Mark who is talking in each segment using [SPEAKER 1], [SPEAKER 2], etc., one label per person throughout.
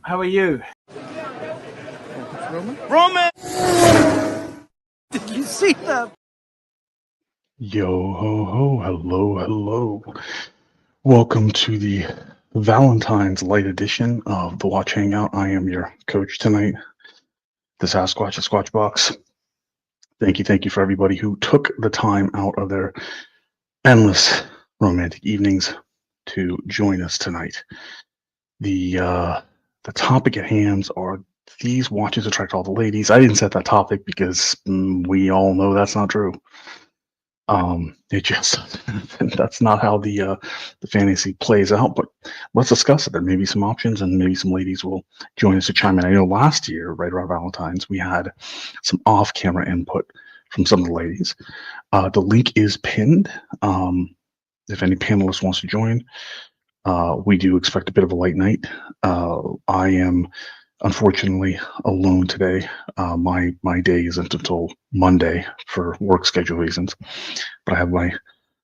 [SPEAKER 1] How are you?
[SPEAKER 2] Roman?
[SPEAKER 1] Roman! Did you see that?
[SPEAKER 3] Yo ho ho, hello. Welcome to the Valentine's Light edition of the Watch Hangout. I am your coach tonight, the Sasquatch, the Squatch Box. Thank you for everybody who took the time out of their endless romantic evenings to join us tonight. The topic at hand are these watches attract all the ladies. I didn't set that topic because we all know that's not true. It just that's not how the fantasy plays out. But let's discuss it. There may be some options, and maybe some ladies will join us to chime in. I know last year, right around Valentine's, we had some off-camera input from some of the ladies. The link is pinned. If any panelist wants to join, we do expect a bit of a late night. I am unfortunately alone today. My day isn't until Monday for work schedule reasons, but I have my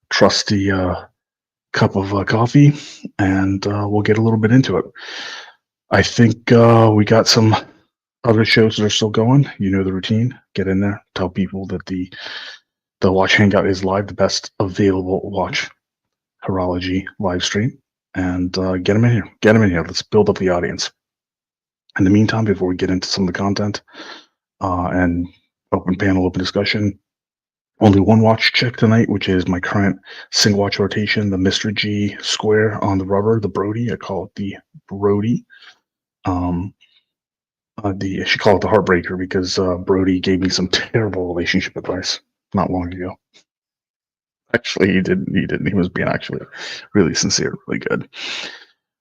[SPEAKER 3] trusty cup of coffee, and we'll get a little bit into it. I think we got some other shows that are still going. You know the routine. Get in there. Tell people that the Watch Hangout is live, the best available watch horology live stream, and get them in here. Get them in here. Let's build up the audience. In the meantime, before we get into some of the content and open panel, open discussion, only one watch check tonight, which is my current single watch rotation, the Mr. G square on the rubber, the Brody. I call it the Brody. I should call it the Heartbreaker because Brody gave me some terrible relationship advice not long ago. Actually, he didn't. He was being actually really sincere, really good.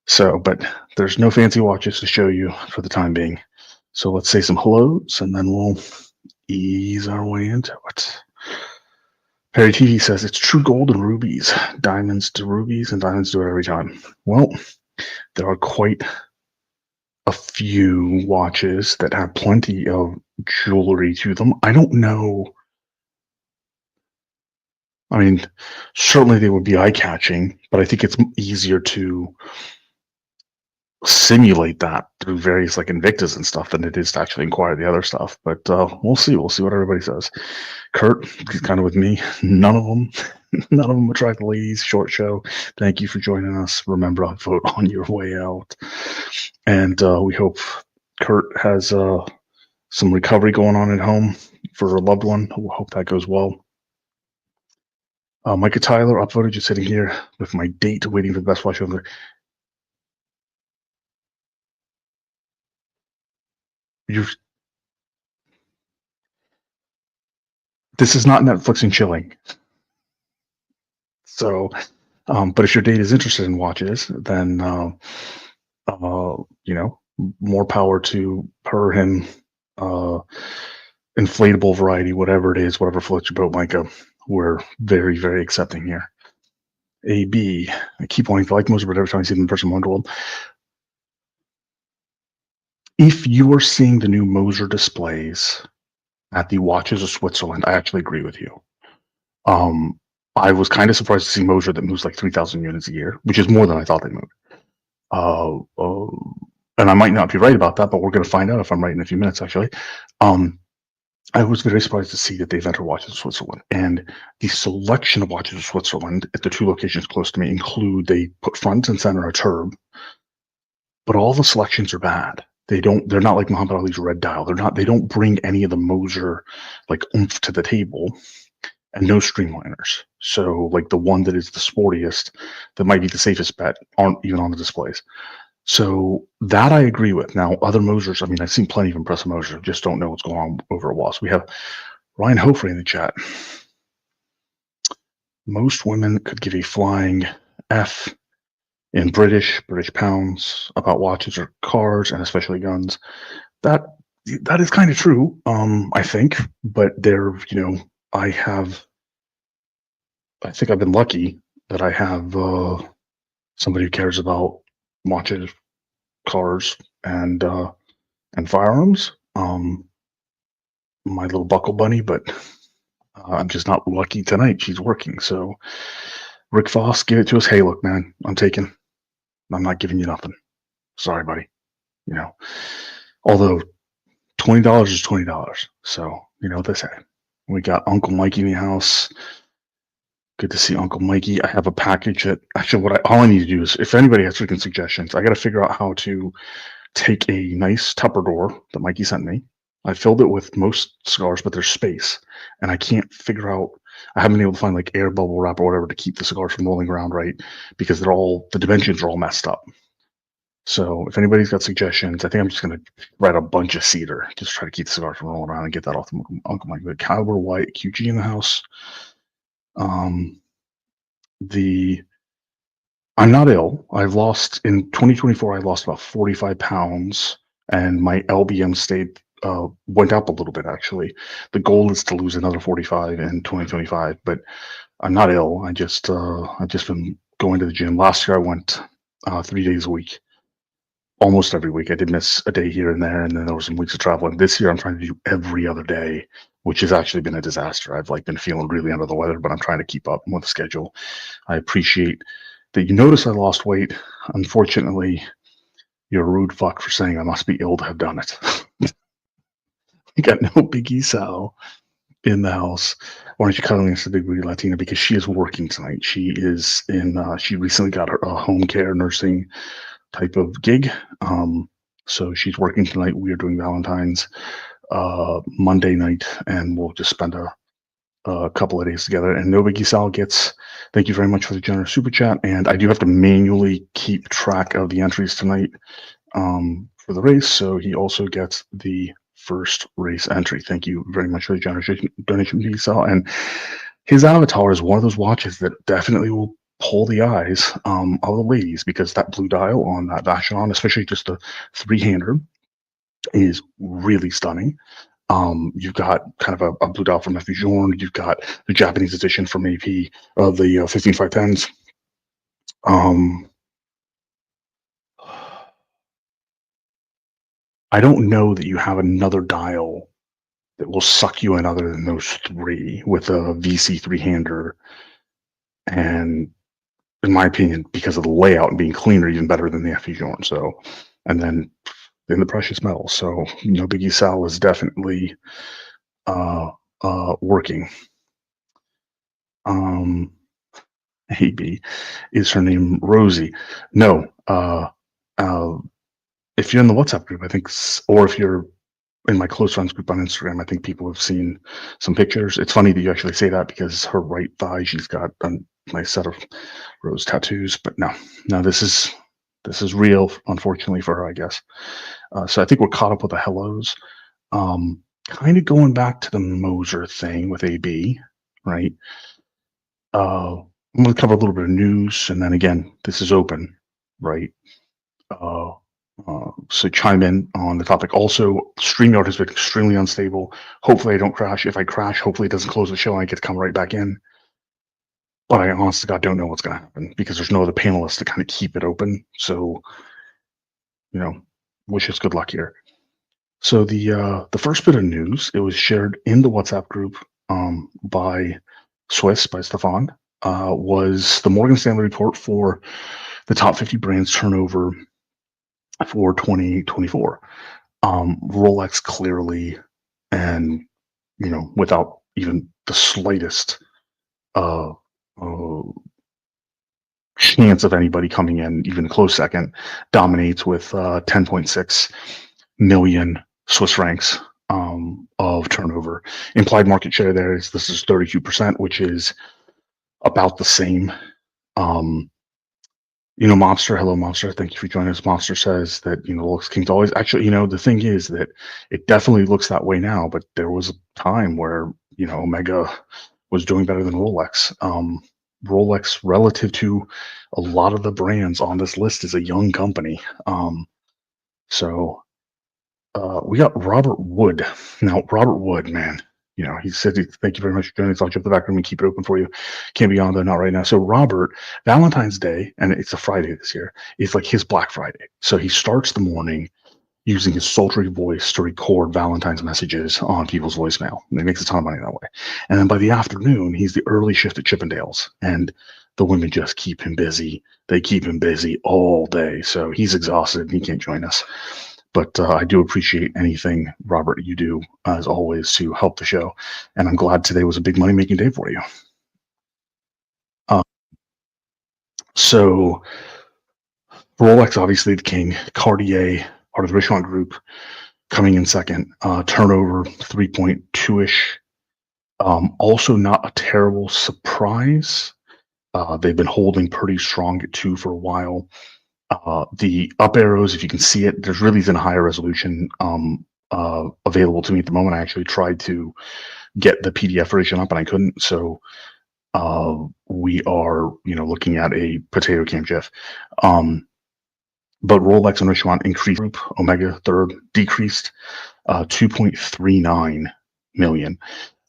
[SPEAKER 3] So, but there's no fancy watches to show you for the time being. So let's say some hellos, and then we'll ease our way into it. Perry TV says it's true gold and rubies. Diamonds to rubies, and diamonds do it every time. Well, there are quite a few watches that have plenty of jewelry to them. I don't know. I mean, certainly they would be eye-catching, but I think it's easier to simulate that through various like Invictus and stuff than it is to actually inquire the other stuff. But we'll see what everybody says. Kurt, he's kind of with me. None of them attract the ladies. Short show. Thank you for joining us. Remember, I'll vote on your way out. And we hope Kurt has some recovery going on at home for a loved one. We hope that goes well. Micah Tyler upvoted, just sitting here with my date, waiting for the best watch over. This is not Netflix and chilling. So, but if your date is interested in watches, then more power to her, him, inflatable variety, whatever it is, whatever floats your boat, Micah. We're very, very accepting here. AB, I keep wanting to like most, but every time I see them in person, I'm wondering, if you are seeing the new Moser displays at the Watches of Switzerland, I actually agree with you. I was kind of surprised to see Moser that moves like 3,000 units a year, which is more than I thought they moved. And I might not be right about that, but we're going to find out if I'm right in a few minutes, actually. I was very surprised to see that they've entered Watches of Switzerland. And the selection of Watches of Switzerland at the two locations close to me include, they put front and center a turb, but all the selections are bad. They're not like Muhammad Ali's red dial. They don't bring any of the Moser like oomph to the table, and no streamliners. So like the one that is the sportiest, that might be the safest bet, aren't even on the displays. So that I agree with. Now, other Mosers, I mean, I've seen plenty of impressive Mosers, just don't know what's going on over at WAS. We have Ryan Hofrey in the chat. Most women could give a flying F in British pounds about watches or cars, and especially guns. That is kind of true, I think. But I think I've been lucky that I have somebody who cares about watches, cars, and firearms. My little buckle bunny, but I'm just not lucky tonight. She's working. So Rick Foss, give it to us. Hey, look, man, I'm not giving you nothing. Sorry, buddy. you know, although $20 is $20. So, you know what they say. We got Uncle Mikey in the house. Good to see Uncle Mikey. I have a package that actually all I need to do is, if anybody has freaking suggestions, I got to figure out how to take a nice Tupperware that Mikey sent me. I filled it with most cigars, but there's space, and I can't figure out. I haven't been able to find like air bubble wrap or whatever to keep the cigars from rolling around right, because the dimensions are all messed up. So if anybody's got suggestions, I think I'm just gonna write a bunch of cedar, just try to keep the cigars from rolling around and get that off the Uncle Mike. The Caliber White QG in the house. The I'm not ill. I've lost in 2024. I lost about 45 pounds, and my LBM went up a little bit actually. The goal is to lose another 45 in 2025, but I'm not ill. I've just been going to the gym. Last year I went 3 days a week, almost every week. I did miss a day here and there, and then there were some weeks of travel. And this year I'm trying to do every other day, which has actually been a disaster. I've been feeling really under the weather, but I'm trying to keep up with the schedule. I appreciate that you notice I lost weight. Unfortunately, you're a rude fuck for saying I must be ill to have done it. We got no Biggie Sal in the house. Why aren't you cuddling us, the big booty Latina? Because she is working tonight. She is she recently got a home care nursing type of gig. So she's working tonight. We are doing Valentine's Monday night, and we'll just spend a couple of days together. And No Biggie Sal gets, thank you very much for the generous super chat. And I do have to manually keep track of the entries tonight for the race. So he also gets the first race entry. Thank you very much for the generous donation, Biggie Sal. And his avatar is one of those watches that definitely will pull the eyes of the ladies, because that blue dial on that Vacheron, especially just the three-hander, is really stunning. You've got kind of a blue dial from F. Journe. You've got the Japanese edition from AP of the 15510s. I don't know that you have another dial that will suck you in other than those three, with a VC three-hander, and in my opinion, because of the layout and being cleaner, even better than the F. Journe. So, and then in the precious metals. So, Biggie Sal is definitely working. Hey B, is her name Rosie? No. If you're in the WhatsApp group, I think, or if you're in my close friends group on Instagram, I think people have seen some pictures. It's funny that you actually say that, because her right thigh, she's got a nice set of rose tattoos. But no, this is real, unfortunately for her, I guess. So I think we're caught up with the hellos. Kind of going back to the Moser thing with AB, right? I'm going to cover a little bit of news, and then again, this is open, right? So chime in on the topic. Also, StreamYard has been extremely unstable. Hopefully I don't crash. If I crash, hopefully it doesn't close the show and I get to come right back in. But I honestly God don't know what's going to happen, because there's no other panelists to kind of keep it open. So, wish us good luck here. So the first bit of news, it was shared in the WhatsApp group by Stefan, was the Morgan Stanley report for the top 50 brands turnover for 2024. Rolex clearly, and without even the slightest chance of anybody coming in even a close second, dominates with 10.6 million Swiss francs of turnover. Implied market share there is 32%, which is about the same. Mobster, hello Mobster, thank you for joining us. Mobster says that looks King's always actually. The thing is that it definitely looks that way now, but there was a time where Omega was doing better than Rolex. Rolex, relative to a lot of the brands on this list, is a young company. So we got Robert Wood. Now, Robert Wood, man, he said, thank you very much for joining us. I'll jump the back room and keep it open for you. Can't be on there, not right now. So Robert, Valentine's Day, and it's a Friday this year, is like his Black Friday. So he starts the morning using his sultry voice to record Valentine's messages on people's voicemail. And he makes a ton of money that way. And then by the afternoon, he's the early shift at Chippendales. And the women just keep him busy. They keep him busy all day. So he's exhausted and he can't join us. But I do appreciate anything, Robert, you do, as always, to help the show. And I'm glad today was a big money-making day for you. So Rolex, obviously the king. Cartier, part of the Richemont Group, coming in second. Turnover 3.2-ish. Also not a terrible surprise. They've been holding pretty strong at 2 for a while. The up arrows, if you can see it, there's really isn't a higher resolution available to me at the moment. I actually tried to get the PDF version up and I couldn't. So we are, looking at a potato camshaft. But Rolex and Richemont increased. Group Omega third decreased 2.39 million.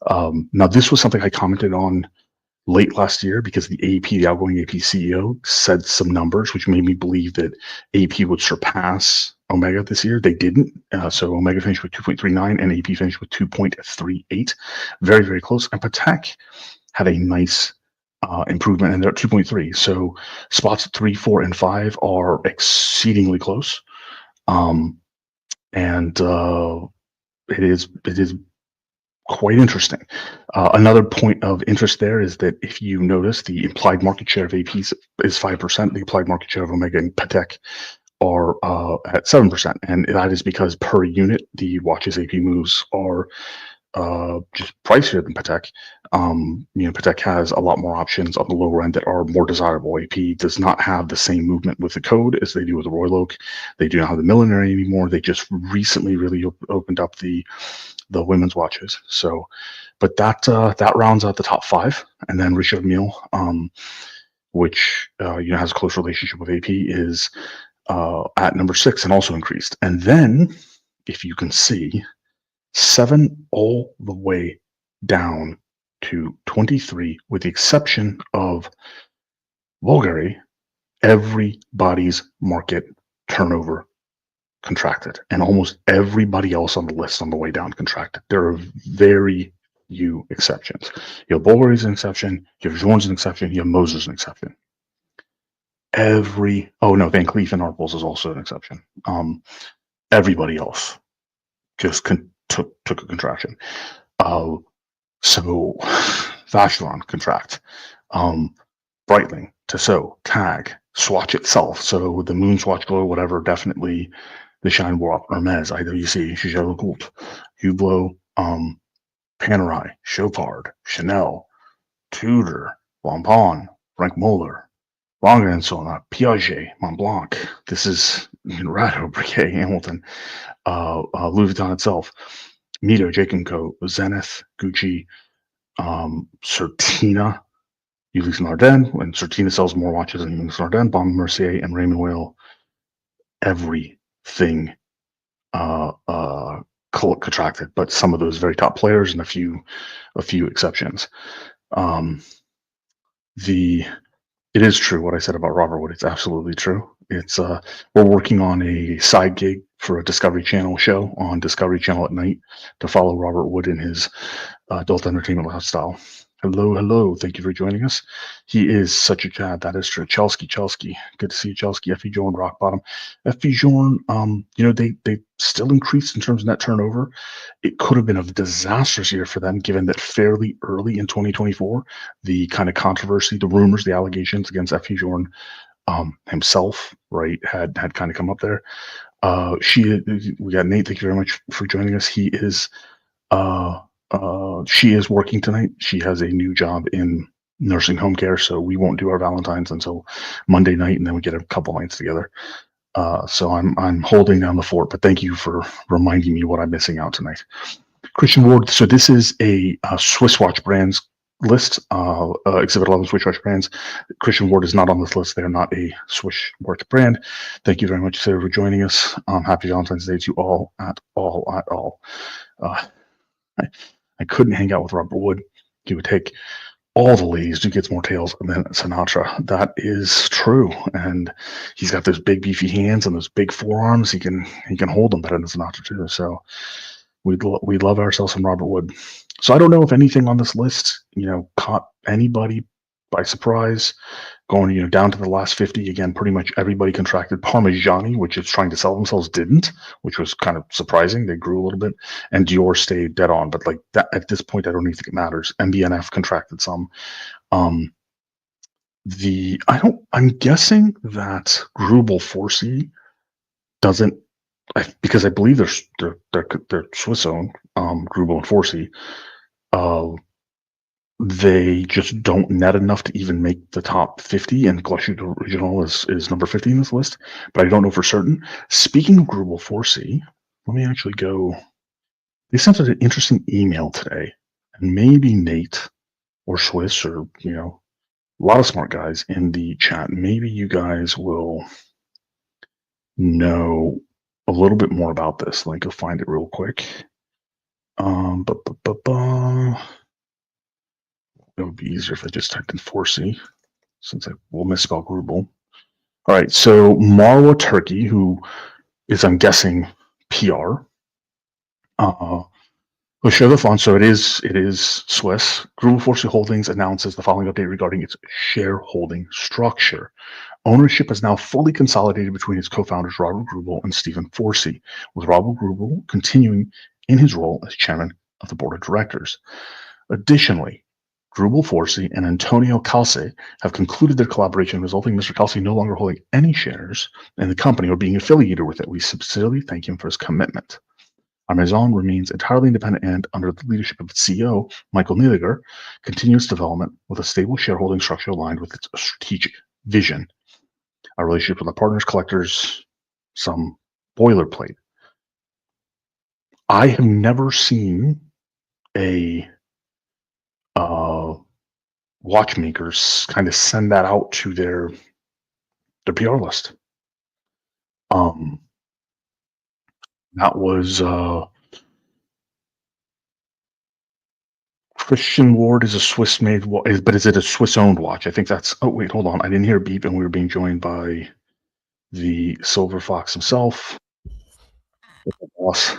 [SPEAKER 3] Now this was something I commented on late last year because the outgoing AP CEO, said some numbers which made me believe that AP would surpass Omega this year. They didn't. So Omega finished with 2.39 and AP finished with 2.38. Very, very close. And Patek had a nice improvement, and they're at 2.3. So spots 3, 4, and 5 are exceedingly close. And it is quite interesting. Another point of interest there is that if you notice, the implied market share of AP is 5%. The implied market share of Omega and Patek are at 7%, and that is because per unit the watches AP moves are just pricier than Patek. Patek has a lot more options on the lower end that are more desirable. AP does not have the same movement with the code as they do with the Royal Oak. They do not have the millinery anymore. They just recently really opened up the women's watches. So, but that rounds out the top 5, and then Richard Mille, which has a close relationship with AP, is at number 6 and also increased. And then, if you can see, 7 all the way down to 23, with the exception of Bulgari, everybody's market turnover contracted, and almost everybody else on the list on the way down contracted. There are very few exceptions. You have Bulgari's an exception, you have Journe's an exception, you have Moser's an exception. Van Cleef and Arpels is also an exception. Everybody else just took a contraction. So Vacheron contract, Breitling, Tissot, Tag, Swatch itself. So the Moon Swatch Glow, whatever, definitely the Shine wore up. Hermes, IWC, Jaeger LeCoultre, Hublot, Panerai, Chopard, Chanel, Tudor, Blancpain, Frank Muller, Lange & Söhne, Piaget, Montblanc. This is Rado, Breguet, Hamilton, Louis Vuitton itself, Mito, Jake & Co, Zenith, Gucci, Certina, Ulysse Nardin, when Certina sells more watches than Ulysse Nardin, Baume Mercier, and Raymond Weil. Everything contracted, but some of those very top players and a few exceptions. It is true what I said about Robert Wood. It's absolutely true. It's we're working on a side gig for a Discovery Channel show on Discovery Channel at night to follow Robert Wood in his adult entertainment lifestyle. Hello. Thank you for joining us. He is such a cad. That is true. Chelsky. Good to see you, Chelsky. F.E. Journe, rock bottom. F.E. Journe, they still increased in terms of net turnover. It could have been a disastrous year for them, given that fairly early in 2024, the kind of controversy, the rumors, the allegations against F.E. Journe himself, right, had kind of come up there. We got Nate. Thank you very much for joining us. She is working tonight. She has a new job in nursing home care, so we won't do our Valentine's until Monday night, and then we get a couple nights together. So I'm holding down the fort, but thank you for reminding me what I'm missing out tonight. Christian Ward. So this is a Swiss watch brands list, Exhibit 11 Swiss watch brands. Christian Ward is not on this list. They're not a Swiss watch brand. Thank you very much, Sarah, for joining us. Happy Valentine's Day to all at all. I couldn't hang out with Robert Wood. He would take all the ladies to Gets More Tails than Sinatra. That is true. And he's got those big beefy hands and those big forearms. He can hold them better than Sinatra too. So we love ourselves some Robert Wood. So I don't know if anything on this list, caught anybody by surprise. Going, down to the last 50 again, pretty much everybody contracted. Parmigiani, which is trying to sell themselves, didn't, which was kind of surprising. They grew a little bit, and Dior stayed dead on. But like that, at this point, I don't even think it matters. MBNF contracted some. I'm guessing that Grubel 4C doesn't, because I believe they're Swiss owned. Grubel and 4C. They just don't net enough to even make the top 50, and Glashütte Original is number 50 in this list, but I don't know for certain. Speaking of Grubel 4C, let me actually go. They sent an interesting email today, and maybe Nate or Swiss or, a lot of smart guys in the chat, maybe you guys will know a little bit more about this. Let me go find it real quick. It would be easier if I just typed in 4C, since I will misspell Grubel. All right, so Marwa Turkey, who is, I'm guessing, PR, will share the fund. So it is Swiss. Grubel 4C Holdings announces the following update regarding its shareholding structure. Ownership is now fully consolidated between its co-founders Robert Grubel and Stephen 4C, with Robert Grubel continuing in his role as chairman of the board of directors. Additionally, Grubel 4C and Antonio Calce have concluded their collaboration, resulting in Mr. Calce no longer holding any shares in the company or being affiliated with it. We sincerely thank him for his commitment. Our Maison remains entirely independent and, under the leadership of its CEO, Michael Niediger, continues development with a stable shareholding structure aligned with its strategic vision. Our relationship with our partners, collectors, some boilerplate. I have never seen a watchmakers kind of send that out to their PR list. That was Christian Ward is a Swiss made, but is it a Swiss owned watch? I think that's. Oh wait, hold on. I didn't hear a beep, and we were being joined by the Silver Fox himself. Boss.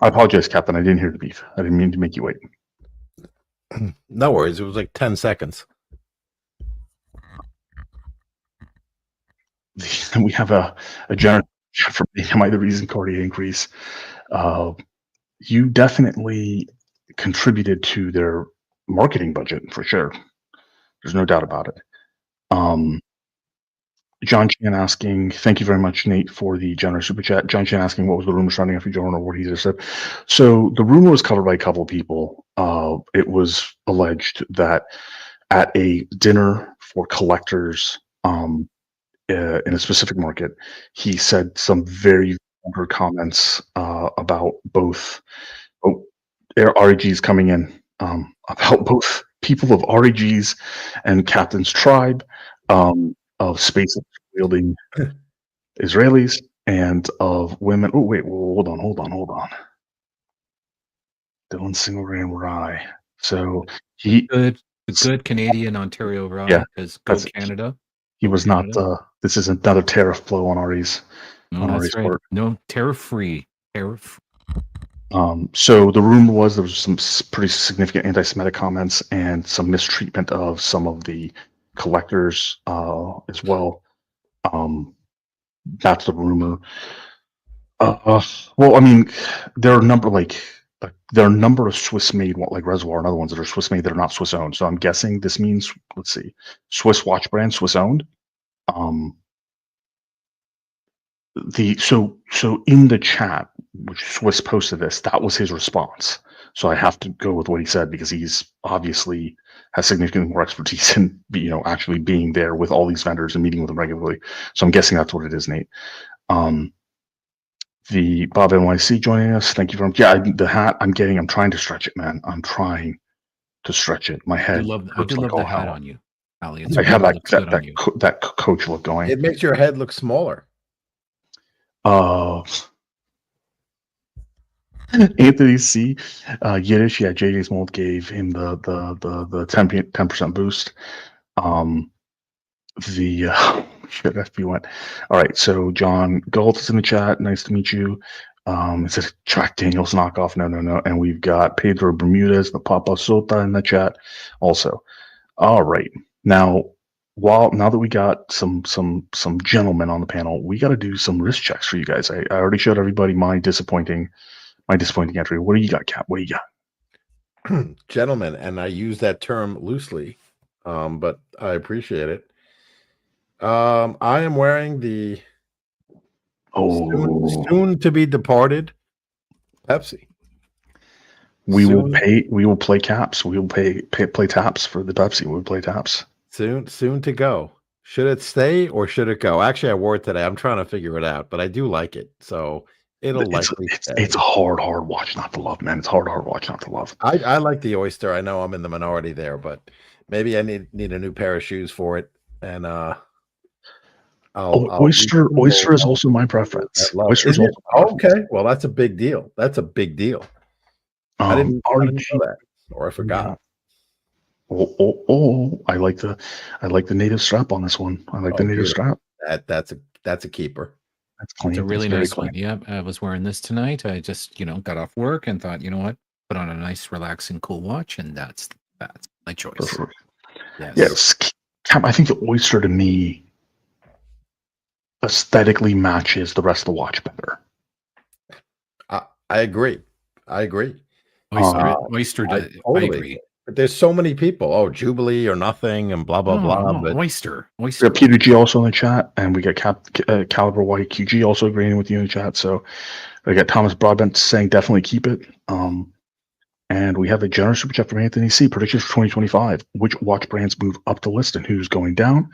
[SPEAKER 3] I apologize, Captain. I didn't hear the beep. I didn't mean to make you wait.
[SPEAKER 2] No worries. It was like 10 seconds.
[SPEAKER 3] We have a generous for am I the reason Cartier increase. You definitely contributed to their marketing budget for sure. There's no doubt about it. John Chan asking, thank you very much, Nate, for the generous super chat. John Chan asking, what was the rumor surrounding after Jordan, or what he just said? So the rumor was covered by a couple of people. It was alleged that at a dinner for collectors in a specific market, he said some very vulgar comments about both REGs coming in, about both people of REGs and Captain's Tribe, of space wielding Israelis, and of women. Oh wait, hold on. Dylan Singleray Rye. So he
[SPEAKER 1] good Canadian Ontario Rye.
[SPEAKER 3] Yeah,
[SPEAKER 1] because go Canada.
[SPEAKER 3] He was not. This is another tariff blow on Ari's.
[SPEAKER 1] No, that's right. Part. No, tariff free.
[SPEAKER 3] So the rumor was there was some pretty significant anti-Semitic comments and some mistreatment of some of the collectors as well. That's the rumor. Well, I mean, there are a number of Swiss-made like Reservoir and other ones that are Swiss-made that are not Swiss-owned. So I'm guessing this means, let's see, Swiss watch brand, Swiss-owned. So in the chat, which Swiss posted this, that was his response. So I have to go with what he said because he's obviously has significantly more expertise in actually being there with all these vendors and meeting with them regularly. So I'm guessing that's what it is, Nate. The Bob NYC joining us. Thank you very much. Yeah, the hat I'm getting. I'm trying to stretch it, man. I'm trying to stretch it. My head.
[SPEAKER 1] I do love the hat on you, Ali.
[SPEAKER 3] I have that coach look going.
[SPEAKER 2] It makes your head look smaller.
[SPEAKER 3] Anthony C. Yiddish. Yeah, JJ's Mold gave him the 10% boost. Shit, FP went. All right, so John Galt is in the chat. Nice to meet you. It's a Jack Daniels knockoff. No. And we've got Pedro Bermudez, the Papa Sota in the chat also. All right. Now that we got some gentlemen on the panel, we got to do some wrist checks for you guys. I already showed everybody my disappointing entry. What do you got, Cap? What do you got?
[SPEAKER 2] Gentlemen, and I use that term loosely, but I appreciate it. I am wearing the soon to be departed Pepsi.
[SPEAKER 3] We will play caps. We will play taps for the Pepsi. We'll play taps.
[SPEAKER 2] Soon to go. Should it stay or should it go? Actually, I wore it today. I'm trying to figure it out, but I do like it. So it'll likely stay.
[SPEAKER 3] It's a hard watch not to love, man. It's hard watch not to love.
[SPEAKER 2] I like the Oyster. I know I'm in the minority there, but maybe I need a new pair of shoes for it. And
[SPEAKER 3] Oyster is also my preference. Oyster is also
[SPEAKER 2] my preference. Okay. Well, that's a big deal. That's a big deal. I didn't know that, or I forgot.
[SPEAKER 3] I like the native strap on this one. I like the native strap.
[SPEAKER 2] That's a keeper.
[SPEAKER 3] That's clean.
[SPEAKER 4] It's a really nice one. Yeah, I was wearing this tonight. I just got off work and thought, you know what, put on a nice, relaxing, cool watch, and that's my choice.
[SPEAKER 3] Perfect. Yes. I think the Oyster to me aesthetically matches the rest of the watch better.
[SPEAKER 2] I agree.
[SPEAKER 4] Oyster, I agree.
[SPEAKER 2] But there's so many people. Oh, Jubilee or nothing, and blah blah blah. But
[SPEAKER 4] Oyster.
[SPEAKER 3] We got Peter G also in the chat, and we got Caliber White QG also agreeing with you in the chat. So we got Thomas Broadbent saying definitely keep it. And we have a generous super chat from Anthony C. Predictions for 2025. Which watch brands move up the list and who's going down?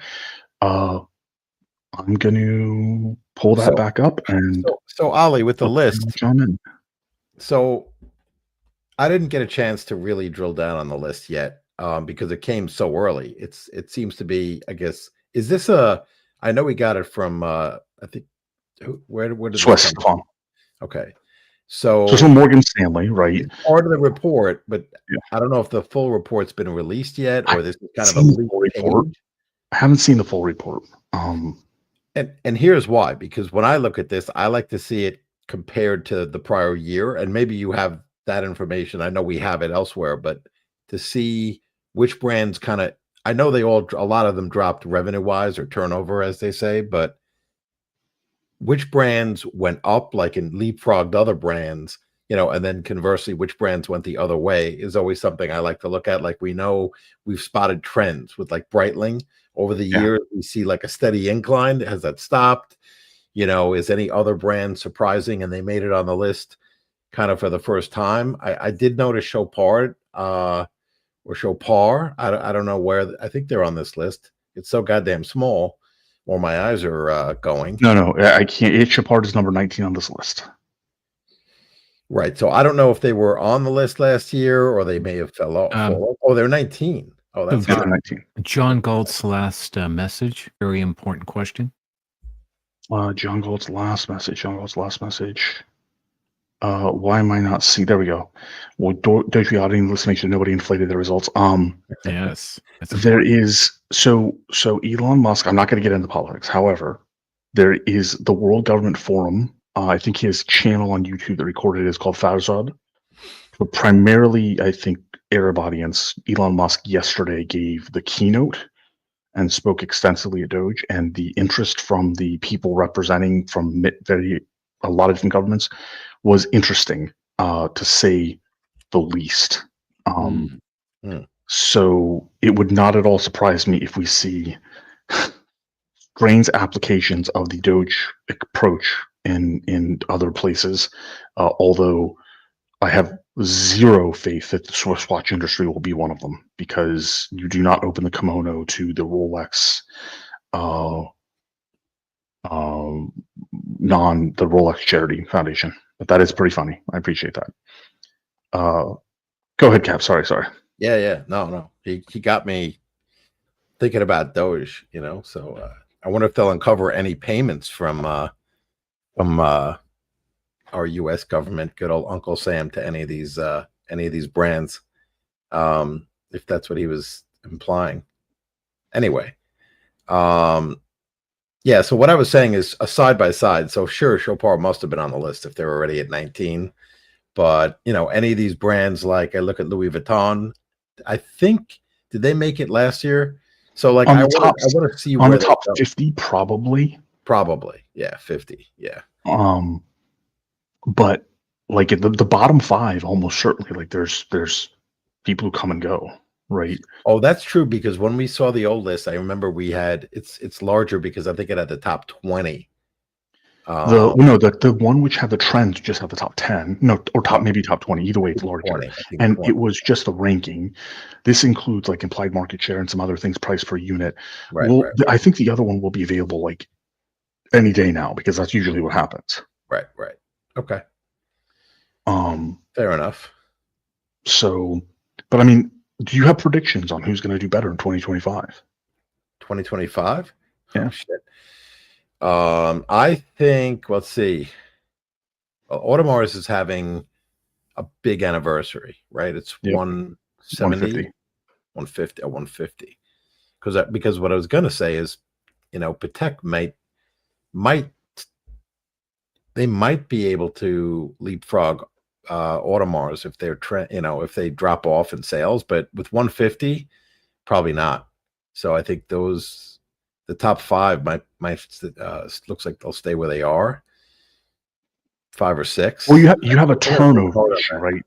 [SPEAKER 3] I'm going to pull that back up. And
[SPEAKER 2] so Ollie, with the list. So I didn't get a chance to really drill down on the list yet because it came so early. It seems to be, I guess, is this I know we got it from, I think, where did
[SPEAKER 3] Swiss it come from?
[SPEAKER 2] Okay. So
[SPEAKER 3] it's from Morgan Stanley, right?
[SPEAKER 2] It's part of the report, but I don't know if the full report's been released yet, or this is kind of a report.
[SPEAKER 3] I haven't seen the full report.
[SPEAKER 2] And here's why, because when I look at this, I like to see it compared to the prior year, and maybe you have that information. I know we have it elsewhere, but to see which brands I know a lot of them dropped revenue wise or turnover, as they say, but which brands went up, like in leapfrogged other brands, and then conversely, which brands went the other way is always something I like to look at. Like we know we've spotted trends with like Breitling over the years. We see like a steady incline. Has that stopped? Is any other brand surprising? And they made it on the list kind of for the first time. I did notice Chopard or Chopard. I don't know where. I think they're on this list. It's so goddamn small, or my eyes are going.
[SPEAKER 3] No, I can't. Chopard is number 19 on this list.
[SPEAKER 2] Right. So I don't know if they were on the list last year or they may have fell off. They're 19. Oh, that's
[SPEAKER 3] 19.
[SPEAKER 4] John Galt's last message. Very important question.
[SPEAKER 3] John Galt's last message. Why am I not seeing? There we go. Well, Doge auditing, let's make sure nobody inflated the results.
[SPEAKER 4] Yes.
[SPEAKER 3] There is so Elon Musk. I'm not going to get into politics. However, there is the World Government Forum. I think his channel on YouTube that recorded it is called Farzad. But primarily, I think Arab audience. Elon Musk yesterday gave the keynote and spoke extensively at Doge, and the interest from the people representing from a lot of different governments was interesting, to say the least. So it would not at all surprise me if we see strange applications of the Doge approach in other places, although I have zero faith that the Swiss watch industry will be one of them, because you do not open the kimono to the Rolex, the Rolex Charity Foundation. But that is pretty funny. I appreciate that. Go ahead, Cap. Sorry.
[SPEAKER 2] Yeah. No. He got me thinking about Doge, So I wonder if they'll uncover any payments from our U.S. government, good old Uncle Sam, to any of these brands, if that's what he was implying. Anyway, Yeah, so what I was saying is a side by side. So sure, Chopard must have been on the list if they're already at 19. But any of these brands, like I look at Louis Vuitton, I think did they make it last year? So like
[SPEAKER 3] On
[SPEAKER 2] I
[SPEAKER 3] the
[SPEAKER 2] want
[SPEAKER 3] top
[SPEAKER 2] to see
[SPEAKER 3] on
[SPEAKER 2] where
[SPEAKER 3] the
[SPEAKER 2] they
[SPEAKER 3] top
[SPEAKER 2] go.
[SPEAKER 3] 50, probably.
[SPEAKER 2] Probably, yeah, 50, yeah.
[SPEAKER 3] But like at the bottom five, almost certainly, like there's people who come and go, right?
[SPEAKER 2] Oh, that's true because when we saw the old list, I remember we had it's larger because I think it had the top 20.
[SPEAKER 3] The one which had the trends just had the top 10, no, or
[SPEAKER 2] Oh,
[SPEAKER 3] maybe top 20. Either way, it's larger,
[SPEAKER 2] 20, I think
[SPEAKER 3] and
[SPEAKER 2] 20.
[SPEAKER 3] it was just a ranking. This includes like implied market share and some other things, price per unit.
[SPEAKER 2] Right, right,
[SPEAKER 3] I think the other one will be available like any day now because that's usually what happens.
[SPEAKER 2] right, right. Okay,
[SPEAKER 3] Um,
[SPEAKER 2] fair enough.
[SPEAKER 3] so, but I mean, do you have predictions on who's going to do better in 2025?
[SPEAKER 2] 2025?
[SPEAKER 3] Yeah.
[SPEAKER 2] Oh shit. I think let's see. Well, Audemars is having a big anniversary, right? It's
[SPEAKER 3] Yep.
[SPEAKER 2] 170, 150, 150. Because what I was going to say is, Patek might they might be able to leapfrog Audemars if they're if they drop off in sales, but with 150, probably not. So I think the top five might looks like they'll stay where they are, 5 or 6.
[SPEAKER 3] Well, you have a turnover issue, right?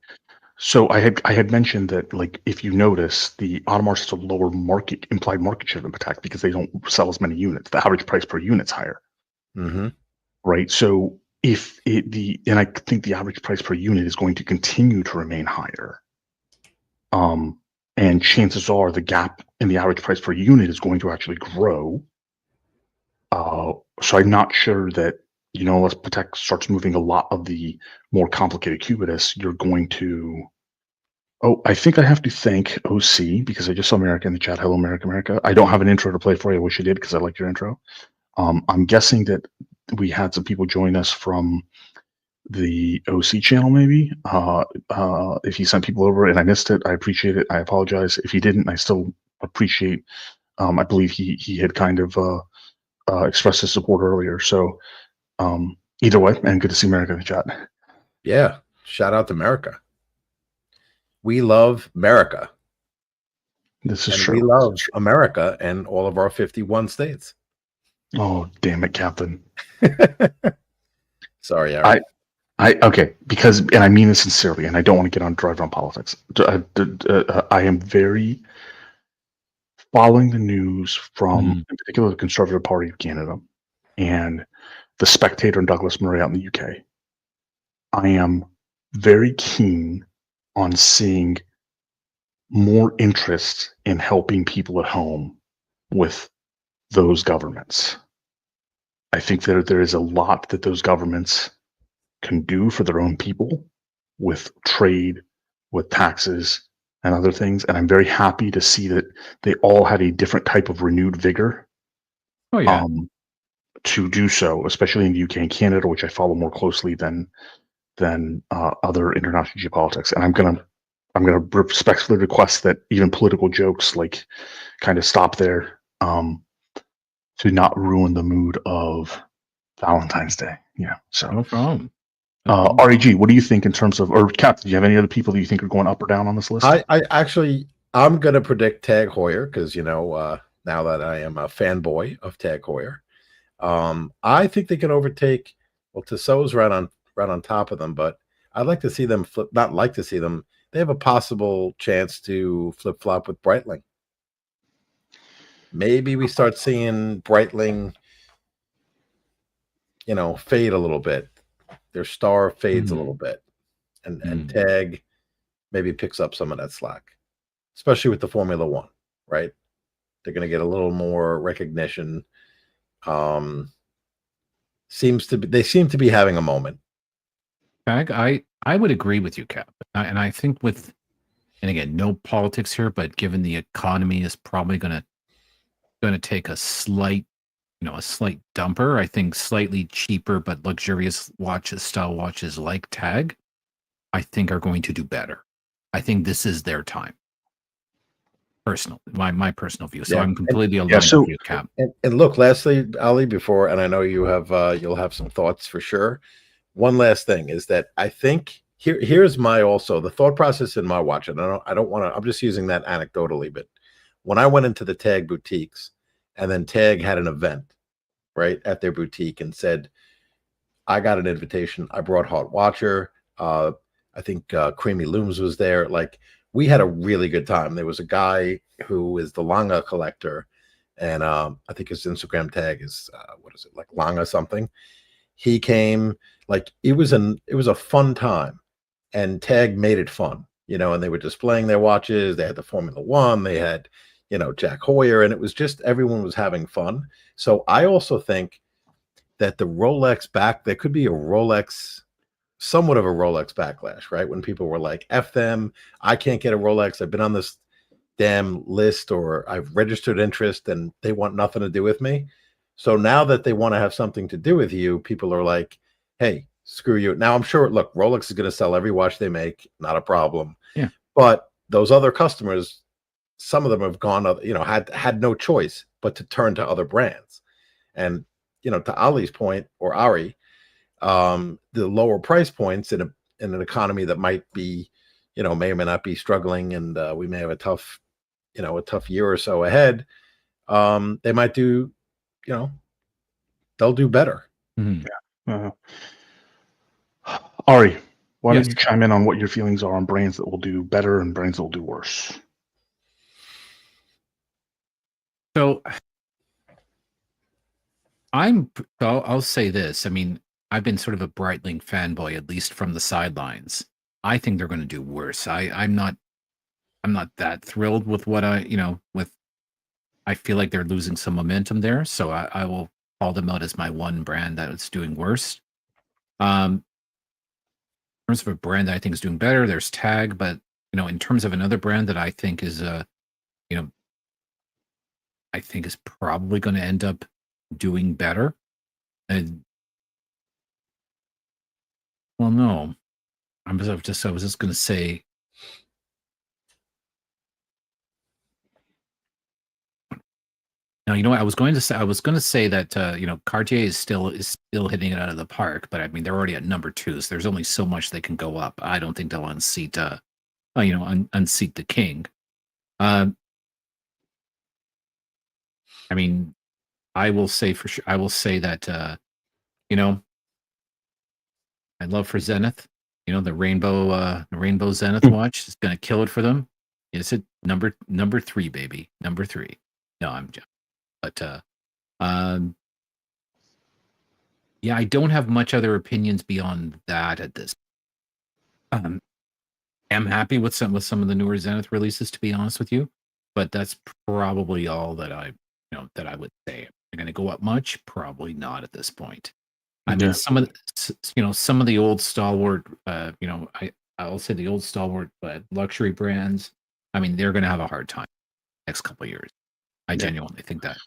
[SPEAKER 3] So I had mentioned that, like, if you notice, the Audemars has a lower implied market share than Patek because they don't sell as many units. The average price per unit's higher,
[SPEAKER 2] Mm-hmm.
[SPEAKER 3] right? So and I think the average price per unit is going to continue to remain higher. And chances are the gap in the average price per unit is going to actually grow. So I'm not sure that, unless Patek starts moving a lot of the more complicated cubitus, you're going to. Oh, I think I have to thank OC because I just saw America in the chat. Hello, America. I don't have an intro to play for you. I wish I did because I like your intro. I'm guessing that we had some people join us from the OC channel, maybe. If he sent people over and I missed it, I appreciate it. I apologize. If he didn't, I still appreciate. I believe he had kind of expressed his support earlier. So either way, and good to see America in the chat.
[SPEAKER 2] Yeah, shout out to America. We love America.
[SPEAKER 3] This is
[SPEAKER 2] and
[SPEAKER 3] true.
[SPEAKER 2] We love America and all of our 51 states.
[SPEAKER 3] Oh, damn it, Captain.
[SPEAKER 2] Sorry, Aaron.
[SPEAKER 3] Okay, because, and I mean this sincerely, and I don't want to get on drive on politics. I am very following the news from, in particular, the Conservative Party of Canada and the Spectator and Douglas Murray out in the UK. I am very keen on seeing more interest in helping people at home with those governments. I think that there is a lot that those governments can do for their own people with trade, with taxes, and other things. And I'm very happy to see that they all had a different type of renewed vigor.
[SPEAKER 4] Oh yeah.
[SPEAKER 3] To do so, especially in the UK and Canada, which I follow more closely than other international geopolitics. And I'm gonna respectfully request that even political jokes like kind of stop there, to not ruin the mood of Valentine's Day. Yeah. So
[SPEAKER 4] No problem.
[SPEAKER 3] REG, what do you think in terms of, or Cap, do you have any other people that you think are going up or down on this list?
[SPEAKER 2] I'm going to predict Tag Heuer because, now that I am a fanboy of Tag Heuer, I think they can overtake, well, Tissot's right on top of them, but I'd like to see them flip, not like to see them. They have a possible chance to flip flop with Breitling. Maybe we start seeing Breitling, fade a little bit. Their star fades a little bit, and Tag maybe picks up some of that slack, especially with the Formula One, right? They're going to get a little more recognition. They seem to be having a moment.
[SPEAKER 4] Tag, I would agree with you, Cap, and I think and again, no politics here, but given the economy is probably going to take a slight dumper. I think slightly cheaper but luxurious style watches like Tag, I think are going to do better. I think this is their time. Personal, my personal view. So
[SPEAKER 2] Yeah.
[SPEAKER 4] I'm completely aligned
[SPEAKER 3] so-
[SPEAKER 4] with you, Cap.
[SPEAKER 2] And look, lastly, Ali, before, and I know you have you'll have some thoughts for sure. One last thing is that I think here's my also the thought process in my watch, and I don't want to. I'm just using that anecdotally, but when I went into the Tag boutiques, and then Tag had an event right at their boutique and said, I got an invitation. I brought Hot Watcher. I think Creamy Looms was there. Like, we had a really good time. There was a guy who is the Langa collector, and I think his Instagram tag is what is it, like Langa something. He came, like, it was a fun time, and Tag made it fun, and they were displaying their watches. They had the Formula One, they had, Jack Hoyer, and it was just everyone was having fun. So I also think that the Rolex there could be somewhat of a Rolex backlash, right? When people were like, F them, I can't get a Rolex. I've been on this damn list, or I've registered interest, and they want nothing to do with me. So now that they want to have something to do with you, people are like, hey, screw you. Now I'm sure, look, Rolex is going to sell every watch they make, not a problem.
[SPEAKER 4] Yeah.
[SPEAKER 2] But those other customers, some of them have gone, had no choice but to turn to other brands. And, to Ali's point, or Ari, the lower price points in an economy that might be, may or may not be struggling, and we may have a tough year or so ahead. They might do, they'll do better.
[SPEAKER 4] Mm-hmm.
[SPEAKER 3] Ari, why
[SPEAKER 4] Yes.
[SPEAKER 3] don't you chime in on what your feelings are on brands that will do better and brands that will do worse?
[SPEAKER 4] So I'll say this. I mean, I've been sort of a Breitling fanboy, at least from the sidelines. I think they're going to do worse. I'm not that thrilled with what I feel like they're losing some momentum there. So I will call them out as my one brand that is doing worse. In terms of a brand that I think is doing better, there's Tag, but in terms of another brand that I think is I think is probably going to end up doing better. And well, no, I was just going to say. Now, what I was going to say. I was going to say that Cartier is still hitting it out of the park, but I mean they're already at number 2, so there's only so much they can go up. I don't think they'll unseat unseat the king. I mean, I will say for sure. I will say that I love for Zenith. The rainbow Zenith watch is going to kill it for them. It's at number 3, baby, number 3. No, I'm just. But yeah, I don't have much other opinions beyond that at this. I'm happy with some of the newer Zenith releases, to be honest with you, but that's probably all that I would say. They're going to go up much? Probably not at this point. I mean, some of the old stalwart, I'll say the old stalwart, but luxury brands. I mean, they're going to have a hard time next couple of years. I genuinely think that.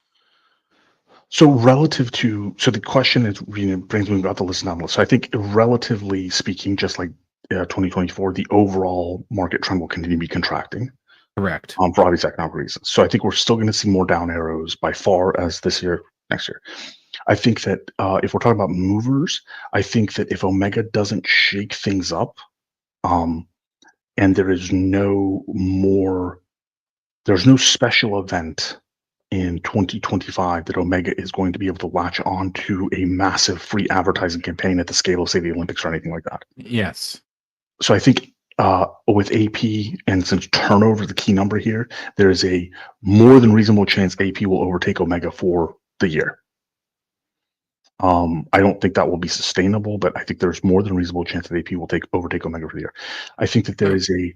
[SPEAKER 3] So the question is, brings me about the list down. So I think relatively speaking, just like 2024, the overall market trend will continue to be contracting.
[SPEAKER 4] Correct.
[SPEAKER 3] For obvious economic reasons. So I think we're still going to see more down arrows by far as this year, next year. I think that if we're talking about movers, I think that if Omega doesn't shake things up, and there's no special event in 2025 that Omega is going to be able to latch on to a massive free advertising campaign at the scale of, say, the Olympics or anything like that.
[SPEAKER 4] Yes.
[SPEAKER 3] So I think with AP, and since turnover is the key number here, there is a more than reasonable chance AP will overtake Omega for the year. I don't think that will be sustainable, but I think there's more than a reasonable chance that AP will overtake Omega for the year. I think that there is a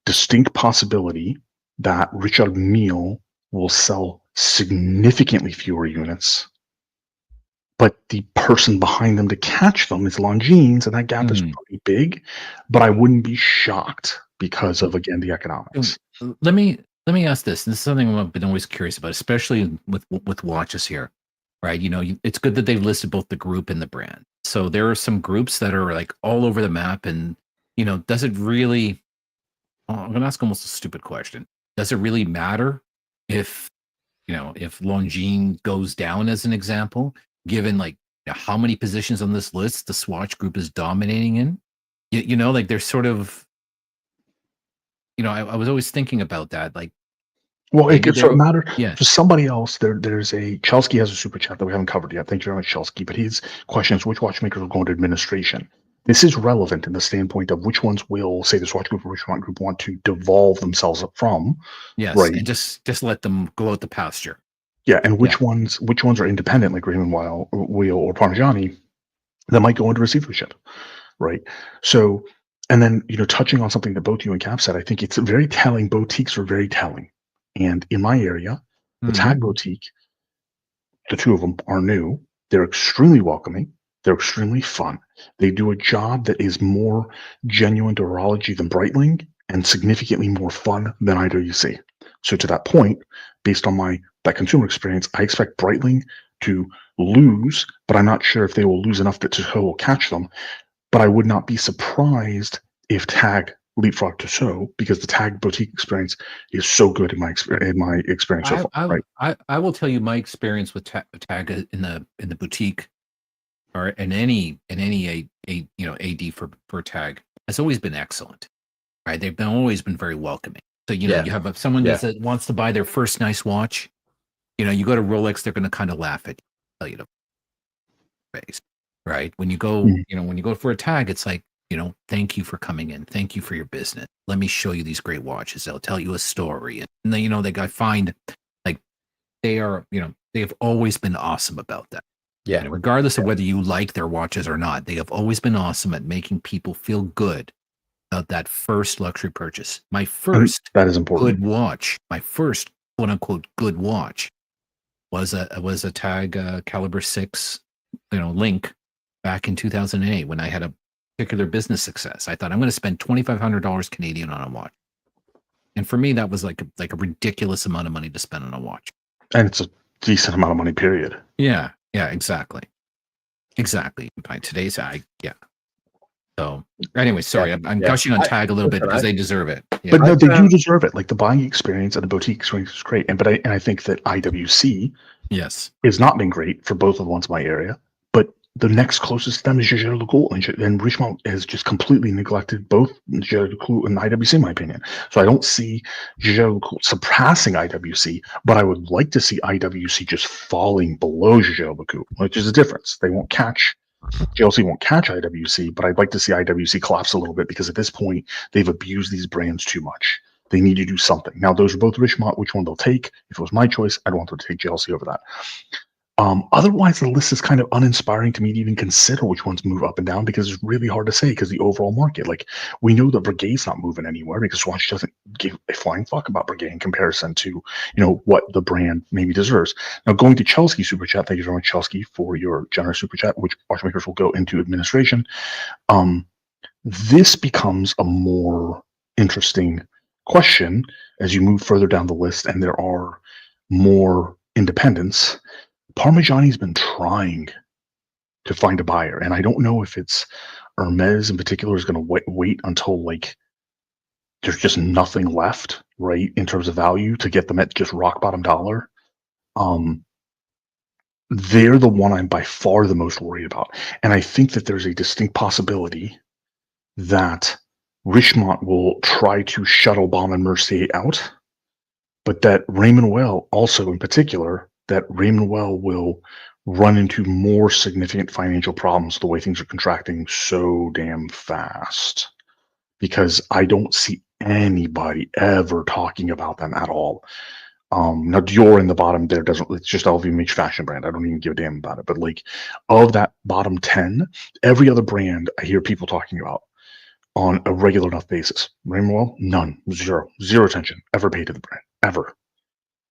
[SPEAKER 3] distinct possibility that Richard Mille will sell significantly fewer units, but the person behind them to catch them is Longines, and that gap is pretty big. But I wouldn't be shocked because of, again, the economics.
[SPEAKER 4] Let me ask this. This is something I've been always curious about, especially with watches here, right? It's good that they've listed both the group and the brand. So there are some groups that are like all over the map, and does it really? I'm going to ask almost a stupid question. does it really matter if, if Longines goes down as an example, given like how many positions on this list the Swatch Group is dominating in? Like there's sort of, I was always thinking about that. Like,
[SPEAKER 3] Well, it
[SPEAKER 4] maybe
[SPEAKER 3] could sort of matter
[SPEAKER 4] yeah,
[SPEAKER 3] for somebody else. There's a Chelsky has a super chat that we haven't covered yet. Thank you very much, Chelsky. But his question is, which watchmakers will go into administration? This is relevant in the standpoint of which ones will, say, the Swatch Group or Richemont Group want to devolve themselves up from.
[SPEAKER 4] yes,
[SPEAKER 3] right?
[SPEAKER 4] And just let them go out the pasture.
[SPEAKER 3] Yeah, and which ones are independent, like Raymond Weil or Parmigiani, that might go into receivership, right? So, and then touching on something that both you and Cap said, I think it's very telling. Boutiques are very telling, and in my area, the Tag Boutique, the two of them are new. They're extremely welcoming. They're extremely fun. They do a job that is more genuine to horology than Breitling and significantly more fun than IWC. So to that point, based on that consumer experience, I expect Breitling to lose, but I'm not sure if they will lose enough that Tissot will catch them. But I would not be surprised if Tag leapfrog Tissot, because the Tag boutique experience is so good in my experience so far. Right?
[SPEAKER 4] I will tell you my experience with Tag in the boutique, or in any AD for Tag has always been excellent. Right, they've always been very welcoming. So you have someone that wants to buy their first nice watch. You go to Rolex, they're going to kind of laugh at you, tell you to face. Right, when you go, when you go for a Tag, it's like, thank you for coming in, thank you for your business. Let me show you these great watches. They'll tell you a story, and then I find like they are, they have always been awesome about that.
[SPEAKER 2] Yeah,
[SPEAKER 4] regardless of whether you like their watches or not, they have always been awesome at making people feel good about that first luxury purchase. My first
[SPEAKER 3] that is important.
[SPEAKER 4] Good watch, my first quote unquote good watch was a Tag Caliber 6, Link back in 2008 when I had a particular business success. I thought I'm going to spend $2,500 Canadian on a watch, and for me that was like a ridiculous amount of money to spend on a watch.
[SPEAKER 3] And it's a decent amount of money, period.
[SPEAKER 4] Yeah, exactly. By today's So anyway, sorry, I'm gushing on Tag a little bit because they deserve it.
[SPEAKER 3] Yeah. But no, they do deserve it. Like the buying experience and the boutique experience is great. And I think that IWC has not been great for both of the ones in my area. But the next closest to them is Jaeger LeCoultre, and Richemont has just completely neglected both Jaeger LeCoultre and IWC, in my opinion. So I don't see Jaeger LeCoultre surpassing IWC, but I would like to see IWC just falling below Jaeger LeCoultre, which is a difference. They won't catch. JLC won't catch IWC, but I'd like to see IWC collapse a little bit because at this point they've abused these brands too much. They need to do something. Now, those are both Richemont. Which one they'll take? If it was my choice, I'd want them to take JLC over that. Otherwise, the list is kind of uninspiring to me to even consider which ones move up and down because it's really hard to say because the overall market, like we know that Breguet's not moving anywhere because Swatch doesn't give a flying fuck about Breguet in comparison to what the brand maybe deserves. Now, going to Chelsky Super Chat, thank you very much, Chelsky, for your generous Super Chat, which watchmakers will go into administration. This becomes a more interesting question as you move further down the list and there are more independents. Parmigiani's been trying to find a buyer, and I don't know if it's Hermes in particular is going to wait until like there's just nothing left, right, in terms of value to get them at just rock bottom dollar. They're the one I'm by far the most worried about, and I think that there's a distinct possibility that Richemont will try to shuttle Baume and Mercier out, but that Raymond Weil also in particular, that Raymond Weil will run into more significant financial problems the way things are contracting so damn fast. Because I don't see anybody ever talking about them at all. Now Dior in the bottom there it's just LVMH fashion brand. I don't even give a damn about it. But like of that bottom 10, every other brand I hear people talking about on a regular enough basis. Raymond Weil, none, zero attention ever paid to the brand, ever.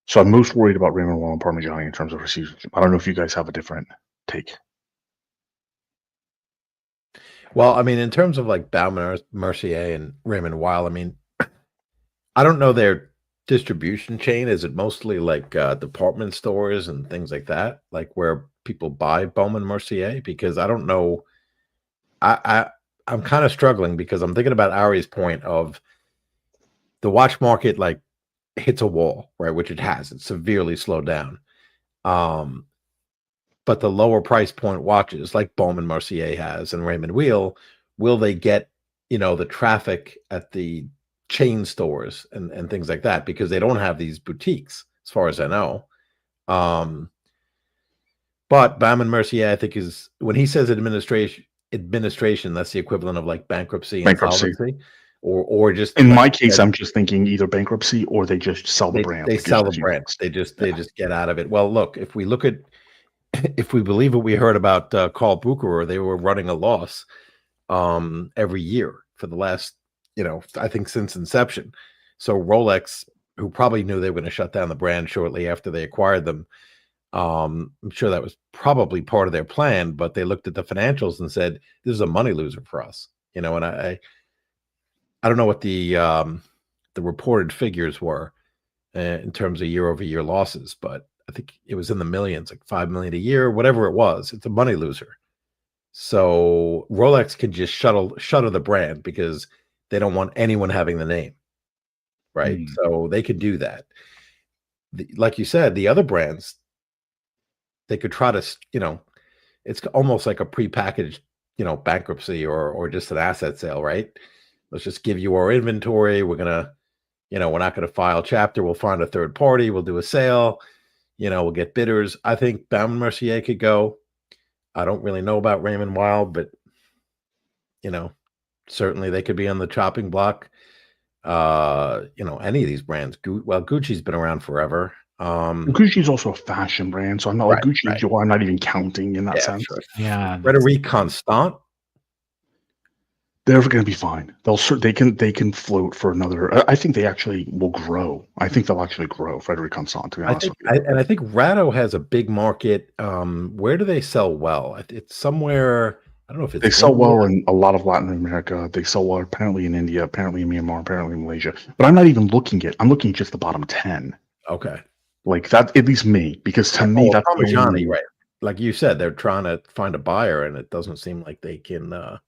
[SPEAKER 3] So I'm most worried about Raymond Weil and Parmigiani in terms of receivership. I don't know if you guys have a different take.
[SPEAKER 2] Well, I mean, in terms of like Baume Mercier and Raymond Weil, I mean, I don't know their distribution chain. Is it mostly like department stores and things like that, like where people buy Baume and Mercier? Because I don't know. I'm kind of struggling because I'm thinking about Ari's point of the watch market, like hits a wall, right? Which it has. It's severely slowed down. But the lower price point watches like Baume & Mercier has and Raymond Weil, will they get, the traffic at the chain stores and things like that? Because they don't have these boutiques, as far as I know. But Baume & Mercier, I think, is when he says administration, that's the equivalent of like bankruptcy, insolvency, or just
[SPEAKER 3] in
[SPEAKER 2] like
[SPEAKER 3] my case, I'm just thinking either bankruptcy or they just sell the brand.
[SPEAKER 2] They sell the brand. They just get out of it. Well, look, if we believe what we heard about Carl Bucherer, they were running a loss every year for the last, I think since inception. So Rolex, who probably knew they were going to shut down the brand shortly after they acquired them, I'm sure that was probably part of their plan, but they looked at the financials and said, this is a money loser for us. And I don't know what the reported figures were in terms of year-over-year losses, but I think it was in the millions, like $5 million a year, whatever it was. It's a money loser. So Rolex can just shutter the brand because they don't want anyone having the name, right? So they could do that. Like you said, the other brands, they could try to, it's almost like a prepackaged, bankruptcy or just an asset sale, right? Let's just give you our inventory. We're gonna, we're not going to file chapter. We'll find a third party. We'll do a sale. We'll get bidders. I think Baume & Mercier could go. I don't really know about Raymond Weil, but certainly they could be on the chopping block. Any of these brands. Well, Gucci's been around forever.
[SPEAKER 3] Gucci's also a fashion brand, so I'm not like Gucci. Right. I'm not even counting in that sense.
[SPEAKER 2] Sure.
[SPEAKER 4] Yeah,
[SPEAKER 2] Frederic Constant.
[SPEAKER 3] They're going to be fine. They can float for another. I think they actually will grow. I think they'll actually grow. Frederic Constant, to be honest with you.
[SPEAKER 2] I think Rado has a big market. Where do they sell well? It's somewhere. I don't know if it's.
[SPEAKER 3] They sell well in a lot of Latin America. They sell well apparently in India, apparently in Myanmar, apparently in Malaysia. But I'm not even looking at. I'm looking at just the bottom 10.
[SPEAKER 2] Okay.
[SPEAKER 3] Like that, at least me, because to me that's
[SPEAKER 2] Parmigiani, right? Like you said, they're trying to find a buyer, and it doesn't seem like they can.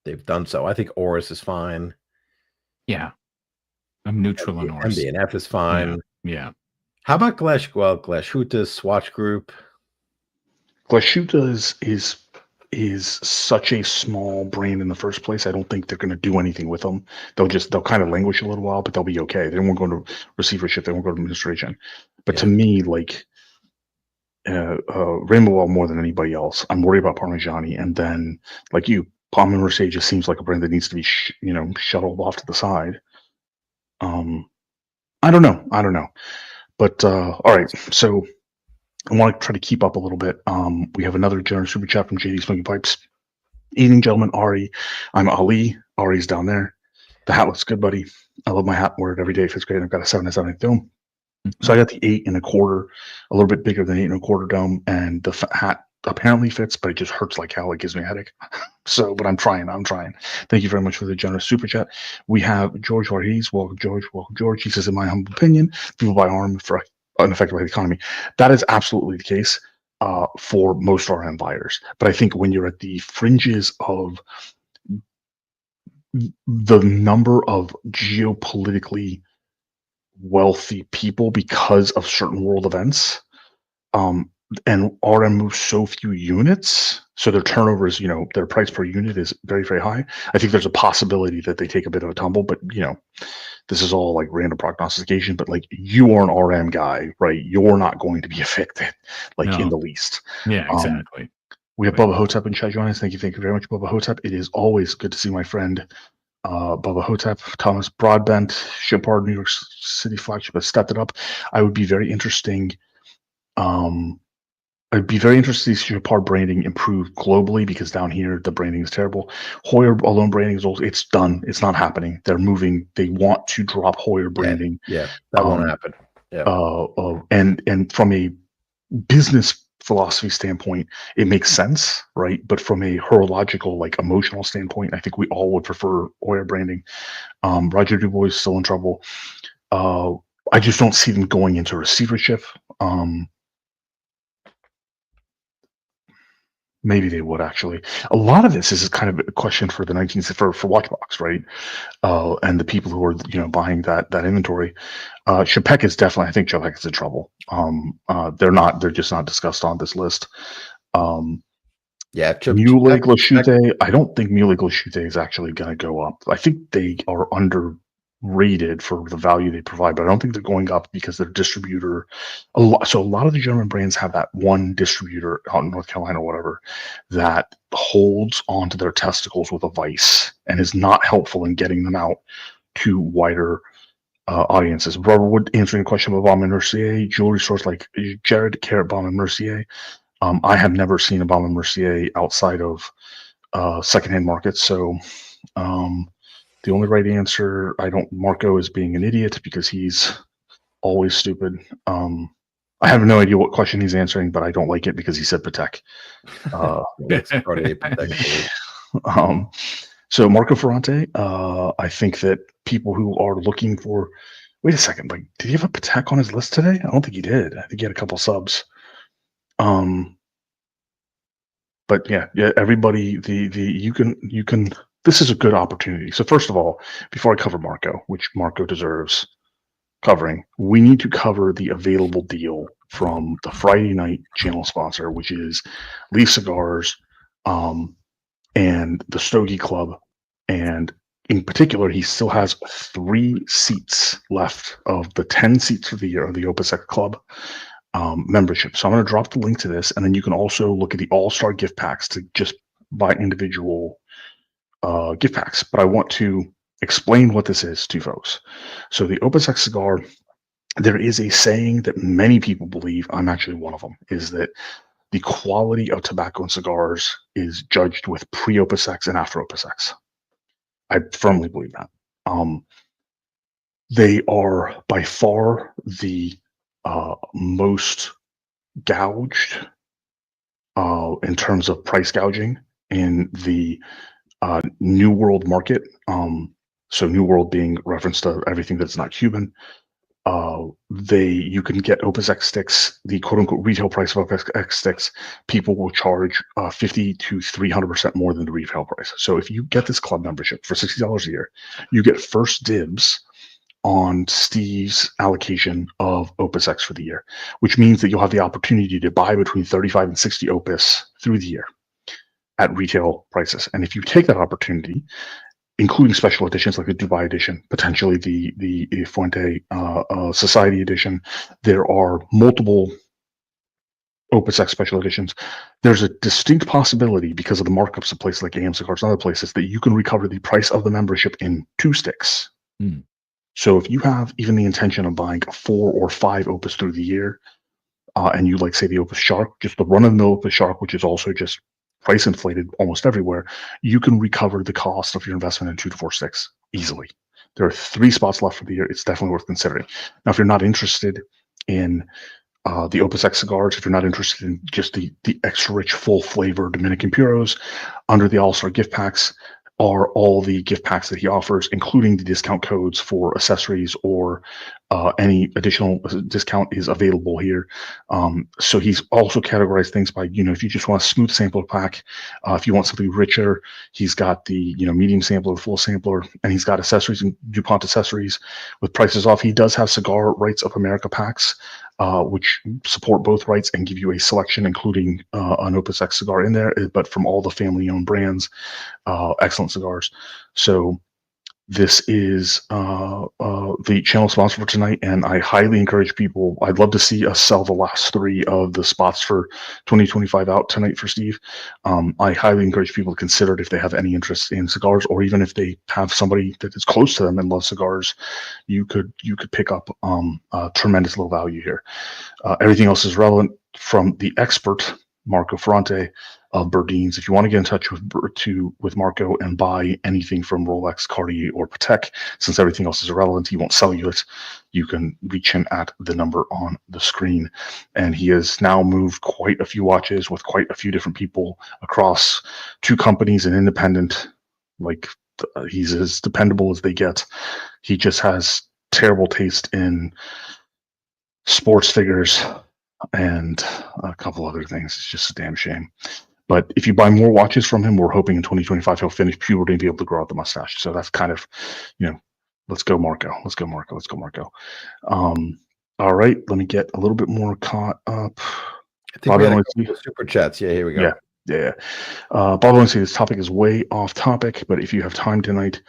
[SPEAKER 2] They've done so. I think Oris is fine.
[SPEAKER 4] Yeah, I'm neutral on Oris.
[SPEAKER 2] MD&F is fine.
[SPEAKER 4] Yeah.
[SPEAKER 2] How about Glashütte Swatch Group?
[SPEAKER 3] Glashütte is such a small brand in the first place. I don't think they're going to do anything with them. They'll kind of languish a little while, but they'll be okay. They won't go to receivership. They won't go to administration. But to me, like Rainbow more than anybody else, I'm worried about Parmigiani. And then, like you, Baume & Mercier just seems like a brand that needs to be, shuttled off to the side. I don't know. But all right, so I want to try to keep up a little bit. We have another generous super chat from JD Smoking Pipes. Evening, gentlemen. Ari, I'm Ali. Ari's down there. The hat looks good, buddy. I love my hat. Wear it every day. It fits great. I've got a 7-7 dome. So I got the 8 1/4, a little bit bigger than 8 1/4 dome, and the hat apparently fits, but it just hurts like hell. It gives me a headache. But I'm trying. Thank you very much for the generous super chat. We have George Varghese. Welcome, George. He says, in my humble opinion, people buy RM for unaffected by the economy. That is absolutely the case for most RM buyers. But I think when you're at the fringes of the number of geopolitically wealthy people because of certain world events, and RM moves so few units, so their turnover is, their price per unit is very, very high. I think there's a possibility that they take a bit of a tumble, but this is all like random prognostication. But like, you are an RM guy, right? You're not going to be affected, in the least.
[SPEAKER 4] Yeah, exactly.
[SPEAKER 3] We have Bubba Hotep in chat joining us. Thank you very much, Bubba Hotep. It is always good to see my friend Bubba Hotep. Thomas Broadbent, Chopard, New York City flagship has stepped it up. I would be very interesting. I'd be very interested to see Chopard branding improve globally, because down here the branding is terrible. Hoyer alone branding is old. It's done. It's not happening. They're moving. They want to drop Hoyer branding.
[SPEAKER 2] Yeah, that won't happen. Yeah.
[SPEAKER 3] And from a business philosophy standpoint, it makes sense, right? But from a horological, emotional standpoint, I think we all would prefer Hoyer branding. Roger Dubois is still in trouble. I just don't see them going into receivership. Maybe they would actually. A lot of this is kind of a question for the 19th for Watchbox, right? And the people who are buying that inventory. Chapek is definitely. I think Chapek is in trouble. They're not. They're just not discussed on this list.
[SPEAKER 2] Yeah,
[SPEAKER 3] Mule Glashute. I don't think Mule Glashute is actually going to go up. I think they are underrated for the value they provide, but I don't think they're going up because their distributor. So a lot of the German brands have that one distributor out in North Carolina or whatever that holds onto their testicles with a vice and is not helpful in getting them out to wider audiences. Robert Wood answering a question about Baume and Mercier, jewelry stores like Jared, Carrot, Baume and Mercier. I have never seen a Baume and Mercier outside of secondhand markets. So the only right answer, Marco is being an idiot because he's always stupid. I have no idea what question he's answering, but I don't like it because he said Patek. So Marco Ferrante, I think that people who are looking for, wait a second, like, did he have a Patek on his list today? I don't think he did. I think he had a couple subs. But yeah, everybody, you can, this is a good opportunity. So first of all, before I cover Marco, which Marco deserves covering, we need to cover the available deal from the Friday night channel sponsor, which is Leaf Cigars, and the Stogie Club. And in particular, he still has 3 seats left of the 10 seats of the year of the Opus X Club membership. So I'm going to drop the link to this, and then you can also look at the all-star gift packs to just buy individual gift packs. But I want to explain what this is to folks. So the Opus X cigar, there is a saying that many people believe, I'm actually one of them, is that the quality of tobacco and cigars is judged with pre-Opus X and after Opus X. I firmly believe that. They are by far the most gouged in terms of price gouging in the New World market. So New World being reference to everything that's not Cuban. You can get Opus X sticks, the quote unquote retail price of Opus X sticks. People will charge 50 to 300% more than the retail price. So if you get this club membership for $60 a year, you get first dibs on Steve's allocation of Opus X for the year, which means that you'll have the opportunity to buy between 35 and 60 Opus through the year at retail prices. And if you take that opportunity, including special editions like the Dubai edition, potentially the Fuente Society edition, there are multiple Opus X special editions. There's a distinct possibility, because of the markups of places like AM Cigars and other places, that you can recover the price of the membership in 2 sticks. So if you have even the intention of buying 4 or 5 Opus through the year, and you like, say, the Opus Shark, just the run-of-the-mill Opus Shark, which is also just price inflated almost everywhere, you can recover the cost of your investment in 2 to 4 sticks easily. There are 3 spots left for the year. It's definitely worth considering. Now, if you're not interested in the Opus X cigars, if you're not interested in just the extra rich, full flavor Dominican Puros, under the All-Star gift packs are all the gift packs that he offers, including the discount codes for accessories, or any additional discount is available here. So he's also categorized things by, if you just want a smooth sampler pack, if you want something richer, he's got the, medium sampler, full sampler, and he's got accessories and DuPont accessories with prices off. He does have Cigar Rights of America packs, which support both rights and give you a selection, including an Opus X cigar in there, but from all the family-owned brands, excellent cigars. So this is the channel sponsor for tonight, and I highly encourage people. I'd love to see us sell the last 3 of the spots for 2025 out tonight for Steve. I highly encourage people to consider it if they have any interest in cigars, or even if they have somebody that is close to them and loves cigars. You could pick up a tremendous little value here. Everything else is relevant from the expert Marco Ferrante of Burdines. If you want to get in touch with Marco and buy anything from Rolex, Cartier, or Patek, since everything else is irrelevant, he won't sell you it, you can reach him at the number on the screen. And he has now moved quite a few watches with quite a few different people across 2 companies and independent. Like, he's as dependable as they get. He just has terrible taste in sports figures and a couple other things. It's just a damn shame. But if you buy more watches from him, we're hoping in 2025 he'll finish puberty and be able to grow out the mustache. So that's kind of, let's go Marco. Let's go Marco. Let's go Marco. All right, let me get a little bit more caught up.
[SPEAKER 2] I think we had a couple of super chats. Yeah, here we go.
[SPEAKER 3] Yeah. Bob, I want to say this topic is way off topic, but if you have time tonight,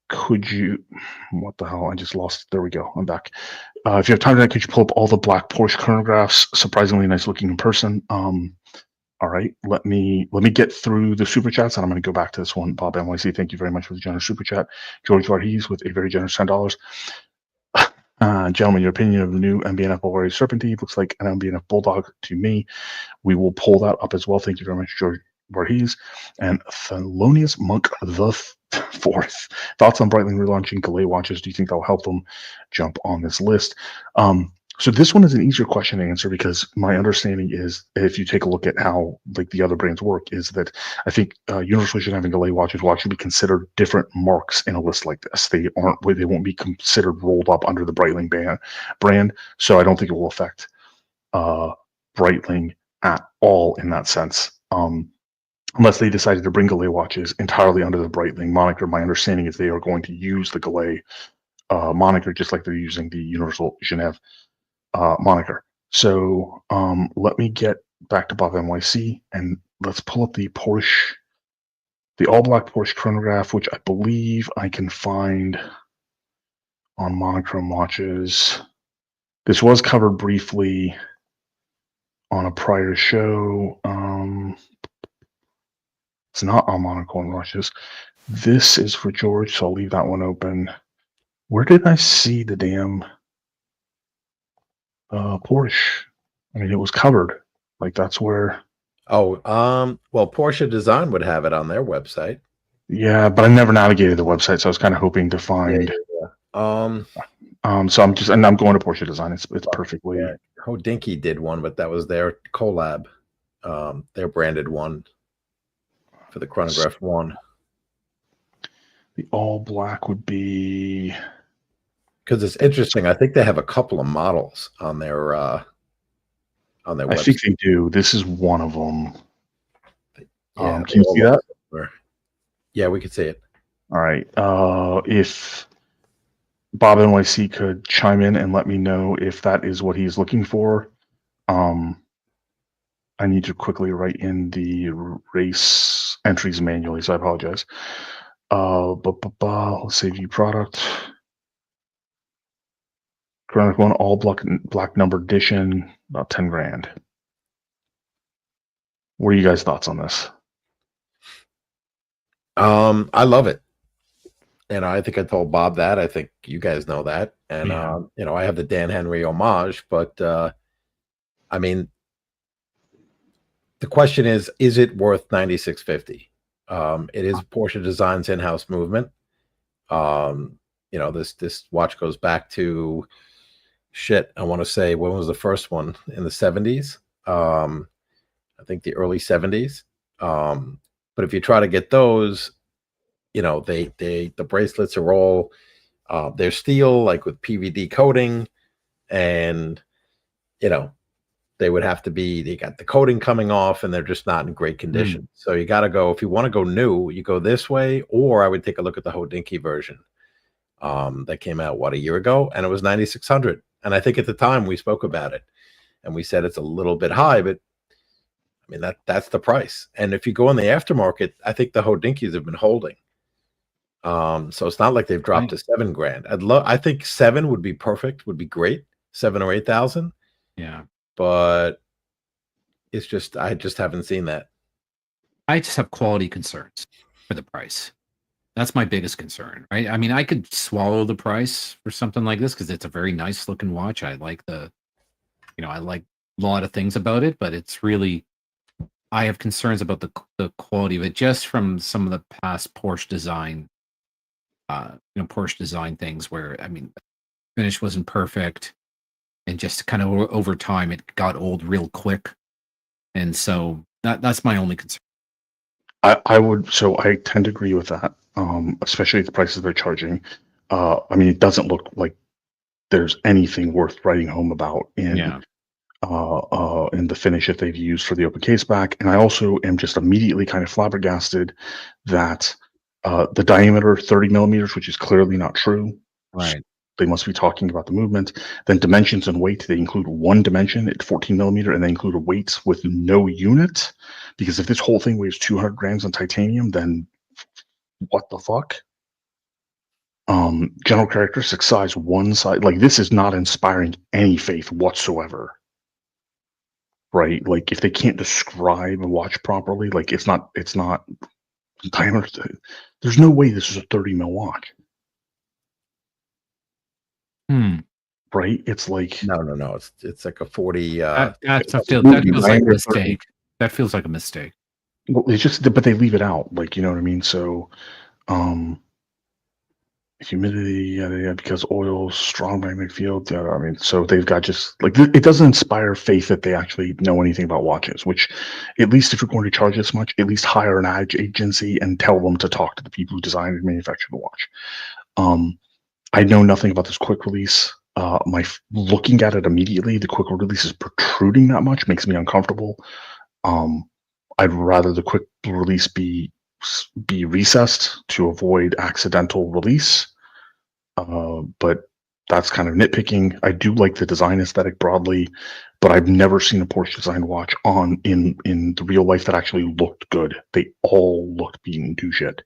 [SPEAKER 3] could you, what the hell? I just lost. There we go. I'm back. If you have time tonight, could you pull up all the black Porsche chronographs? Surprisingly nice looking in person. All right, let me get through the super chats, and I'm going to go back to this one. Bob NYC, thank you very much for the generous super chat. George Varghese with a very generous $10. Gentlemen, your opinion of the new MBNF Bulgari Serpentine looks like an MBNF Bulldog to me. We will pull that up as well. Thank you very much, George Varghese. And Thelonious Monk the Fourth. Thoughts on Breitling relaunching Gallet watches? Do you think that'll help them jump on this list? So this one is an easier question to answer because my understanding is, if you take a look at how like the other brands work, is that I think Universal Vision having Gallet watches will actually be considered different marks in a list like this. They won't be considered rolled up under the Breitling brand. So I don't think it will affect Breitling at all in that sense. Unless they decided to bring Gallet watches entirely under the Breitling moniker. My understanding is they are going to use the Gallet moniker just like they're using the Universal Genève moniker. So let me get back to Bob NYC and let's pull up the Porsche, the all black Porsche chronograph, which I believe I can find on monochrome watches. This was covered briefly on a prior show. It's not on monochrome watches. This is for George, so I'll leave that one open. Where did I see the damn Porsche? I mean, it was covered. Like that's where.
[SPEAKER 2] Oh, well, Porsche Design would have it on their website.
[SPEAKER 3] Yeah, but I never navigated the website, so I was kind of hoping to find.
[SPEAKER 2] Yeah.
[SPEAKER 3] So I'm going to Porsche Design. It's perfectly.
[SPEAKER 2] Yeah. Hodinky did one, but that was their collab, their branded one for the chronograph one.
[SPEAKER 3] The all black would be.
[SPEAKER 2] Because it's interesting. I think they have a couple of models on their website.
[SPEAKER 3] I think they do. This is one of them.
[SPEAKER 2] Yeah,
[SPEAKER 3] can you see that?
[SPEAKER 2] Yeah, we could see it.
[SPEAKER 3] All right. If Bob NYC could chime in and let me know if that is what he's looking for. I need to quickly write in the race entries manually, so I apologize. Let's say view product. Chronoc one, all black numbered edition, about 10 grand. What are you guys' thoughts on this?
[SPEAKER 2] I love it. And I think I told Bob that. I think you guys know that. And, I have the Dan Henry homage, but I mean, the question is it worth $9,650? It is Porsche Design's in-house movement. This watch goes back to I want to say, when was the first one? In the 70s? I think the early 70s. But if you try to get those, the bracelets are all they're steel, like with PVD coating, and they would have to be, they got the coating coming off and they're just not in great condition. So you got to go, if you want to go new, you go this way, or I would take a look at the Hodinky version that came out a year ago, and it was $9,600. And I think at the time we spoke about it and we said it's a little bit high, but I mean, that's the price. And if you go in the aftermarket, I think the Hodinkys have been holding. So it's not like they've dropped to $7 grand. I think 7 would be perfect, would be great. 7 or 8,000.
[SPEAKER 4] Yeah.
[SPEAKER 2] But it's just, I just haven't seen that.
[SPEAKER 4] I just have quality concerns for the price. That's my biggest concern, right? I mean, I could swallow the price for something like this because it's a very nice looking watch. I like I like a lot of things about it, but it's really, I have concerns about the quality of it just from some of the past Porsche design, Porsche design things where, I mean, the finish wasn't perfect. And just kind of over time, it got old real quick. And so that's my only concern.
[SPEAKER 3] I tend to agree with that, especially at the prices they're charging. I mean, it doesn't look like there's anything worth writing home about in in the finish that they've used for the open case back. And I also am just immediately kind of flabbergasted that the diameter 30 millimeters, which is clearly not true.
[SPEAKER 4] Right.
[SPEAKER 3] They must be talking about the movement. Then dimensions and weight, they include one dimension at 14 millimeter, and they include a weight with no unit. Because if this whole thing weighs 200 grams in titanium, then what the fuck? General characteristics, size, one side. Like, this is not inspiring any faith whatsoever. Right? Like, if they can't describe a watch properly, like it's not diameter. There's no way this is a 30 mil watch. Right? It's like
[SPEAKER 2] No. It's like a 40.
[SPEAKER 4] That feels like a mistake. That feels like a mistake.
[SPEAKER 3] Well, it's just, but they leave it out. Like, you know what I mean? So, humidity, yeah, because oil, strong magnetic field. Yeah, I mean, so they've got just like it doesn't inspire faith that they actually know anything about watches. Which, at least if you're going to charge this much, at least hire an ad agency and tell them to talk to the people who design and manufacture the watch. I know nothing about this quick release. Looking at it immediately, the quick release is protruding that much makes me uncomfortable. I'd rather the quick release be recessed to avoid accidental release. But that's kind of nitpicking. I do like the design aesthetic broadly, but I've never seen a Porsche designed watch in the real life that actually looked good. They all looked beaten to shit.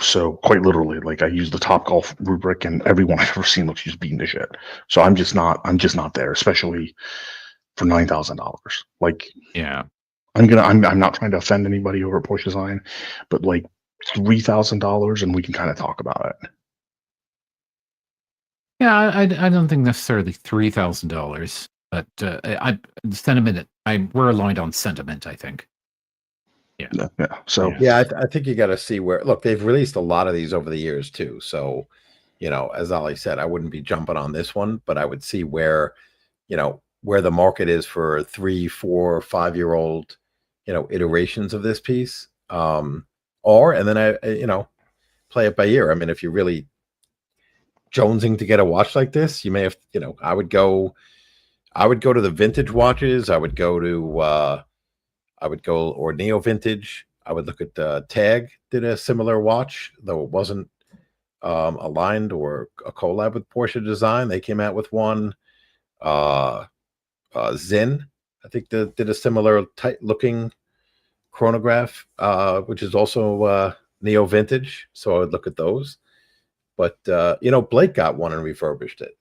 [SPEAKER 3] So quite literally, like, I use the Topgolf rubric, and everyone I've ever seen looks just beaten to shit. So I'm just not there, especially for $9,000. Like,
[SPEAKER 4] yeah,
[SPEAKER 3] I'm not trying to offend anybody over at Porsche Design, but like $3,000, and we can kind of talk about it.
[SPEAKER 4] Yeah, I don't think necessarily $3,000, but we're aligned on sentiment, I think.
[SPEAKER 3] Yeah. So
[SPEAKER 2] yeah, I think you got to see where. Look, they've released a lot of these over the years too. So, as Ali said, I wouldn't be jumping on this one, but I would see where, where the market is for 3, 4, 5-year-old, iterations of this piece. And then I play it by ear. I mean, if you're really jonesing to get a watch like this, you may have, I would go to the vintage watches. I would go or neo vintage. I would look at Tag did a similar watch, though it wasn't aligned or a collab with Porsche design. They came out with one. Zin, I think, did a similar tight looking chronograph, which is also neo vintage. So I would look at those. But Blake got one and refurbished it.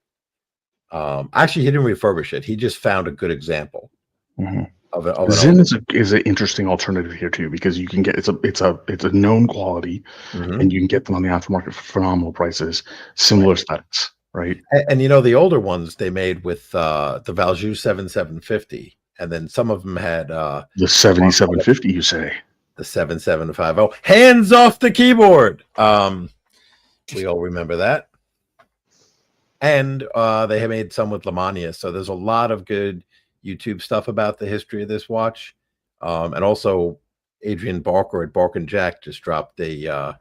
[SPEAKER 2] Actually, he didn't refurbish it. He just found a good example.
[SPEAKER 3] Mm-hmm. Zin is an interesting alternative here too, because you can get it's a known quality, and you can get them on the aftermarket for phenomenal prices, similar aesthetics, right?
[SPEAKER 2] And the older ones they made with the Valjoux 7750, and then some of them had
[SPEAKER 3] the 7750. You say
[SPEAKER 2] the 7750. Hands off the keyboard. We all remember that. And they have made some with Lamania, so there's a lot of good YouTube stuff about the history of this watch. And also Adrian Barker at Bark and Jack just dropped a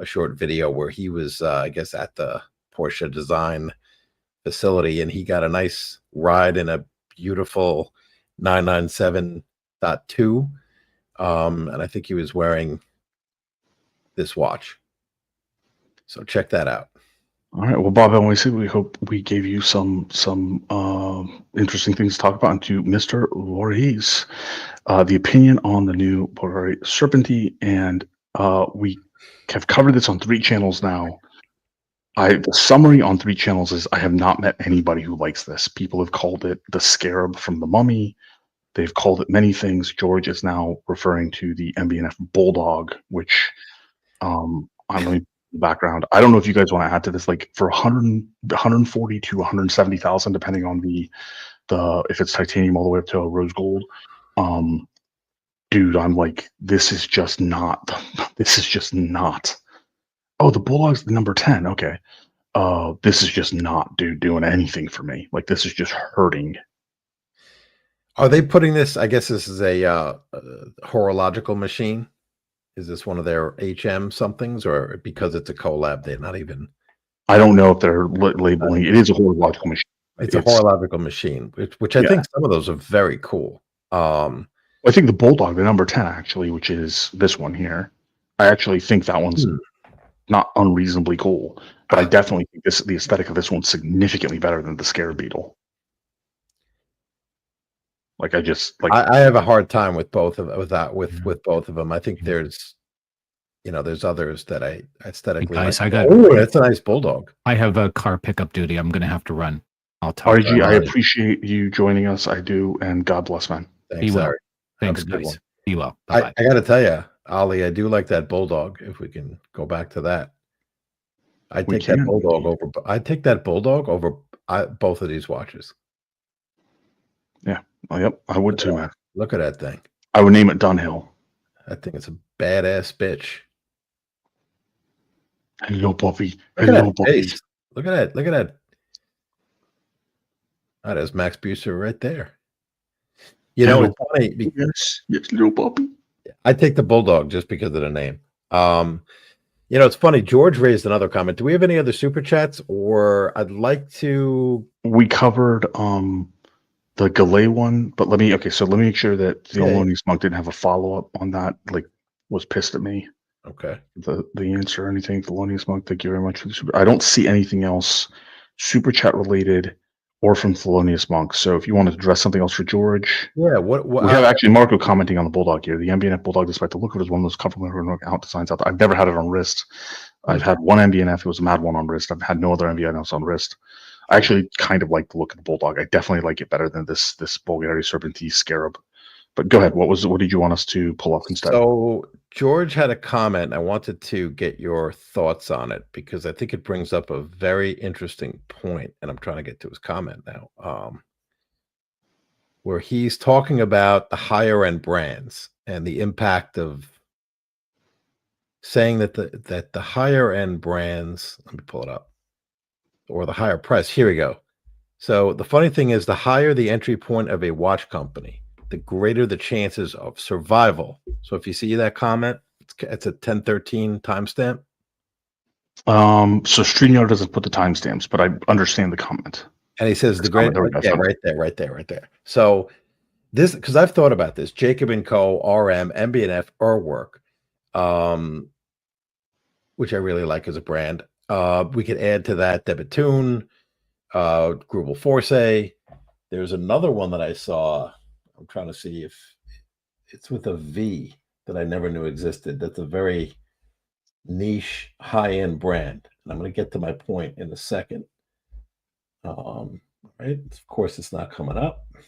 [SPEAKER 2] short video where he was, I guess, at the Porsche design facility, and he got a nice ride in a beautiful 997.2. And I think he was wearing this watch. So check that out.
[SPEAKER 3] All right. Well, Bob and we hope we gave you some interesting things to talk about. And to Mr. Voorhees, the opinion on the new Bulgari Serpentine, and we have covered this on 3 channels now. The summary on 3 channels is I have not met anybody who likes this. People have called it the scarab from the Mummy. They've called it many things. George is now referring to the MB&F Bulldog, which background. I don't know if you guys want to add to this, like for 140 to 170,000, depending on the if it's titanium all the way up to a rose gold. Dude, I'm like, this is just not. Oh, the Bulldog's the number 10. Okay. This is just not, dude, doing anything for me. Like, this is just hurting.
[SPEAKER 2] Are they putting this? I guess this is a horological machine. Is this one of their HM somethings, or because it's a collab, they're not even?
[SPEAKER 3] I don't know if they're labeling it is a horological machine.
[SPEAKER 2] It's a horological machine, which I think some of those are very cool.
[SPEAKER 3] I think the Bulldog, the number 10, actually, which is this one here, I actually think that one's not unreasonably cool. But I definitely think the aesthetic of this one's significantly better than the Scarab Beetle. Like
[SPEAKER 2] I have a hard time with both of both of them. I think there's others that I aesthetically
[SPEAKER 4] guys,
[SPEAKER 2] like.
[SPEAKER 4] I got
[SPEAKER 2] that's a nice Bulldog.
[SPEAKER 4] I have a car pickup duty. I'm gonna have to run. I'll tell
[SPEAKER 3] RG, I appreciate you joining us. I do, and God bless, man.
[SPEAKER 2] Thanks,
[SPEAKER 4] Be well.
[SPEAKER 2] Harry.
[SPEAKER 4] Thanks, guys. Be well. Bye-bye.
[SPEAKER 2] I got to tell you, Ollie, I do like that Bulldog. If we can go back to that, I'd take that Bulldog over both of these watches.
[SPEAKER 3] Yeah. Oh, yep. I would too, man.
[SPEAKER 2] Look at that thing.
[SPEAKER 3] I would name it Dunhill.
[SPEAKER 2] I think it's a badass bitch.
[SPEAKER 3] Hello, puppy. Hello, puppy.
[SPEAKER 2] Look at that. Look at that. That is Max Buser right there. You know, it's funny.
[SPEAKER 3] Yes, little puppy.
[SPEAKER 2] I take the Bulldog just because of the name. You know, it's funny. George raised another comment. Do we have any other super chats? Or I'd like to.
[SPEAKER 3] We covered the Gallet one, but let me make sure that the Thelonious Monk didn't have a follow up on that. Like, was pissed at me.
[SPEAKER 2] Okay.
[SPEAKER 3] The answer or anything. Thelonious Monk, thank you very much for the super. I don't see anything else super chat related or from Thelonious Monk. So if you want to address something else for George.
[SPEAKER 2] Yeah, what
[SPEAKER 3] we have actually Marco commenting on the Bulldog here. The MBNF Bulldog, despite the look of it, is one of those complimentary out designs out there. I've never had it on wrist. I've had one MBNF. It was a Mad one on wrist. I've had no other MBNFs on wrist. I actually kind of like the look of the Bulldog. I definitely like it better than this Bulgari Serpentine Scarab. But go ahead. What did you want us to pull up instead?
[SPEAKER 2] So George had a comment. I wanted to get your thoughts on it because I think it brings up a very interesting point, and I'm trying to get to his comment now, where he's talking about the higher end brands and the impact of saying that the higher end brands. Let me pull it up, or the higher price. Here we go. So the funny thing is, the higher the entry point of a watch company, the greater the chances of survival. So if you see that comment, it's a 1013 timestamp.
[SPEAKER 3] So StreamYard doesn't put the timestamps, but I understand the comment.
[SPEAKER 2] And he says right there. So this, because I've thought about this, Jacob & Co, RM, MB&F, Urwerk, which I really like as a brand. We could add to that Debitoon, Grubel Force. There's another one that I saw. I'm trying to see if it's with a V that I never knew existed. That's a very niche, high-end brand. And I'm going to get to my point in a second. Right? Of course, it's not coming up. I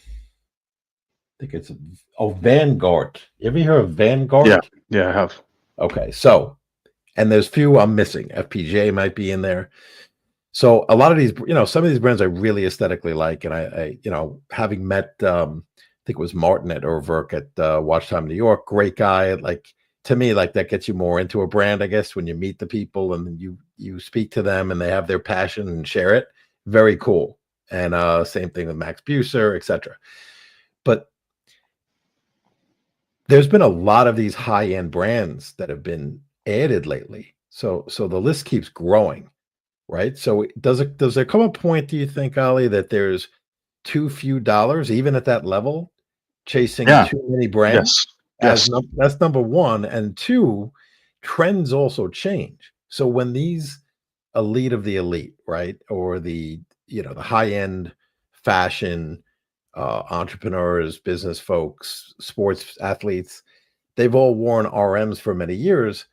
[SPEAKER 2] think it's Vanguard. You ever hear of Vanguard?
[SPEAKER 3] Yeah, I have.
[SPEAKER 2] Okay, so, and there's few I'm missing. FPJ might be in there. So a lot of these, some of these brands I really aesthetically like, and I having met. I think it was Martin at Urwerk at Watch Time New York. Great guy. Like, to me, like, that gets you more into a brand, I guess, when you meet the people and you speak to them and they have their passion and share it. Very cool. And same thing with Max Buser, etc. But there's been a lot of these high-end brands that have been added lately. So the list keeps growing, right? So does there come a point, do you think, Ali, that there's too few dollars, even at that level, chasing too many brands?
[SPEAKER 3] Yes.
[SPEAKER 2] That's number one. And two, trends also change. So when these elite of the elite, right, or the the high-end fashion entrepreneurs, business folks, sports athletes, they've all worn RMs for many years.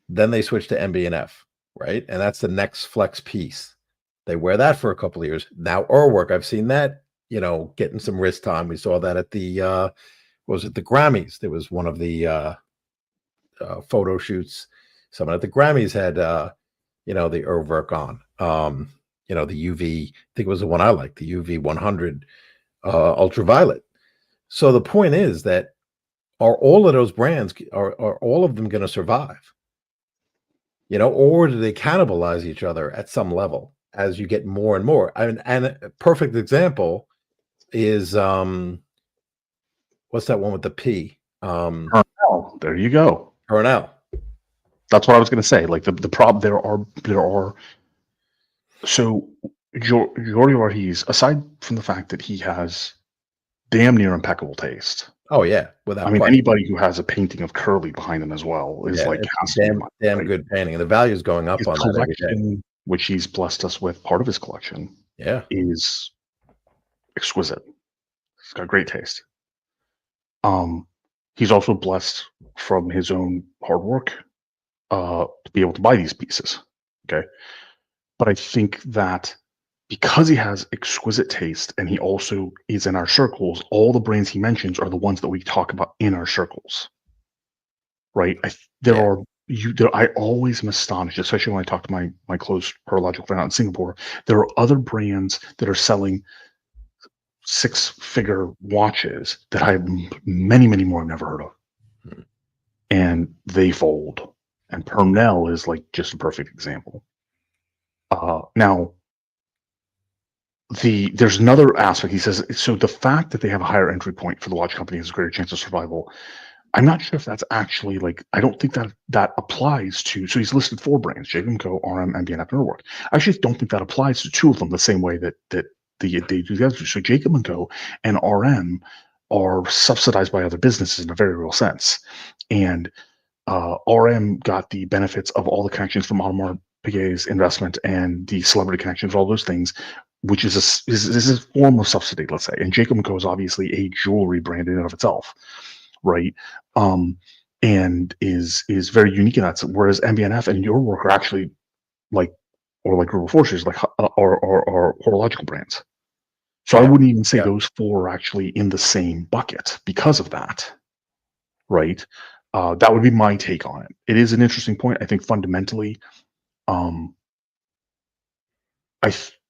[SPEAKER 2] Then they switch to MB&F, right? And that's the next flex piece. They wear that for a couple of years. Now Urwerk, I've seen that, getting some wrist time. We saw that at the the Grammys. There was one of the photo shoots. Someone at the Grammys had the Urwerk on. The UV, I think it was the one I liked, the UV 100 ultraviolet. So the point is that are all of those brands, are all of them going to survive? Or do they cannibalize each other at some level as you get more and more? And a perfect example is what's that one with the P?
[SPEAKER 3] Purnell. There you go.
[SPEAKER 2] Purnell.
[SPEAKER 3] That's what I was going to say. Like the problem, there are. So Giorgio Artis, aside from the fact that he has damn near impeccable taste.
[SPEAKER 2] Oh yeah,
[SPEAKER 3] I
[SPEAKER 2] without
[SPEAKER 3] mean,
[SPEAKER 2] question.
[SPEAKER 3] anybody who has a painting of Curly behind them as well is
[SPEAKER 2] Yeah,
[SPEAKER 3] like
[SPEAKER 2] it's a
[SPEAKER 3] has to be
[SPEAKER 2] damn
[SPEAKER 3] right?
[SPEAKER 2] good painting, and the value is going
[SPEAKER 3] His
[SPEAKER 2] up on that every day.
[SPEAKER 3] collection, which he's blessed us with, part of his collection
[SPEAKER 2] Yeah,
[SPEAKER 3] is exquisite. He's got great taste. He's also blessed from his own hard work to be able to buy these pieces. Okay, but I think that because he has exquisite taste and he also is in our circles, all the brands he mentions are the ones that we talk about in our circles, right? There
[SPEAKER 2] yeah,
[SPEAKER 3] are I always am astonished, especially when I talk to my close horological friend out in Singapore. There are other brands that are selling six-figure watches that I have many more I've never heard of,
[SPEAKER 2] mm,
[SPEAKER 3] and they fold. And Pernell is like just a perfect example. Now, there's another aspect. He says so the fact that they have a higher entry point for the watch company has a greater chance of survival. I'm not sure if that's actually like I don't think that applies to. So he's listed 4 brands: Jacob & Co, RM, MBNF, and Norwork. I actually don't think that applies to 2 of them the same way that they do the other 2. So Jacob & Co and RM are subsidized by other businesses in a very real sense, and RM got the benefits of all the connections from Audemars Piguet's investment and the celebrity connections, all those things, which is a form of subsidy, let's say. And Jacob & Co is obviously a jewelry brand in and of itself, right? And is very unique in that. Whereas MBNF and your work are actually like, or like Global Forces, like are horological brands. So I
[SPEAKER 2] yeah,
[SPEAKER 3] wouldn't even say
[SPEAKER 2] yeah.
[SPEAKER 3] those 4 are actually in the same bucket because of that, right? That would be my take on it. It is an interesting point. I think fundamentally, um,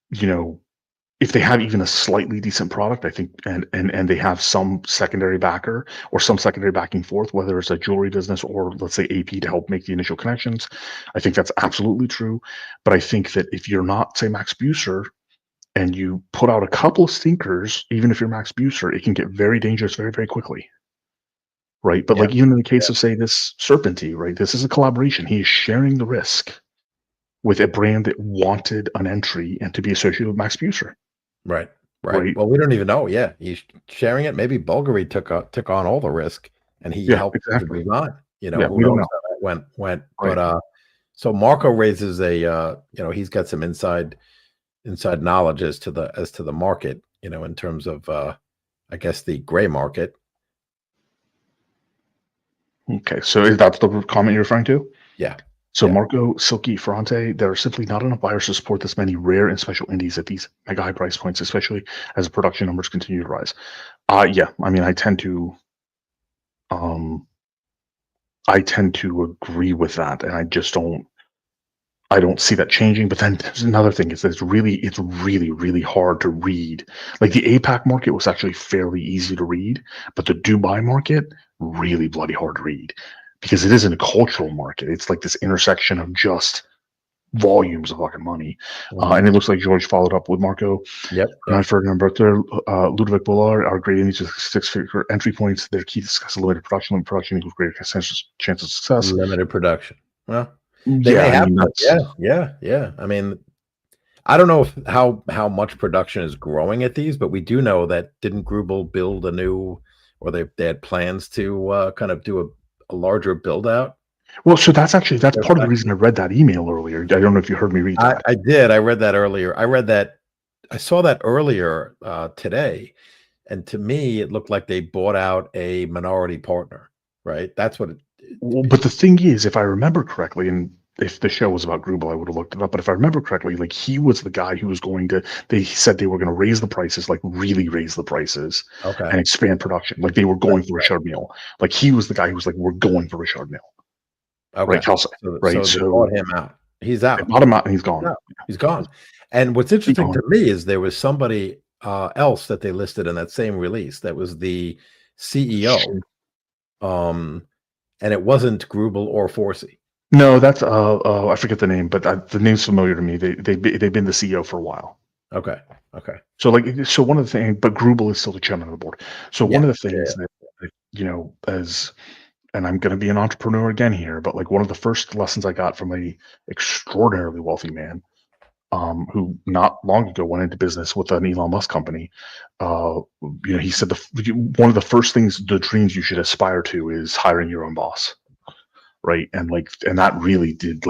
[SPEAKER 3] you know, if they have even a slightly decent product, I think, and they have some secondary backer or some secondary backing forth, whether it's a jewelry business or let's say AP to help make the initial connections, I think that's absolutely true. But I think that if you're not, say, Max Buser, and you put out a couple of stinkers, even if you're Max Buser, it can get very dangerous very quickly. Right. But
[SPEAKER 2] Yeah,
[SPEAKER 3] like even in the case
[SPEAKER 2] yeah,
[SPEAKER 3] of say this Serpenty, right? This is a collaboration. He is sharing the risk with a brand that wanted an entry and to be associated with Max Buser.
[SPEAKER 2] right, right.
[SPEAKER 3] Right.
[SPEAKER 2] Well, we don't even know. Yeah, he's sharing it. Maybe Bulgari took on all the risk, and he
[SPEAKER 3] Yeah,
[SPEAKER 2] helped to
[SPEAKER 3] exactly.
[SPEAKER 2] move on.
[SPEAKER 3] Yeah,
[SPEAKER 2] Who
[SPEAKER 3] we don't
[SPEAKER 2] knows
[SPEAKER 3] know.
[SPEAKER 2] how that went.
[SPEAKER 3] Right.
[SPEAKER 2] But so Marco raises a he's got some inside knowledge as to the market. In terms of I guess the gray market.
[SPEAKER 3] Okay. So is that the comment you're referring to?
[SPEAKER 2] Yeah,
[SPEAKER 3] So
[SPEAKER 2] yeah,
[SPEAKER 3] Marco, Silky, Ferrante, there are simply not enough buyers to support this many rare and special indies at these mega high price points, especially as the production numbers continue to rise. Yeah, I mean, um, I tend to agree with that, and I don't see that changing. But then there's another thing is that it's really hard to read. Like the APAC market was actually fairly easy to read, but the Dubai market really bloody hard to read because it isn't a cultural market. It's like this intersection of just volumes of fucking money.
[SPEAKER 2] mhm.
[SPEAKER 3] And it looks like George followed up with Marco.
[SPEAKER 2] Yep,
[SPEAKER 3] And
[SPEAKER 2] yep.
[SPEAKER 3] Ferdinand Berther, Ludovic Bollard are great indies with 6-figure entry points. Their key to success is limited production. Limited production equals greater chance of success.
[SPEAKER 2] Limited production. Well, they
[SPEAKER 3] Yeah,
[SPEAKER 2] may
[SPEAKER 3] I
[SPEAKER 2] have
[SPEAKER 3] mean
[SPEAKER 2] to.
[SPEAKER 3] that's
[SPEAKER 2] Yeah. I mean, I don't know how much production is growing at these, but we do know that didn't Grubel build a new, or they had plans to kind of do a larger build out.
[SPEAKER 3] well. So that's
[SPEAKER 2] Their
[SPEAKER 3] part of the reason
[SPEAKER 2] factory.
[SPEAKER 3] I read that email earlier. I don't know if you heard me read
[SPEAKER 2] I,
[SPEAKER 3] that.
[SPEAKER 2] I did. I read that earlier. I saw that earlier today, and to me, it looked like they bought out a minority partner. Right. That's what
[SPEAKER 3] Well, but the thing is, if I remember correctly, and if the show was about Grubel, I would have looked it up. But if I remember correctly, like he was the guy who was going to. They said they were going to raise the prices, like really raise the prices,
[SPEAKER 2] okay.
[SPEAKER 3] and expand production. Like they were
[SPEAKER 2] Right.
[SPEAKER 3] going for Richard Mille. Like he was the guy who was like, "We're going for Richard Mille." Right,
[SPEAKER 2] Okay.
[SPEAKER 3] Kelsey. Right.
[SPEAKER 2] So they bought
[SPEAKER 3] So
[SPEAKER 2] him out. He's
[SPEAKER 3] they
[SPEAKER 2] out.
[SPEAKER 3] bought him out, and he's
[SPEAKER 2] He's
[SPEAKER 3] gone.
[SPEAKER 2] out. He's gone. And what's
[SPEAKER 3] He's
[SPEAKER 2] interesting
[SPEAKER 3] gone.
[SPEAKER 2] to me is there was somebody else that they listed in that same release that was the CEO. Um, and it wasn't Grubel or Forsey.
[SPEAKER 3] No, that's I forget the name, but the name's familiar to me. They've been the CEO for a while.
[SPEAKER 2] Okay. Okay.
[SPEAKER 3] So one of the things, but Grubel is still the chairman of the board. So one
[SPEAKER 2] Yeah.
[SPEAKER 3] of the
[SPEAKER 2] Yeah.
[SPEAKER 3] things that as and I'm going to be an entrepreneur again here, but like one of the first lessons I got from a extraordinarily wealthy man who not long ago went into business with an Elon Musk company. He said one of the first things, the dreams you should aspire to, is hiring your own boss, right? And that really did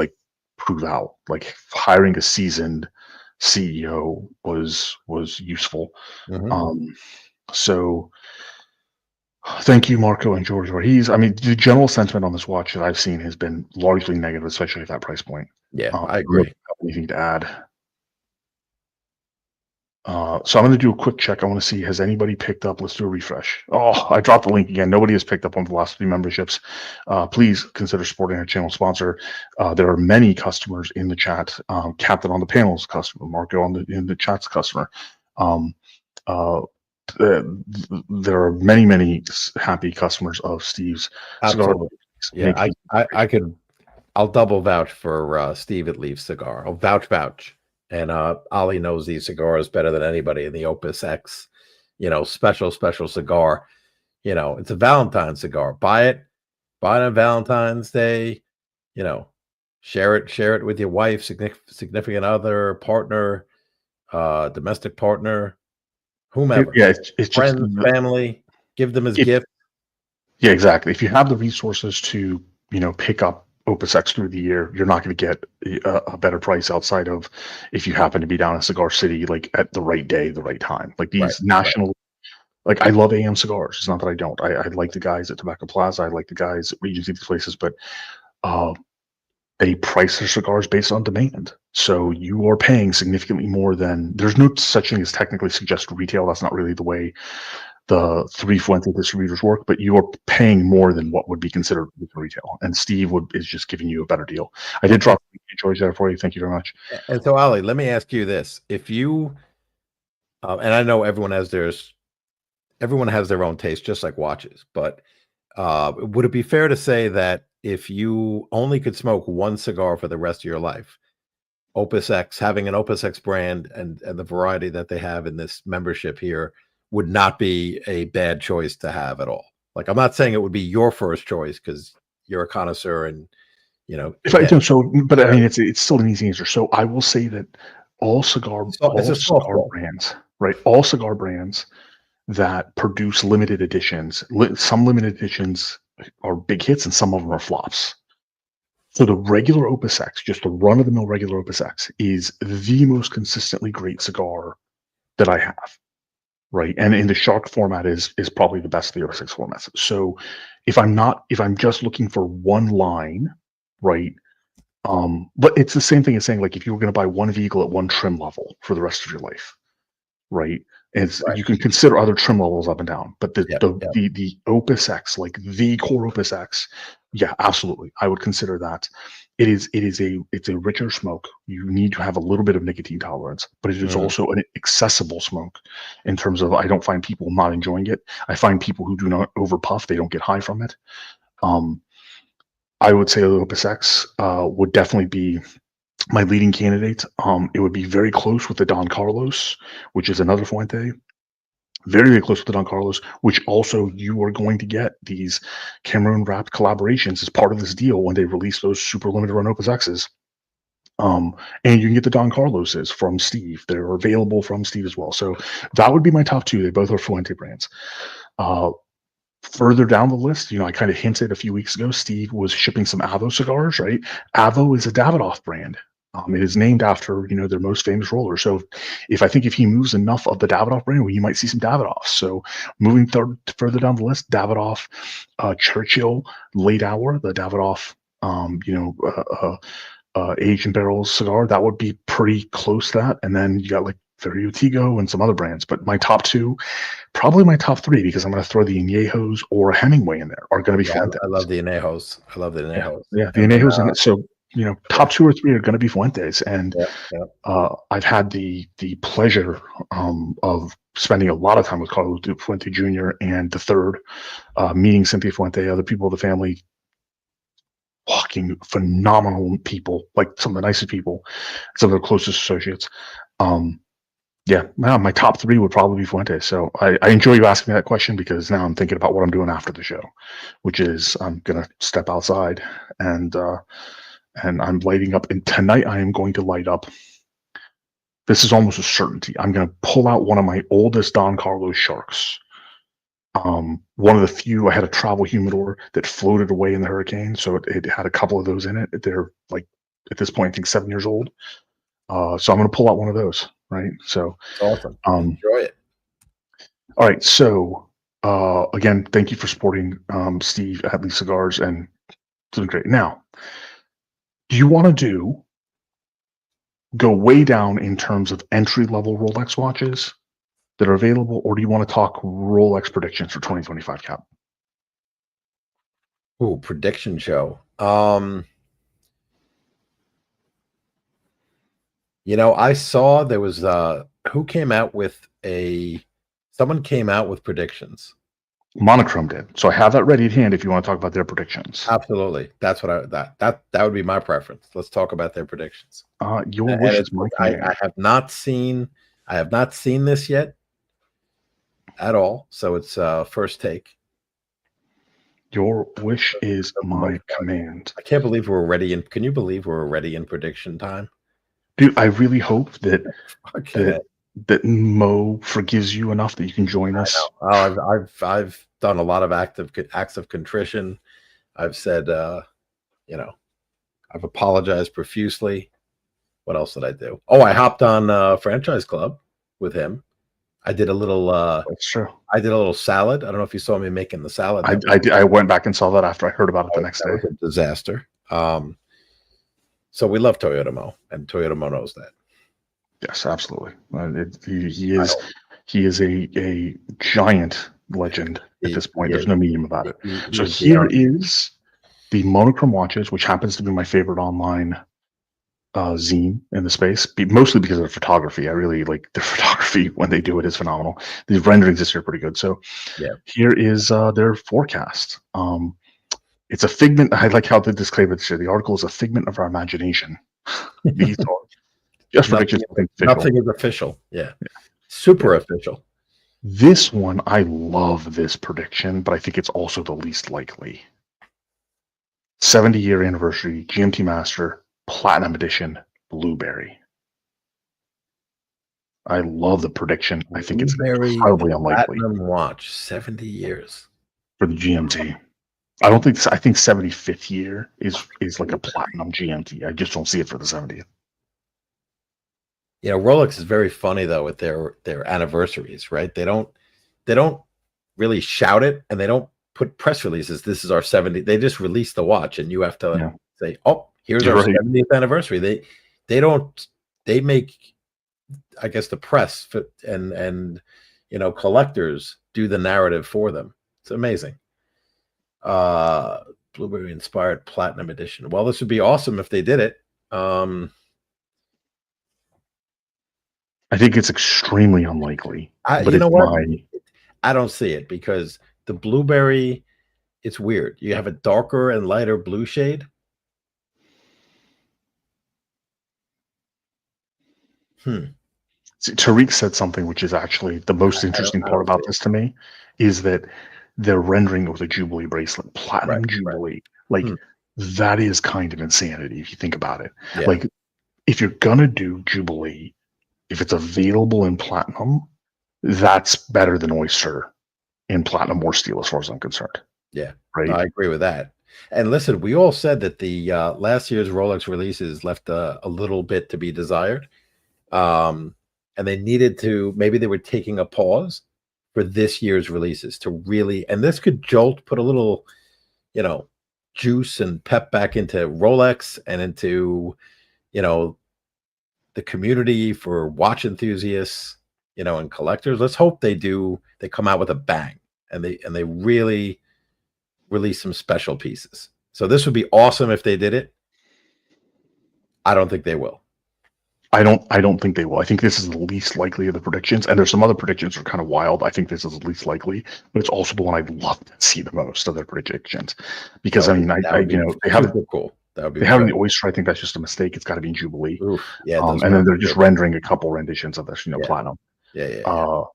[SPEAKER 3] prove out. Like hiring a seasoned CEO was useful. So thank you, Marco and George. The general sentiment on this watch that I've seen has been largely negative, especially at that price point.
[SPEAKER 2] Yeah, I agree.
[SPEAKER 3] Anything to add? So I'm going to do a quick check. I want to see, has anybody picked up? Let's do a refresh. Oh, I dropped the link again. Nobody has picked up on the last 3 memberships. Please consider supporting our channel sponsor. There are many customers in the chat. Captain on the panel's customer. Marco in the chat's customer. There are many happy customers of Steve's cigar.
[SPEAKER 2] Yeah, I'll double vouch for Steve at Leaf Cigar. I'll vouch. And Ollie knows these cigars better than anybody in the Opus X, special cigar. It's a Valentine's cigar. Buy it on Valentine's Day, share it with your wife, significant other, partner, domestic partner, whomever.
[SPEAKER 3] It's
[SPEAKER 2] friends,
[SPEAKER 3] just
[SPEAKER 2] family, give them as gift.
[SPEAKER 3] Yeah, exactly. If you have the resources to, pick up Opus X through the year, you're not going to get a better price outside of if you happen to be down in Cigar City, at the right day, the right time. Like these national, I love AM cigars. It's not that I don't. I like the guys at Tobacco Plaza. I like the guys at Regency, these places, but they price their cigars based on demand. So you are paying significantly more than, there's no such thing as technically suggested retail. That's not really the way the 3 Fuente distributors work, but you are paying more than what would be considered retail. And Steve is just giving you a better deal. I did drop George there for you. Thank you very much.
[SPEAKER 2] And so, Ali, let me ask you this: if you, and I know everyone has their own taste, just like watches, but would it be fair to say that if you only could smoke one cigar for the rest of your life, Opus X, having an Opus X brand and the variety that they have in this membership here would not be a bad choice to have at all? Like, I'm not saying it would be your first choice because you're a connoisseur and,
[SPEAKER 3] If I do so, but I mean, it's still an easy answer. So I will say that all cigar brands, right? All cigar brands that produce limited editions, some limited editions are big hits and some of them are flops. So the regular Opus X, just the run-of-the-mill regular Opus X, is the most consistently great cigar that I have. Right. And in the shark format is probably the best of the Opus X formats. So if I'm just looking for one line, right. But it's the same thing as saying, if you were going to buy one vehicle at one trim level for the rest of your life, right. You can consider other trim levels up and down, but the Opus X, the core Opus X, yeah, absolutely. I would consider that. It's a richer smoke. You need to have a little bit of nicotine tolerance, but it is also an accessible smoke in terms of, I don't find people not enjoying it. I find people who do not overpuff, they don't get high from it. I would say the Opus X would definitely be my leading candidate. It would be very close with the Don Carlos, which is another Fuente. Very, very close with the Don Carlos, which also you are going to get these Cameroon wrapped collaborations as part of this deal when they release those super limited run Opus X's. And you can get the Don Carlos's from Steve. They're available from Steve as well. So that would be my top 2. They both are Fuente brands. Further down the list, I kind of hinted a few weeks ago, Steve was shipping some Avo cigars, right? Avo is a Davidoff brand. It is named after, their most famous roller. So if he moves enough of the Davidoff brand, you might see some Davidoffs. So moving further down the list, Davidoff, Churchill, Late Hour, the Davidoff, aged in barrels cigar, that would be pretty close to that. And then you got Ferio Tigo and some other brands. But my top 2, probably my top 3, because I'm going to throw the Añejos or a Hemingway in there, are going to be Fuentes.
[SPEAKER 2] I love the Añejos.
[SPEAKER 3] Yeah, the Añejos. And so, top 2 or 3 are going to be Fuentes. And I've had the pleasure of spending a lot of time with Carlos Fuente Jr. and the third, meeting Cynthia Fuente, other people of the family, walking phenomenal people, some of the nicest people, some of their closest associates. My top 3 would probably be Fuentes. So I enjoy you asking that question, because now I'm thinking about what I'm doing after the show, which is I'm going to step outside and I'm lighting up. And tonight I am going to light up this is almost a certainty. I'm going to pull out one of my oldest Don Carlos sharks. One of the few, I had a travel humidor that floated away in the hurricane, so it had a couple of those in it. They're like, at this point, I think 7 years old. So I'm going to pull out one of those, right? So
[SPEAKER 2] It's awesome.
[SPEAKER 3] Um,
[SPEAKER 2] Enjoy it.
[SPEAKER 3] all right. So again, thank you for supporting Steve at Lee Cigars, and doing great. Now, do you want to go way down in terms of entry level Rolex watches that are available, or do you want to talk Rolex predictions for 2025, Cap?
[SPEAKER 2] Ooh, prediction show. You know, I saw there was who came out with someone came out with predictions.
[SPEAKER 3] Monochrome did. So I have that ready at hand if you want to talk about their predictions.
[SPEAKER 2] Absolutely. That's what that would be my preference. Let's talk about their predictions.
[SPEAKER 3] Your wish is my command.
[SPEAKER 2] I have not seen this yet at all. So it's first take.
[SPEAKER 3] Your wish is my command.
[SPEAKER 2] I can't believe we're already in. Can you believe we're already in prediction time?
[SPEAKER 3] Dude, I really hope that that Mo forgives you enough that you can join us.
[SPEAKER 2] Oh, I've done a lot of acts of contrition. I've said, you know, I've apologized profusely. What else did I do? Oh, I hopped on Franchise Club with him. I did a little.
[SPEAKER 3] That's true.
[SPEAKER 2] I did a little salad. I don't know if you saw me making the salad.
[SPEAKER 3] I went back and saw that after I heard about it the next day.
[SPEAKER 2] It was a disaster. So we love Toyota Mo, and Toyota Mo knows that.
[SPEAKER 3] Yes, absolutely. He is a giant legend at this point. There's no medium about it. So here is the monochrome watches, which happens to be my favorite online zine in the space, mostly because of the photography. I really like the photography when they do it is phenomenal. The renderings this year are pretty good. So here is their forecast. It's a figment. I like how the disclaimer said the article is a figment of our imagination. These are just predictions.
[SPEAKER 2] Nothing is official. Yeah. Super official.
[SPEAKER 3] This one, I love this prediction, but I think it's also the least likely. 70-year anniversary, GMT Master, Platinum Edition, Blueberry. I love the prediction. I think it's incredibly unlikely.
[SPEAKER 2] Platinum watch, 70 years.
[SPEAKER 3] For the GMT. I think 75th year is like a platinum GMT. I just don't see it for the 70th.
[SPEAKER 2] You know, Rolex is very funny though with their anniversaries, right? They don't really shout it, and they don't put press releases. This is our 70th. They just release the watch, and you have to say, "Oh, here's our 70th anniversary." They make, I guess, the press and you know, collectors do the narrative for them. It's amazing. Blueberry inspired Platinum Edition. Well, this would be awesome if they did it.
[SPEAKER 3] I think it's extremely unlikely.
[SPEAKER 2] You know what? I don't see it because the Blueberry, it's weird. You have a darker and lighter blue shade.
[SPEAKER 3] See, Tariq said something which is actually the most interesting part about this to me is that they're rendering it with a Jubilee bracelet, Platinum Jubilee. Like that is kind of insanity if you think about it. Yeah. Like if you're gonna do Jubilee, if it's available in platinum, that's better than Oyster in platinum or steel, as far as I'm concerned.
[SPEAKER 2] Yeah, right. I agree with that. And listen, we all said that the last year's Rolex releases left a little bit to be desired, and they needed to. Maybe they were taking a pause for this year's releases to really, and this could put a little, you know, juice and pep back into Rolex and into, you know, the community for watch enthusiasts, you know, and collectors. Let's hope they come out with a bang and they really release some special pieces. So this would be awesome if they did it. I don't think they will.
[SPEAKER 3] I don't think they will. I think this is the least likely of the predictions, and there's some other predictions that are kind of wild. I think this is the least likely, but it's also the one I'd love to see the most of their predictions, because I mean, you know, they have
[SPEAKER 2] cool.
[SPEAKER 3] They have the Oyster. I think that's just a mistake. It's got to be in Jubilee.
[SPEAKER 2] Oof, yeah,
[SPEAKER 3] and then they're just rendering a couple renditions of this, you know, platinum.
[SPEAKER 2] Yeah.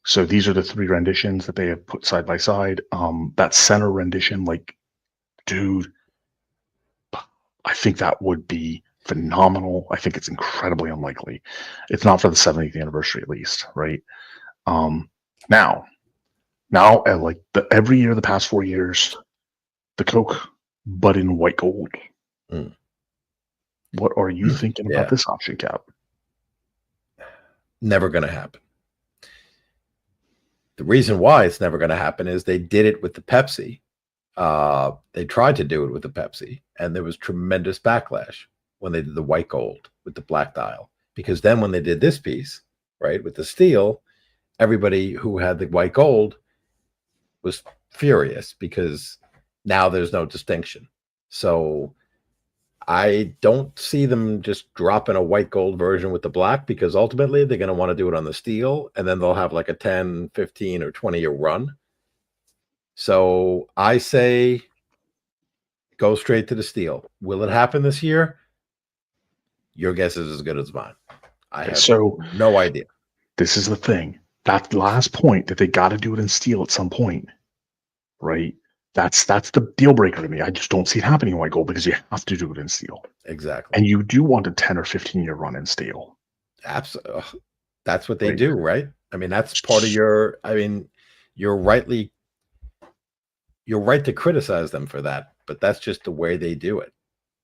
[SPEAKER 3] So these are the three renditions that they have put side by side. That center rendition, like, dude, I think that would be phenomenal. I think it's incredibly unlikely. It's not for the 70th anniversary, at least, right? Now, like every year, the past 4 years, the Coke, but in white gold.
[SPEAKER 2] Mm.
[SPEAKER 3] What are you thinking about this option, Cap?
[SPEAKER 2] Never going to happen. The reason why it's never going to happen is they did it with the Pepsi. They tried to do it with the Pepsi, and there was tremendous backlash when they did the white gold with the black dial. Because then when they did this piece, right, with the steel, everybody who had the white gold was furious because now there's no distinction. So I don't see them just dropping a white gold version with the black, because ultimately they're going to want to do it on the steel, and then they'll have like a 10, 15, or 20-year run. So I say go straight to the steel. Will it happen this year? Your guess is as good as mine. I have no idea.
[SPEAKER 3] This is the thing. That last point, that they got to do it in steel at some point, right? That's the deal breaker to me. I just don't see it happening in white gold, because you have to do it in steel.
[SPEAKER 2] Exactly.
[SPEAKER 3] And you do want a 10 or 15-year run in steel.
[SPEAKER 2] Absolutely. That's what they do, right? I mean, that's part of your, I mean, you're right to criticize them for that, but that's just the way they do it,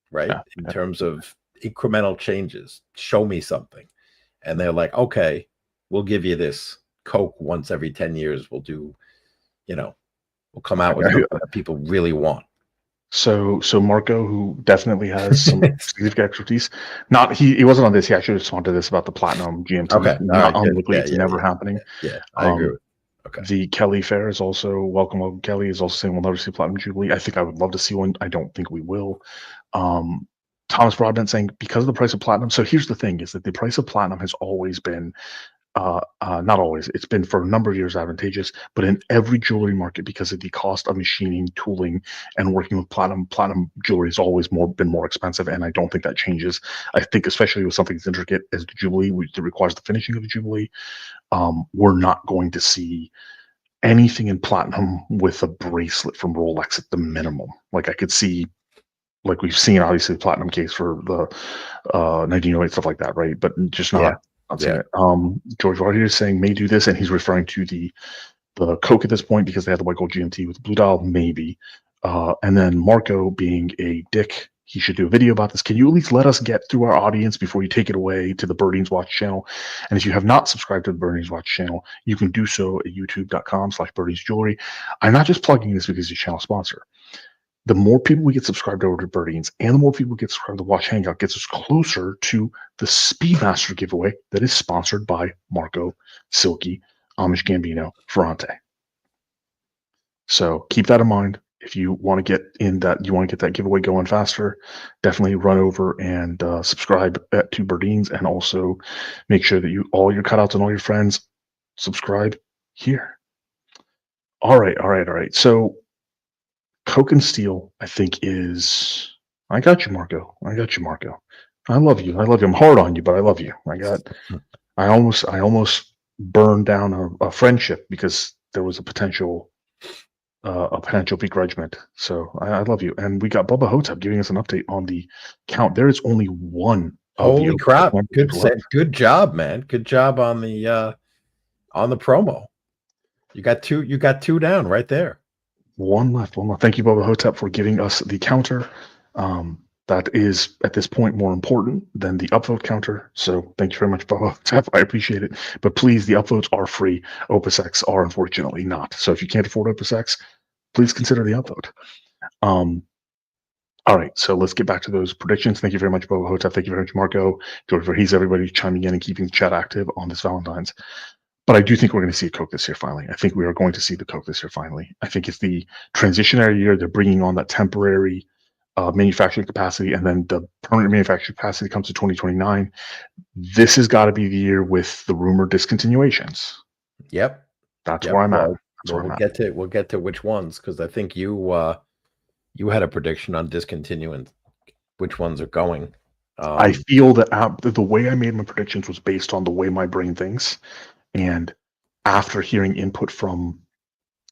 [SPEAKER 2] right?
[SPEAKER 3] Yeah.
[SPEAKER 2] In terms of incremental changes, show me something. And they're like, okay, we'll give you this Coke once every 10 years. We'll do, we'll come out with something that people really want.
[SPEAKER 3] So Marco, who definitely has some significant expertise, he wasn't on this. He actually responded to this about the platinum GMT.
[SPEAKER 2] Okay,
[SPEAKER 3] not unlikely. It's never happening.
[SPEAKER 2] Yeah, I agree with. Okay.
[SPEAKER 3] The Kelly Fair is also welcome. Kelly is also saying we'll never see Platinum Jubilee. I think I would love to see one. I don't think we will. Thomas Broadbent saying because of the price of platinum. So here's the thing: is that the price of platinum has always been, not always. It's been for a number of years advantageous, but in every jewelry market, because of the cost of machining, tooling, and working with platinum jewelry has always been more expensive, and I don't think that changes. I think especially with something as intricate as the Jubilee, which requires the finishing of the Jubilee, we're not going to see anything in platinum with a bracelet from Rolex at the minimum. Like I could see, like we've seen obviously the platinum case for the 1908 stuff like that, right? But just not seeing it. George Vardy is saying may do this, and he's referring to the Coke at this point because they had the white gold GMT with the blue dial, maybe. And then Marco being a dick, he should do a video about this. Can you at least let us get through our audience before you take it away to the Birding's Watch channel? And if you have not subscribed to the Birding's Watch channel, you can do so at youtube.com/Birding's Jewelry. I'm not just plugging this because it's a channel sponsor. The more people we get subscribed over to Birding's, and the more people get subscribed to Watch Hangout, gets us closer to the Speedmaster giveaway that is sponsored by Marco, Silky, Amish Gambino, Ferrante. So keep that in mind. If you want to get that giveaway going faster, definitely run over and subscribe to Birding's, and also make sure that all your cutouts and all your friends subscribe here. All right. So Coke and Steel, I think I got you, Marco. I love you. I'm hard on you, but I love you. I almost burned down a friendship because there was a potential begrudgment. So I love you. And we got Bubba Hotep giving us an update on the count. There is only one.
[SPEAKER 2] Holy crap. Good job, man. Good job on the promo. You got two down right there.
[SPEAKER 3] One left. Thank you, Bubba Hotep, for giving us the counter. That is at this point more important than the upvote counter. So thank you very much, Bubba Hotep. I appreciate it. But please, the upvotes are free. Opus X are unfortunately not. So if you can't afford Opus X, please consider the upvote. All right, so let's get back to those predictions. Thank you very much, Bubba Hotep. Thank you very much, Marco, George Verhees, everybody chiming in and keeping the chat active on this Valentine's. But I do think we're going to see a Coke this year finally. I think we are going to see the Coke this year finally. I think it's the transitionary year. They're bringing on that temporary manufacturing capacity, and then the permanent manufacturing capacity comes to 2029. This has got to be the year with the rumored discontinuations.
[SPEAKER 2] Yep.
[SPEAKER 3] That's where I'm at.
[SPEAKER 2] We'll get to which ones, because I think you had a prediction on discontinuing which ones are going.
[SPEAKER 3] I feel that the way I made my predictions was based on the way my brain thinks. And after hearing input from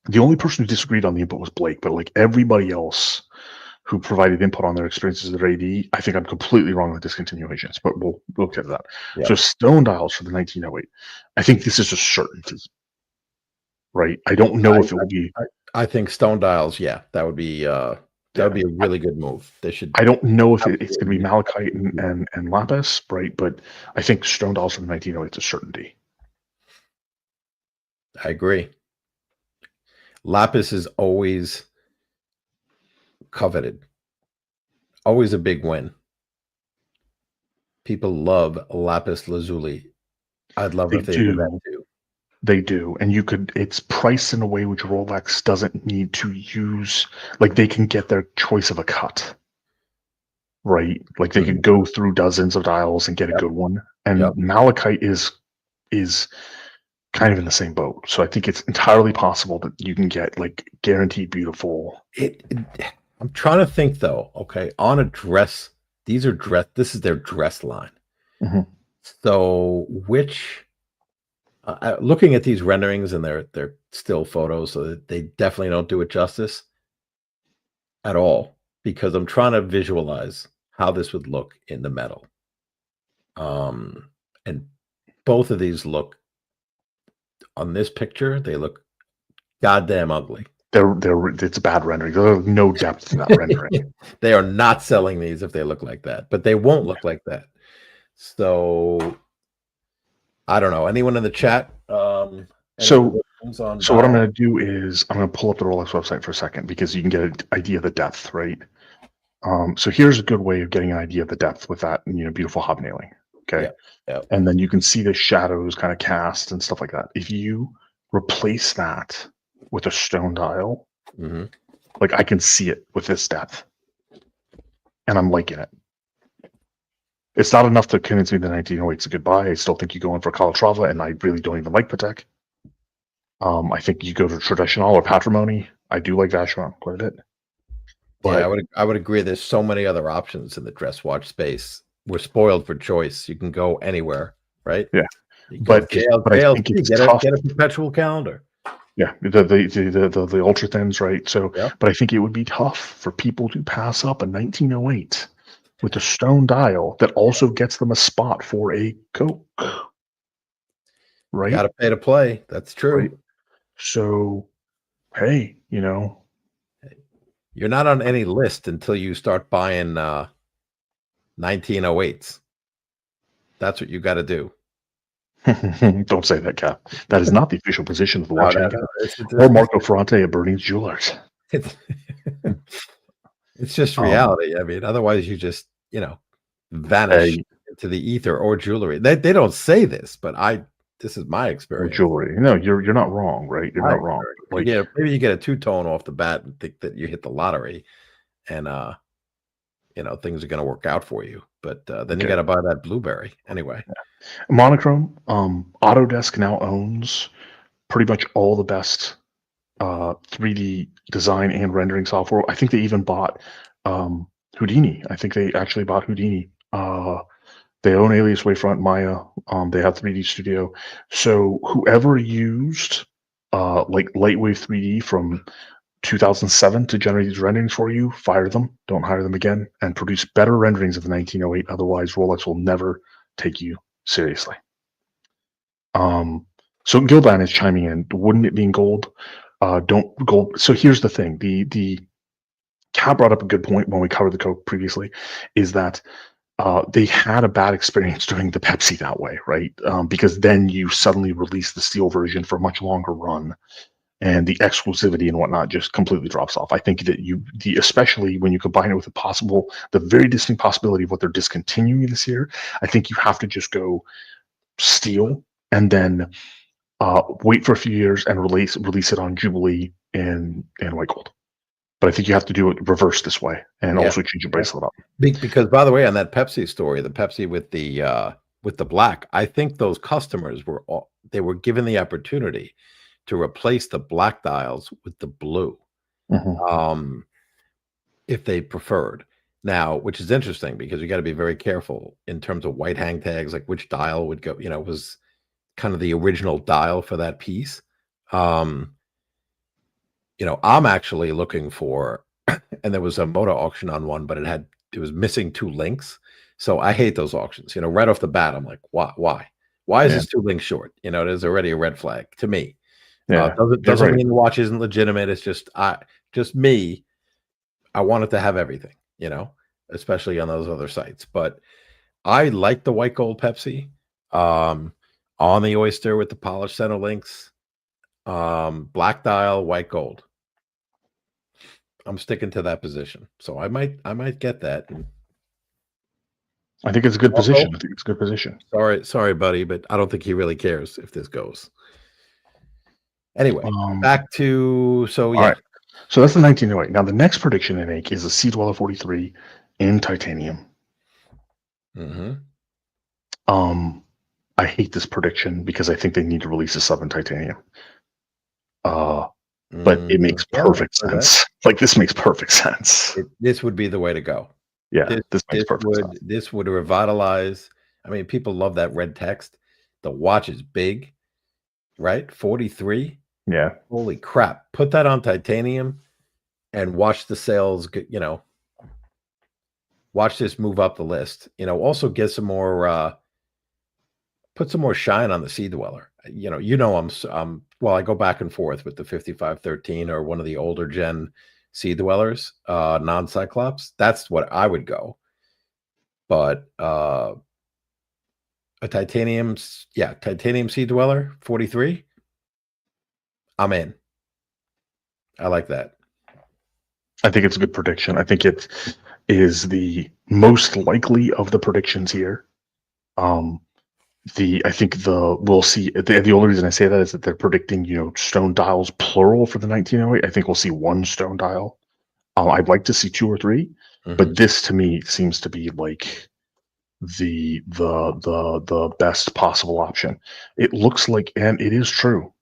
[SPEAKER 3] the only person who disagreed on the input was Blake, but like everybody else who provided input on their experiences at AD. I think I'm completely wrong with discontinuations, but we'll get to that.
[SPEAKER 2] Yeah.
[SPEAKER 3] So stone dials for the 1908. I think this is a certainty, right? I don't know if it will be.
[SPEAKER 2] I think stone dials, yeah, that would be a really good move. They should.
[SPEAKER 3] I don't know if it's going to be malachite and lapis, right? But I think stone dials for the 1908 is a certainty.
[SPEAKER 2] I agree. Lapis is always coveted. Always a big win. People love lapis lazuli. I'd love if they did that too.
[SPEAKER 3] They do, and it's priced in a way which Rolex doesn't need to use. Like, they can get their choice of a cut, right? Like, they could go through dozens of dials and get a good one. And malachite is kind of in the same boat. So I think it's entirely possible that you can get like guaranteed beautiful.
[SPEAKER 2] I'm trying to think though. Okay, on a dress, these are dress. This is their dress line.
[SPEAKER 3] Mm-hmm.
[SPEAKER 2] So which? Looking at these renderings and they're still photos, so that they definitely don't do it justice at all, because I'm trying to visualize how this would look in the metal. And both of these look, on this picture, they look goddamn ugly.
[SPEAKER 3] It's a bad rendering. There's no depth to that rendering.
[SPEAKER 2] They are not selling these if they look like that, but they won't look like that. So I don't know. Anyone in the chat?
[SPEAKER 3] So what I'm going to do is I'm going to pull up the Rolex website for a second, because you can get an idea of the depth, right? So here's a good way of getting an idea of the depth with that, beautiful hobnailing. Okay.
[SPEAKER 2] Yeah.
[SPEAKER 3] And then you can see the shadows kind of cast and stuff like that. If you replace that with a stone dial, like, I can see it with this depth, and I'm liking it. It's not enough to convince me the 1908's a good buy. I still think you go in for Calatrava, and I really don't even like Patek. I think you go to Traditional or Patrimony. I do like Vacheron quite a bit. But
[SPEAKER 2] yeah, I would agree. There's so many other options in the dress watch space. We're spoiled for choice. You can go anywhere, right?
[SPEAKER 3] Yeah,
[SPEAKER 2] but I think it's tough. Get a perpetual calendar.
[SPEAKER 3] Yeah, the ultra thins, right? So, but I think it would be tough for people to pass up a 1908 with a stone dial that also gets them a spot for a Coke, right?
[SPEAKER 2] Got to pay to play. That's true.
[SPEAKER 3] Right? So, hey,
[SPEAKER 2] you're not on any list until you start buying 1908s. That's what you got to do.
[SPEAKER 3] Don't say that, Cap. That is not the official position of the Watch Hangout or Marco Ferrante at Bernese Jewelers.
[SPEAKER 2] It's just reality. I mean, otherwise you just, vanish into the ether, or jewelry. They don't say this, but this is my experience.
[SPEAKER 3] Jewelry. No, you're not wrong, right? You're not wrong.
[SPEAKER 2] Like, maybe you get a two-tone off the bat and think that you hit the lottery, and things are going to work out for you. But then you got to buy that blueberry anyway.
[SPEAKER 3] Monochrome. Autodesk now owns pretty much all the best 3D design and rendering software. I think they even bought Houdini. I think they actually bought Houdini. They own Alias, Wavefront, Maya. They have 3D Studio. So whoever used like Lightwave 3D from 2007 to generate these renderings for you, fire them. Don't hire them again, and produce better renderings of the 1908. Otherwise, Rolex will never take you seriously. So Gildan is chiming in. Wouldn't it be in gold? Don't gold. So here's the thing. The Cat brought up a good point when we covered the Coke previously, is that they had a bad experience doing the Pepsi that way, right? Because then you suddenly release the steel version for a much longer run, and the exclusivity and whatnot just completely drops off. I think that especially when you combine it with the very distinct possibility of what they're discontinuing this year, I think you have to just go steel and then wait for a few years and release it on Jubilee and white gold. But I think you have to do it reverse this way, and also change your bracelet up.
[SPEAKER 2] Because, by the way, on that Pepsi story, the Pepsi with the black, I think those customers were given the opportunity to replace the black dials with the blue, if they preferred. Now, which is interesting, because you got to be very careful in terms of white hang tags, like which dial would go. Was kind of the original dial for that piece. I'm actually looking for and there was a motor auction on one, but it was missing 2 links. So I hate those auctions. Right off the bat, I'm like, why is
[SPEAKER 3] Yeah.
[SPEAKER 2] this 2 links short? There's already a red flag to me.
[SPEAKER 3] Yeah.
[SPEAKER 2] Doesn't
[SPEAKER 3] right.
[SPEAKER 2] mean the watch isn't legitimate. It's just me. I wanted to have everything, especially on those other sites. But I like the white gold Pepsi, on the Oyster with the polished center links, black dial, white gold. I'm sticking to that position, so I might get that.
[SPEAKER 3] I think it's a good
[SPEAKER 2] Also,
[SPEAKER 3] position. I think it's a good position.
[SPEAKER 2] sorry, buddy, but I don't think he really cares if this goes. Anyway, back to
[SPEAKER 3] all right. So that's the 1908. Now the next prediction I make is a Sea Dweller 43 in titanium.
[SPEAKER 2] Mm-hmm.
[SPEAKER 3] I hate this prediction because I think they need to release a sub in titanium. But it makes perfect sense. Like, this makes perfect sense.
[SPEAKER 2] This would be the way to go.
[SPEAKER 3] Yeah, this makes perfect sense.
[SPEAKER 2] This would revitalize. I mean, people love that red text. The watch is big, right? 43.
[SPEAKER 3] Yeah.
[SPEAKER 2] Holy crap. Put that on titanium and watch the sales, watch this move up the list. Also get some more, put some more shine on the Sea Dweller. Well, I go back and forth with the 5513 or one of the older gen Sea Dwellers, non-Cyclops. That's what I would go. But a titanium Sea Dweller 43, I'm in. I like that.
[SPEAKER 3] I think it's a good prediction. I think it is the most likely of the predictions here. We'll see. The only reason I say that is that they're predicting, stone dials plural for the 1908. I think we'll see 1 stone dial. I'd like to see 2 or 3, but this to me seems to be like the best possible option. It looks like, and it is true.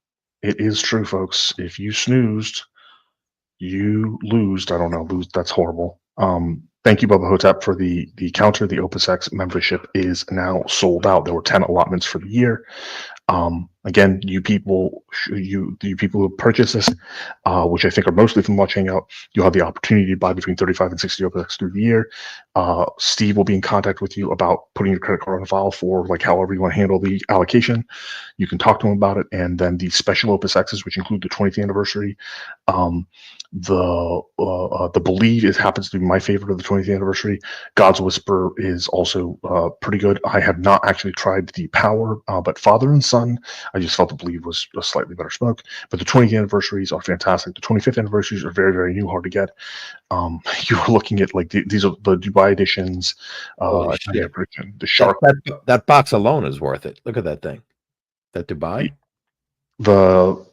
[SPEAKER 3] It is true, folks. If you snoozed, you lose. I don't know. Lose. That's horrible. Thank you, Bubba Hotep, for the counter. The Opus X membership is now sold out. There were 10 allotments for the year. Again, you people who purchase this, which I think are mostly from Watch Hangout, you'll have the opportunity to buy between 35 and 60 Opus X through the year. Steve will be in contact with you about putting your credit card on file for however you want to handle the allocation. You can talk to him about it. And then the special Opus X's, which include the 20th anniversary, the Believe happens to be my favorite of the 20th anniversary. God's Whisper is also pretty good. I have not actually tried the Power, but Father and Son, I just felt the Believe was a slightly better smoke. But the 20th anniversaries are fantastic. The 25th anniversaries are very, very new, hard to get. You were looking at these are the Dubai editions. The Shark.
[SPEAKER 2] That box alone is worth it. Look at that thing. That Dubai.
[SPEAKER 3] No,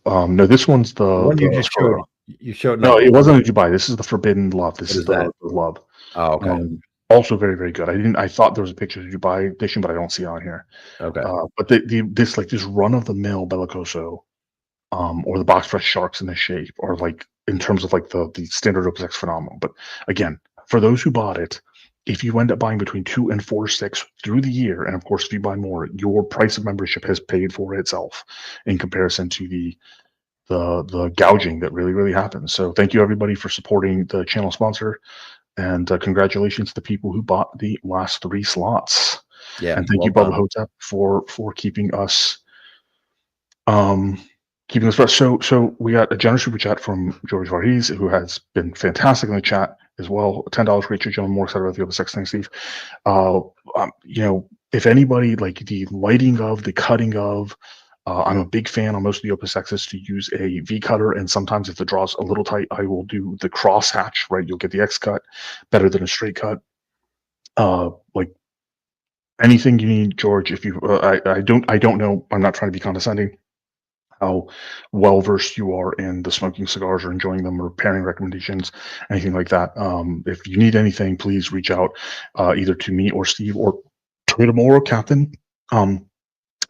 [SPEAKER 3] this one's the
[SPEAKER 2] one you just showed. You showed
[SPEAKER 3] no, it wasn't a Dubai. This is the Forbidden Love. This is the Love.
[SPEAKER 2] Oh, okay.
[SPEAKER 3] Also very, very good. I thought there was a picture of the Dubai edition, but I don't see it on here.
[SPEAKER 2] Okay.
[SPEAKER 3] But this run of the mill Bellicoso, or the box fresh Sharks in this shape, or in terms of the standard Opus X, phenomenal. But again, for those who bought it, if you end up buying between 2 and 4 sticks through the year, and of course if you buy more, your price of membership has paid for itself in comparison to the gouging that really, really happens. So thank you everybody for supporting the channel sponsor, and congratulations to the people who bought the last 3 slots.
[SPEAKER 2] Yeah,
[SPEAKER 3] and thank you, Bubba Hotep, for keeping us fresh. So we got a generous super chat from George Varghese, who has been fantastic in the chat as well. $10 for each. I'm more excited about the Opus X thing, Steve. If anybody the lighting of, the cutting of, I'm a big fan on most of the Opus X's to use a V cutter, and sometimes if the draw's a little tight, I will do the cross hatch, right? You'll get the X cut better than a straight cut. Anything you need, George. If you, I don't know. I'm not trying to be condescending. How well versed you are in the smoking cigars or enjoying them, or pairing recommendations, anything like that. If you need anything, please reach out either to me or Steve or tomorrow, Captain.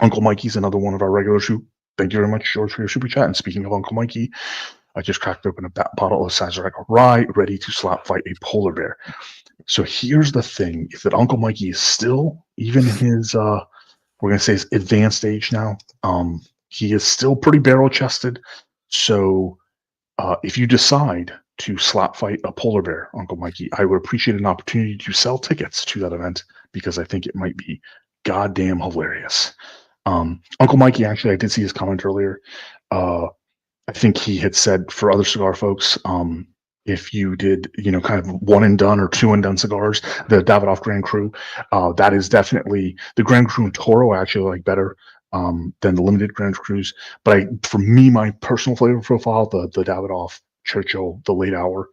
[SPEAKER 3] Uncle Mikey's another one of our regulars who, thank you very much, George, for your super chat. And speaking of Uncle Mikey, I just cracked open a bottle of Sazerac Rye, ready to slap fight a polar bear. So here's the thing, is that Uncle Mikey is still, even in his, we're going to say his advanced age now, he is still pretty barrel-chested. So if you decide to slap fight a polar bear, Uncle Mikey. I would appreciate an opportunity to sell tickets to that event because I think it might be goddamn hilarious. Uncle Mikey, actually, I did see his comment earlier. I think he had said for other cigar folks, if you did, kind of one and done or two and done cigars, the Davidoff Grand Cru, that is definitely the Grand Cru and Toro I actually like better than the limited Grand Crus. But for me, my personal flavor profile, the Davidoff Churchill, the late hour.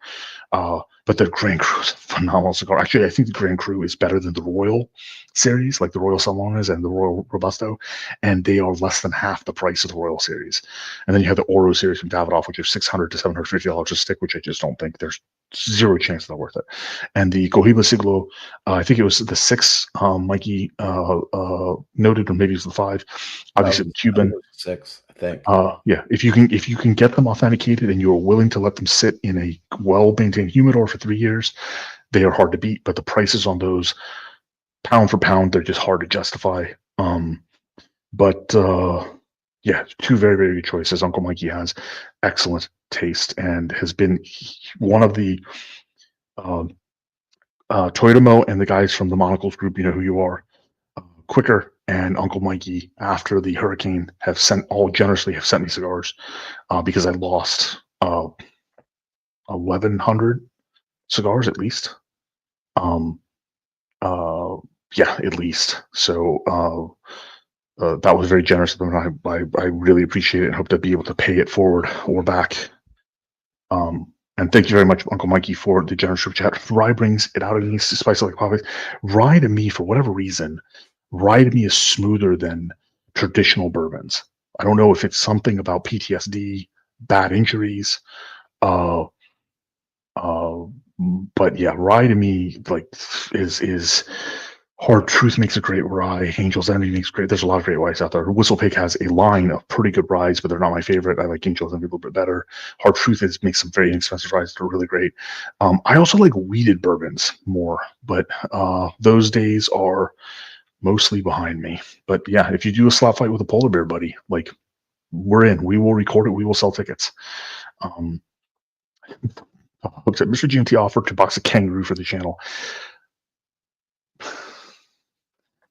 [SPEAKER 3] But the Grand Cru is a phenomenal cigar. Actually, I think the Grand Cru is better than the Royal series, like the Royal Salones and the Royal Robusto, and they are less than half the price of the Royal series. And then you have the Oro series from Davidoff, which is $600 to $750 a stick, which I just don't think there's zero chance they're worth it. And the Cohiba Siglo, I think it was the 6, Mikey noted, or maybe it was the 5. Obviously, the Cuban
[SPEAKER 2] 6, I think.
[SPEAKER 3] Yeah, if you can get them authenticated and you're willing to let them sit in a well-maintained humidor for 3 years, they are hard to beat. But the prices on those, pound for pound, they're just hard to justify. Yeah, two very, very good choices. Uncle Mikey has excellent taste and has been one of the Toyotomo and the guys from the Monocles group. You know who you are. Quicker and Uncle Mikey, after the hurricane, have generously sent me cigars because I lost 1,100 cigars at least. Yeah, at least. So that was very generous of them. And I really appreciate it and hope to be able to pay it forward or back. And thank you very much, Uncle Mikey, for the generous super chat. Rye brings it out of me, spicy like coffee. Rye to me, for whatever reason, rye to me is smoother than traditional bourbons. I don't know if it's something about PTSD, bad injuries, but yeah, rye to me is Hard Truth makes a great rye. Angel's Envy makes great. There's a lot of great ryes out there. Whistle Pig has a line of pretty good ryes, but they're not my favorite. I like Angel's Envy a little bit better. Hard Truth makes some very inexpensive ryes that are really great. I also like wheated bourbons more, but those days are mostly behind me. But yeah, if you do a slap fight with a polar bear, buddy, we're in. We will record it. We will sell tickets. Mr. GMT offered to box a kangaroo for the channel.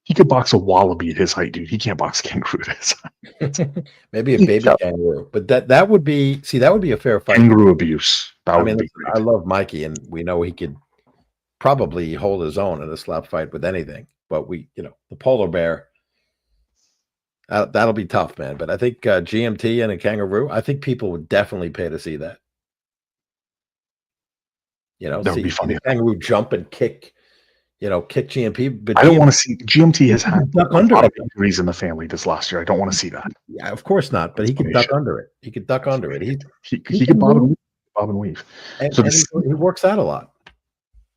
[SPEAKER 3] He could box a wallaby at his height, dude. He can't box a kangaroo at his height.
[SPEAKER 2] Maybe a baby kangaroo, but that would be a fair fight.
[SPEAKER 3] Kangaroo abuse.
[SPEAKER 2] I love Mikey, and we know he could probably hold his own in a slap fight with anything. But the polar bear, that'll be tough, man. But I think GMT and a kangaroo, I think people would definitely pay to see that.
[SPEAKER 3] That would be funny.
[SPEAKER 2] Kangaroo jump and kick. Kick GMT. But
[SPEAKER 3] I don't want to see GMT has had a lot of injuries in the family this last year. I don't want to see that.
[SPEAKER 2] Yeah, of course not. But he could duck under it. He could duck under it.
[SPEAKER 3] He can bob and weave.
[SPEAKER 2] And he works out a lot.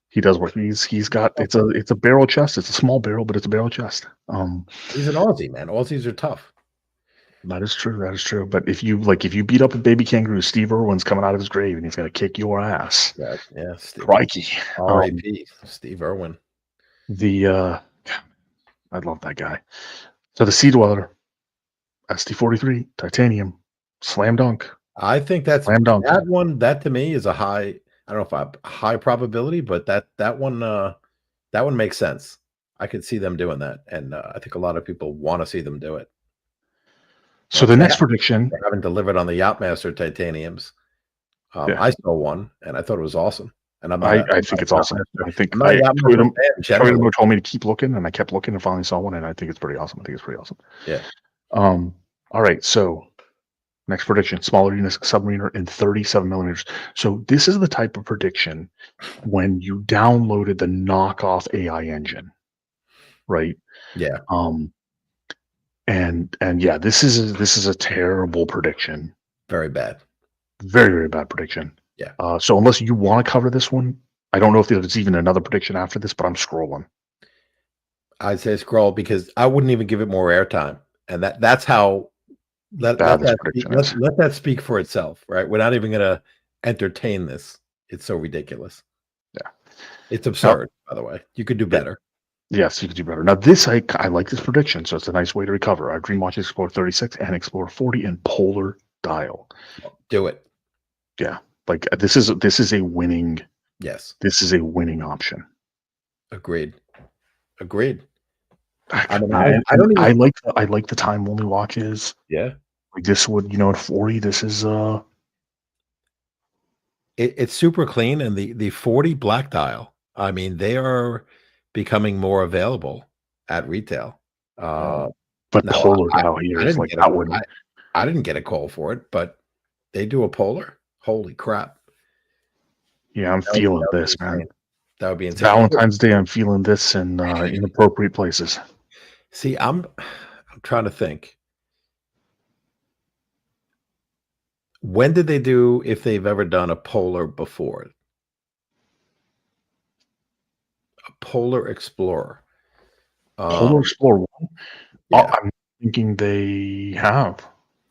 [SPEAKER 3] He does work. He's got it's a barrel chest. It's a small barrel, but it's a barrel chest.
[SPEAKER 2] He's an Aussie, man. Aussies are tough.
[SPEAKER 3] That is true. That is true. But if you beat up a baby kangaroo, Steve Irwin's coming out of his grave and he's gonna kick your ass.
[SPEAKER 2] Yeah.
[SPEAKER 3] Crikey.
[SPEAKER 2] R.I.P. Steve Irwin.
[SPEAKER 3] I love that guy. So the Sea Dweller, ST43 titanium, slam dunk.
[SPEAKER 2] I think that's
[SPEAKER 3] slam dunk.
[SPEAKER 2] That one. That to me is a high. I don't know if a high probability, but that one makes sense. I could see them doing that, and I think a lot of people want to see them do it.
[SPEAKER 3] So the next prediction,
[SPEAKER 2] they haven't delivered on the Yachtmaster titaniums. I saw one, and I thought it was awesome. And
[SPEAKER 3] I think it's awesome. I think Toyotomo told me to keep looking, and I kept looking and finally saw one, and I think it's pretty awesome.
[SPEAKER 2] Yeah.
[SPEAKER 3] All right. So next prediction: smaller units, submariner in 37 millimeters. So this is the type of prediction when you downloaded the knockoff AI engine, right?
[SPEAKER 2] Yeah.
[SPEAKER 3] And yeah, this is a terrible prediction.
[SPEAKER 2] Very bad.
[SPEAKER 3] Very, very bad prediction.
[SPEAKER 2] Yeah.
[SPEAKER 3] So unless you want to cover this one, I don't know if there's even another prediction after this, but I'm scrolling.
[SPEAKER 2] I'd say scroll because I wouldn't even give it more airtime, and that's how. Let that speak for itself, right? We're not even going to entertain this. It's so ridiculous.
[SPEAKER 3] Yeah,
[SPEAKER 2] it's absurd. By the way, you could do better.
[SPEAKER 3] Yes, you could do better. Now, this I like this prediction, so it's a nice way to recover. Our Dream Watch Explorer 36 and Explorer 40 in polar dial.
[SPEAKER 2] Do it.
[SPEAKER 3] Yeah. Like this is a winning.
[SPEAKER 2] Yes,
[SPEAKER 3] This is a winning option.
[SPEAKER 2] agreed. I mean,
[SPEAKER 3] Man,
[SPEAKER 2] I don't even.
[SPEAKER 3] I like the time only watches.
[SPEAKER 2] Yeah,
[SPEAKER 3] Like this would, at 40, this is
[SPEAKER 2] it's super clean, and the 40 black dial. I mean, they are becoming more available at retail.
[SPEAKER 3] but
[SPEAKER 2] Now
[SPEAKER 3] polar dial here
[SPEAKER 2] I
[SPEAKER 3] is
[SPEAKER 2] didn't
[SPEAKER 3] like
[SPEAKER 2] get
[SPEAKER 3] that would.
[SPEAKER 2] I didn't get a call for it, but they do a polar. Holy crap!
[SPEAKER 3] Yeah, I'm
[SPEAKER 2] That would,
[SPEAKER 3] feeling
[SPEAKER 2] that would be
[SPEAKER 3] this, man.
[SPEAKER 2] insane. That would be
[SPEAKER 3] It's
[SPEAKER 2] insane.
[SPEAKER 3] Valentine's Day. I'm feeling this in inappropriate places.
[SPEAKER 2] See, I'm trying to think. When did they do, if they've ever done a polar before? A Polar Explorer.
[SPEAKER 3] Polar Explorer 1?
[SPEAKER 2] Yeah,
[SPEAKER 3] I'm thinking they have.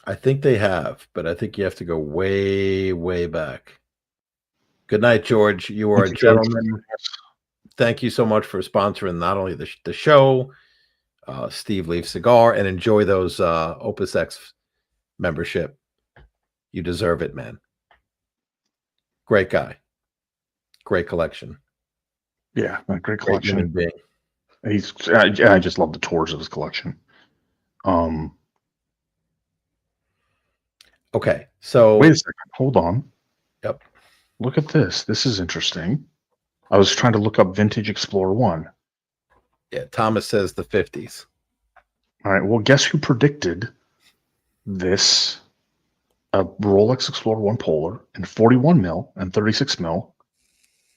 [SPEAKER 2] I think they have, but I think you have to go way, way back. Good night, George. You are a
[SPEAKER 3] Thank you, George.
[SPEAKER 2] gentleman. Thank you so much for sponsoring not only the show, Steve Leaf Cigar, and enjoy those Opus X membership. You deserve it, man. Great guy. Great collection.
[SPEAKER 3] Yeah, a great
[SPEAKER 2] Great
[SPEAKER 3] collection.
[SPEAKER 2] human being.
[SPEAKER 3] I just love the tours of his collection.
[SPEAKER 2] Okay, so
[SPEAKER 3] wait a second. Hold on.
[SPEAKER 2] Yep.
[SPEAKER 3] Look at this. This is interesting. I was trying to look up Vintage Explorer 1.
[SPEAKER 2] Yeah, Thomas says the 50s.
[SPEAKER 3] All right. Well, guess who predicted this? A Rolex Explorer 1 Polar in 41 mil and 36 mil.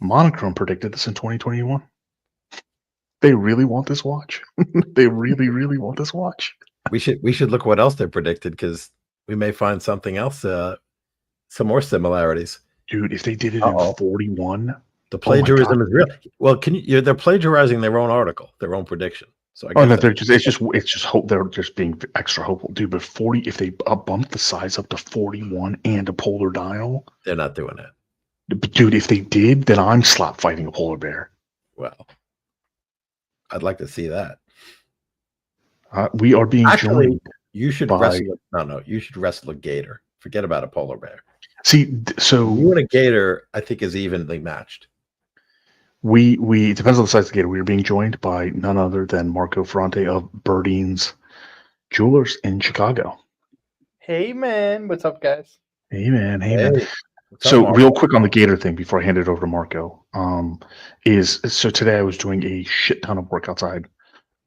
[SPEAKER 3] Monochrome predicted this in 2021. They really want this watch. They really, really want this watch.
[SPEAKER 2] We should look what else they predicted, because we may find something else, some more similarities.
[SPEAKER 3] Dude, if they did it in 41,
[SPEAKER 2] the plagiarism is real. Well, they're plagiarizing their own article, their own prediction. So I guess
[SPEAKER 3] it's just hope they're just being extra hopeful, dude. But 40, if they bump the size up to 41 and a polar dial,
[SPEAKER 2] they're not doing it.
[SPEAKER 3] Dude, if they did, then I'm slap fighting a polar bear.
[SPEAKER 2] Well, I'd like to see that.
[SPEAKER 3] We are being joined.
[SPEAKER 2] You should wrestle. No, you should wrestle a gator. Forget about a polar bear.
[SPEAKER 3] See, so
[SPEAKER 2] you and a gator, I think, is evenly matched.
[SPEAKER 3] We it depends on the size of the gator. We are being joined by none other than Marco Ferrante of Birdeen's Jewelers in Chicago.
[SPEAKER 1] Hey man, what's up, guys?
[SPEAKER 3] Hey man. So real quick on the gator thing before I hand it over to Marco. So today I was doing a shit ton of work outside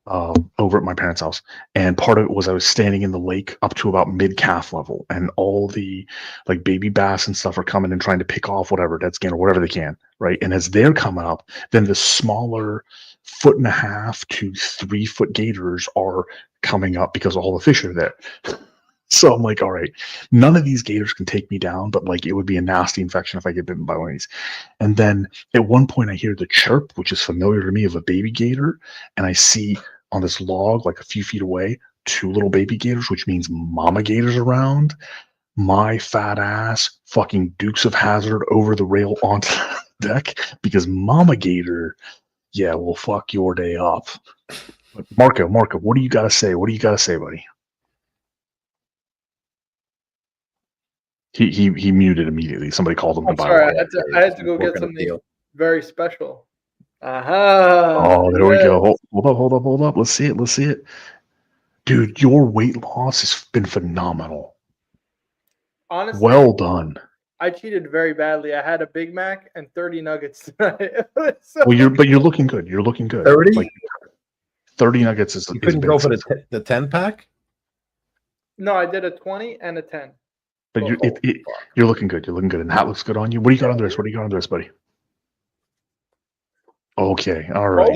[SPEAKER 3] over at my parents' house, and part of it was I was standing in the lake up to about mid-calf level, and all the like baby bass and stuff are coming and trying to pick off whatever dead skin or whatever they can, right? And as they're coming up, then the smaller 1.5 to 3 foot gators are coming up because all the fish are there. So I'm like, all right, none of these gators can take me down, but like it would be a nasty infection if I get bitten by one of these. And then at one point I hear the chirp, which is familiar to me, of a baby gator, and I see on this log, like a few feet away, 2 little baby gators, which means mama gators around. My fat ass fucking Dukes of Hazzard over the rail onto the deck because mama gator, yeah, will fuck your day up. Marco, what do you got to say? What do you got to say, buddy? He muted immediately. Somebody called him.
[SPEAKER 1] I'm sorry, I had to go get something very special.
[SPEAKER 3] Oh, there we go. Hold up. Let's see it. Dude, your weight loss has been phenomenal.
[SPEAKER 1] Honestly,
[SPEAKER 3] well done.
[SPEAKER 1] I cheated very badly. I had a Big Mac and 30 nuggets tonight.
[SPEAKER 3] Well, you're looking good. You're looking good.
[SPEAKER 2] 30?
[SPEAKER 3] Like 30 nuggets is.
[SPEAKER 2] You couldn't go for the 10 pack?
[SPEAKER 1] No, I did a 20 and a 10.
[SPEAKER 3] But you're looking good. You're looking good, and that looks good on you. What do you got on the wrist? Buddy? Okay. All right.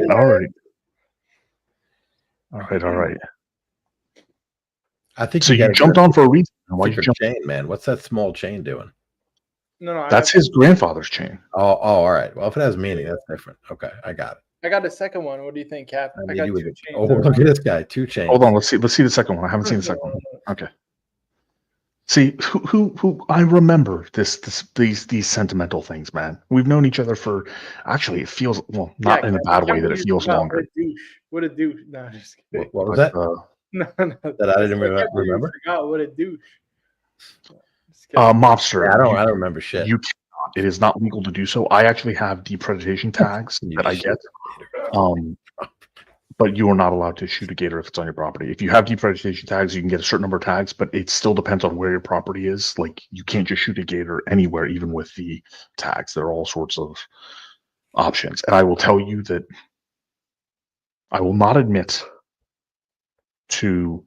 [SPEAKER 2] I think
[SPEAKER 3] so. You jumped on for a reason.
[SPEAKER 2] Why you jump? Chain, man. What's that small chain doing?
[SPEAKER 1] No.
[SPEAKER 3] That's his grandfather's chain.
[SPEAKER 2] Oh, all right. Well, if it has meaning, that's different. Okay, I got it.
[SPEAKER 1] I got a second one. What do you think, Cap? I got 2 chains.
[SPEAKER 2] Oh, look at this guy. 2 chains.
[SPEAKER 3] Hold on. Let's see the second one. I haven't seen the second one. Okay. See, who I remember these sentimental things, man. We've known each other for, actually, it feels, well, not in a bad way that it feels longer.
[SPEAKER 1] What a douche. No, just kidding.
[SPEAKER 2] What was that?
[SPEAKER 1] No.
[SPEAKER 2] That I didn't remember.
[SPEAKER 1] I forgot what a douche.
[SPEAKER 3] Mobster.
[SPEAKER 2] Yeah, I don't remember shit.
[SPEAKER 3] You It is not legal to do so. I actually have depreciation tags that I get. But you are not allowed to shoot a gator if it's on your property. If you have depreciation tags, you can get a certain number of tags, but it still depends on where your property is. Like, you can't just shoot a gator anywhere, even with the tags. There are all sorts of options. And I will tell you that I will not admit to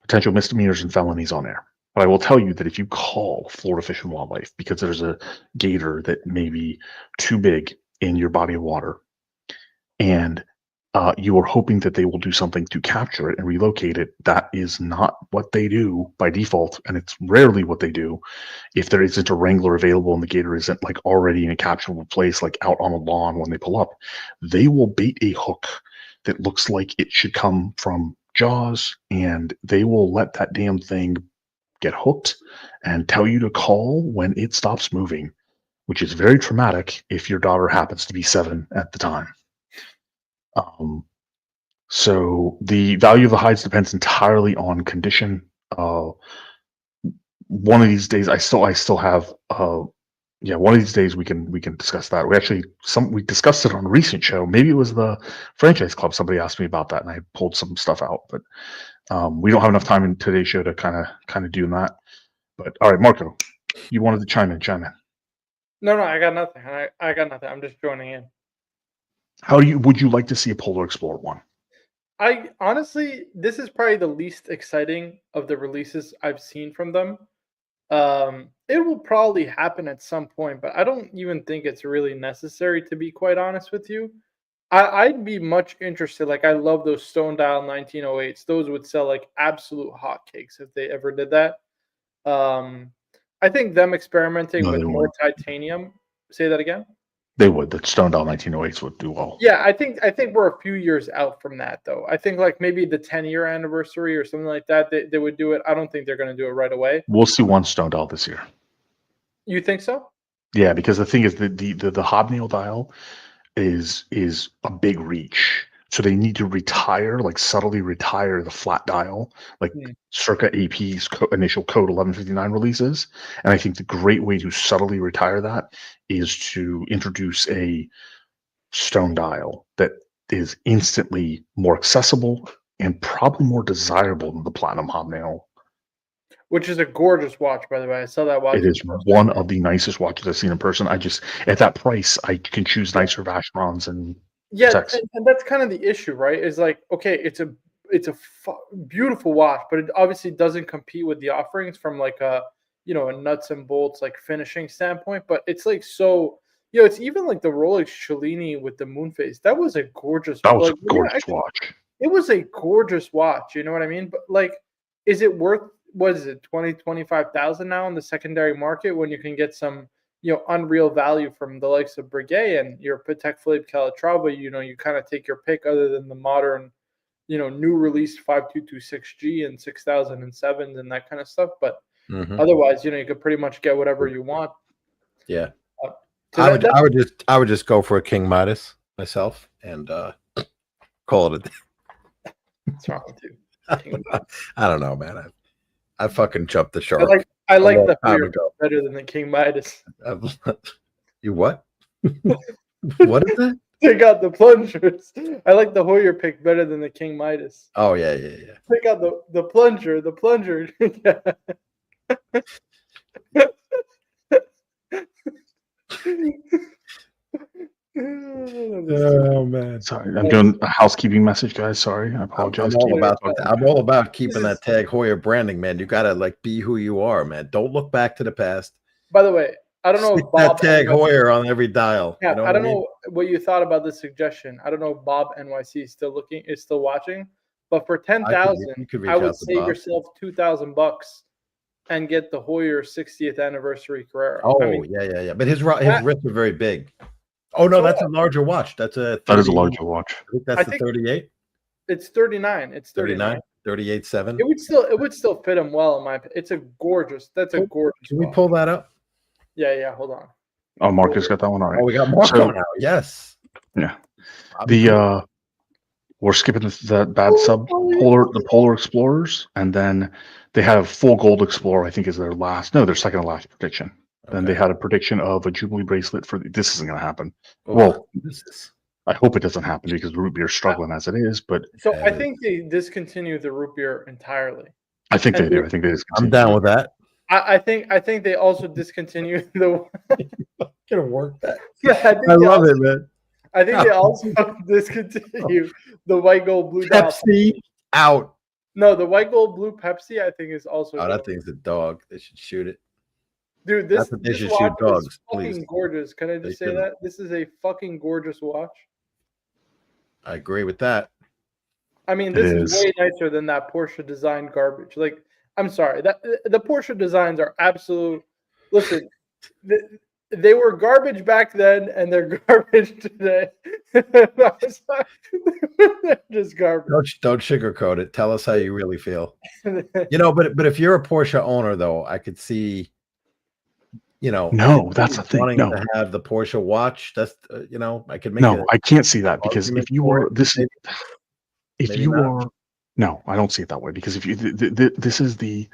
[SPEAKER 3] potential misdemeanors and felonies on air. But I will tell you that if you call Florida Fish and Wildlife because there's a gator that may be too big in your body of water, and you are hoping that they will do something to capture it and relocate it, that is not what they do by default, and it's rarely what they do. If there isn't a wrangler available and the gator isn't like already in a capturable place, like out on a lawn when they pull up, they will bait a hook that looks like it should come from Jaws, and they will let that damn thing get hooked and tell you to call when it stops moving, which is very traumatic if your daughter happens to be 7 at the time. So the value of the hides depends entirely on condition. One of these days, I still have. One of these days we can discuss that. We discussed it on a recent show. Maybe it was the franchise club. Somebody asked me about that, and I pulled some stuff out. But we don't have enough time in today's show to kind of do that. But all right, Marco, you wanted to chime in.
[SPEAKER 1] No, I got nothing. I got nothing. I'm just joining in.
[SPEAKER 3] Would you like to see a Polar Explorer one?
[SPEAKER 1] I honestly, this is probably the least exciting of the releases I've seen from them. It will probably happen at some point, but I don't even think it's really necessary, to be quite honest with you. I'd be much interested. Like, I love those stone dial 1908s. Those would sell like absolute hotcakes if they ever did that. I think them experimenting with more titanium. Say that again.
[SPEAKER 3] They would. The stone dial 1908s would do well.
[SPEAKER 1] Yeah, I think we're a few years out from that, though. I think like maybe the 10-year anniversary or something like that, they would do it. I don't think they're going to do it right away.
[SPEAKER 3] We'll see one stone dial this year.
[SPEAKER 1] You think so?
[SPEAKER 3] Yeah, because the thing is, the hobnail dial is a big reach. So they need to subtly retire the flat dial, like circa AP's initial code 1159 releases. And I think the great way to subtly retire that is to introduce a stone dial that is instantly more accessible and probably more desirable than the platinum hobnail.
[SPEAKER 1] Which is a gorgeous watch, by the way. I saw that watch.
[SPEAKER 3] It is one of the nicest watches I've seen in person. At that price, I can choose nicer Vacherons and and
[SPEAKER 1] that's kind of the issue, right? Is like, okay, it's a beautiful watch, but it obviously doesn't compete with the offerings from like a nuts and bolts like finishing standpoint. But it's like it's even like the Rolex Cellini with the moon phase. That was a gorgeous.
[SPEAKER 3] That was a gorgeous watch.
[SPEAKER 1] It was a gorgeous watch. You know what I mean? But like, is it worth? What is it? 25,000 now in the secondary market when you can get some unreal value from the likes of Piguet and your Patek Philippe Calatrava. You kind of take your pick, other than the modern, new released 5226G and 6007s and that kind of stuff. But otherwise, you could pretty much get whatever you want.
[SPEAKER 2] Yeah, I would just go for a King Midas myself and call it a day.
[SPEAKER 1] What's wrong with you?
[SPEAKER 2] I don't know, man. I fucking jumped the shark.
[SPEAKER 1] I like the Hoyer better than the King Midas.
[SPEAKER 2] You what? What is that?
[SPEAKER 1] Take out the plungers. I like the Hoyer pick better than the King Midas.
[SPEAKER 2] Oh yeah.
[SPEAKER 1] Take out the plunger. The plunger.
[SPEAKER 2] Oh man,
[SPEAKER 3] sorry, I'm doing a housekeeping message, guys. Sorry, I apologize.
[SPEAKER 2] I'm all about keeping that Tag Heuer branding, man. You gotta like be who you are, man. Don't look back to the past.
[SPEAKER 1] By the way, I don't know if
[SPEAKER 2] Bob that Tag Heuer on every dial.
[SPEAKER 1] Yeah, I don't know what you thought about this suggestion. I don't know if Bob NYC is still watching, but for 10,000, I would save yourself $2,000 and get the Heuer 60th anniversary Carrera.
[SPEAKER 2] Oh, yeah. But his wrists are very big. Oh no, that's a larger watch. That is
[SPEAKER 3] a larger watch.
[SPEAKER 2] I think that's the 38.
[SPEAKER 1] It's 39. It's 39.
[SPEAKER 2] 38.7.
[SPEAKER 1] It would still fit him well in my opinion. It's a gorgeous. That's a gorgeous.
[SPEAKER 2] Can we pull that up?
[SPEAKER 1] Yeah. Hold on.
[SPEAKER 3] Oh, Marcus got that one. All right.
[SPEAKER 2] Oh, we got Marco now. Yes.
[SPEAKER 3] Yeah. We're skipping the bad the Polar Explorers, and then they have full gold Explorer. I think is their second to last prediction. Then they had a prediction of a Jubilee bracelet for this isn't going to happen.
[SPEAKER 2] Oh,
[SPEAKER 3] Well,
[SPEAKER 2] this is
[SPEAKER 3] I hope it doesn't happen because root beer is struggling as it is. But
[SPEAKER 1] So I think they discontinue the root beer entirely.
[SPEAKER 3] I think
[SPEAKER 1] And
[SPEAKER 3] they do. I think they just
[SPEAKER 2] I'm down with that.
[SPEAKER 1] I think they also discontinue the.
[SPEAKER 2] Gonna work that.
[SPEAKER 1] I
[SPEAKER 2] love it, man.
[SPEAKER 1] I think they also discontinue the white gold blue
[SPEAKER 2] Pepsi out.
[SPEAKER 1] No, the white gold blue Pepsi I think is also.
[SPEAKER 2] Oh, that thing's a dog. They should shoot it.
[SPEAKER 1] Dude, this watch
[SPEAKER 2] dogs,
[SPEAKER 1] is fucking gorgeous. Can I just say that? This is a fucking gorgeous watch.
[SPEAKER 2] I agree with that.
[SPEAKER 1] I mean, this is way nicer than that Porsche design garbage. Like, I'm sorry, that the Porsche designs are absolute. Listen, they were garbage back then, and they're garbage today. They're just garbage.
[SPEAKER 2] Don't sugarcoat it. Tell us how you really feel. But if you're a Porsche owner, though, I could see.
[SPEAKER 3] No, that's the thing.
[SPEAKER 2] Wanting to have the Porsche watch. That's I could make.
[SPEAKER 3] No, I can't see that because if you were this, if you are, no, I don't see it that way because if you this is the.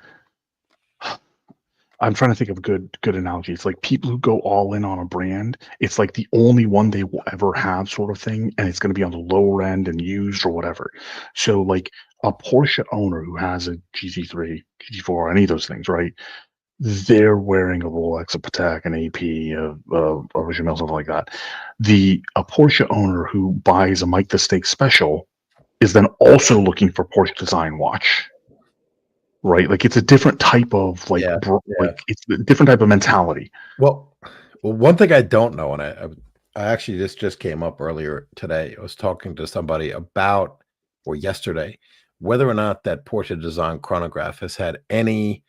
[SPEAKER 3] I'm trying to think of a good analogy. It's like people who go all in on a brand. It's like the only one they will ever have, sort of thing, and it's going to be on the lower end and used or whatever. So, like a Porsche owner who has a GT3, GT4, any of those things, right? They're wearing a Rolex, a Patek, an AP, a Mille, something like that. A Porsche owner who buys a Mike the Steak Special is then also looking for Porsche design watch, right? Like it's a different type of like it's a different type of mentality.
[SPEAKER 2] Well, one thing I don't know, and I actually this just came up earlier today. I was talking to somebody about, or yesterday, whether or not that Porsche design chronograph has had any.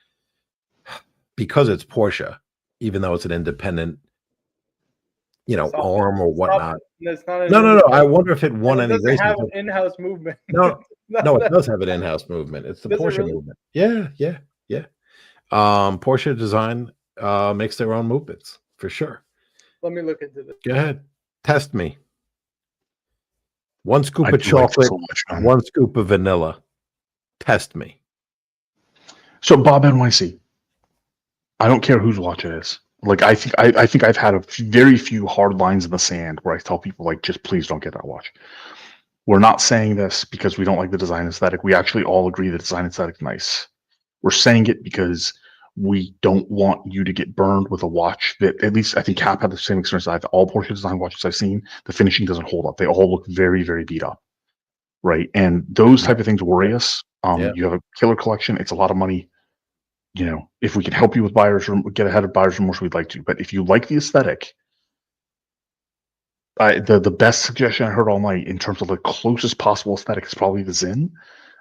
[SPEAKER 2] Because it's Porsche, even though it's an independent, arm or whatnot. No. I wonder if it won any races.
[SPEAKER 1] It doesn't have an in-house movement.
[SPEAKER 2] No, it does have an in-house movement. It's the Porsche movement. Yeah. Porsche design makes their own movements for sure.
[SPEAKER 1] Let me look into this.
[SPEAKER 2] Go ahead, test me. 1 scoop of chocolate, 1 scoop of vanilla. Test me.
[SPEAKER 3] So Bob NYC. I don't care whose watch it is. Like I think I've had very few hard lines in the sand where I tell people like, just please don't get that watch. We're not saying this because we don't like the design aesthetic. We actually all agree the design aesthetic is nice. We're saying it because we don't want you to get burned with a watch that, at least I think Cap had the same experience. I've all Porsche design watches I've seen. The finishing doesn't hold up. They all look very, very beat up, right? And those type of things worry us. You have a killer collection. It's a lot of money. If we can help you with buyer's get ahead of buyer's remorse, we'd like to. But if you like the aesthetic, the best suggestion I heard all night in terms of the closest possible aesthetic is probably the Zin.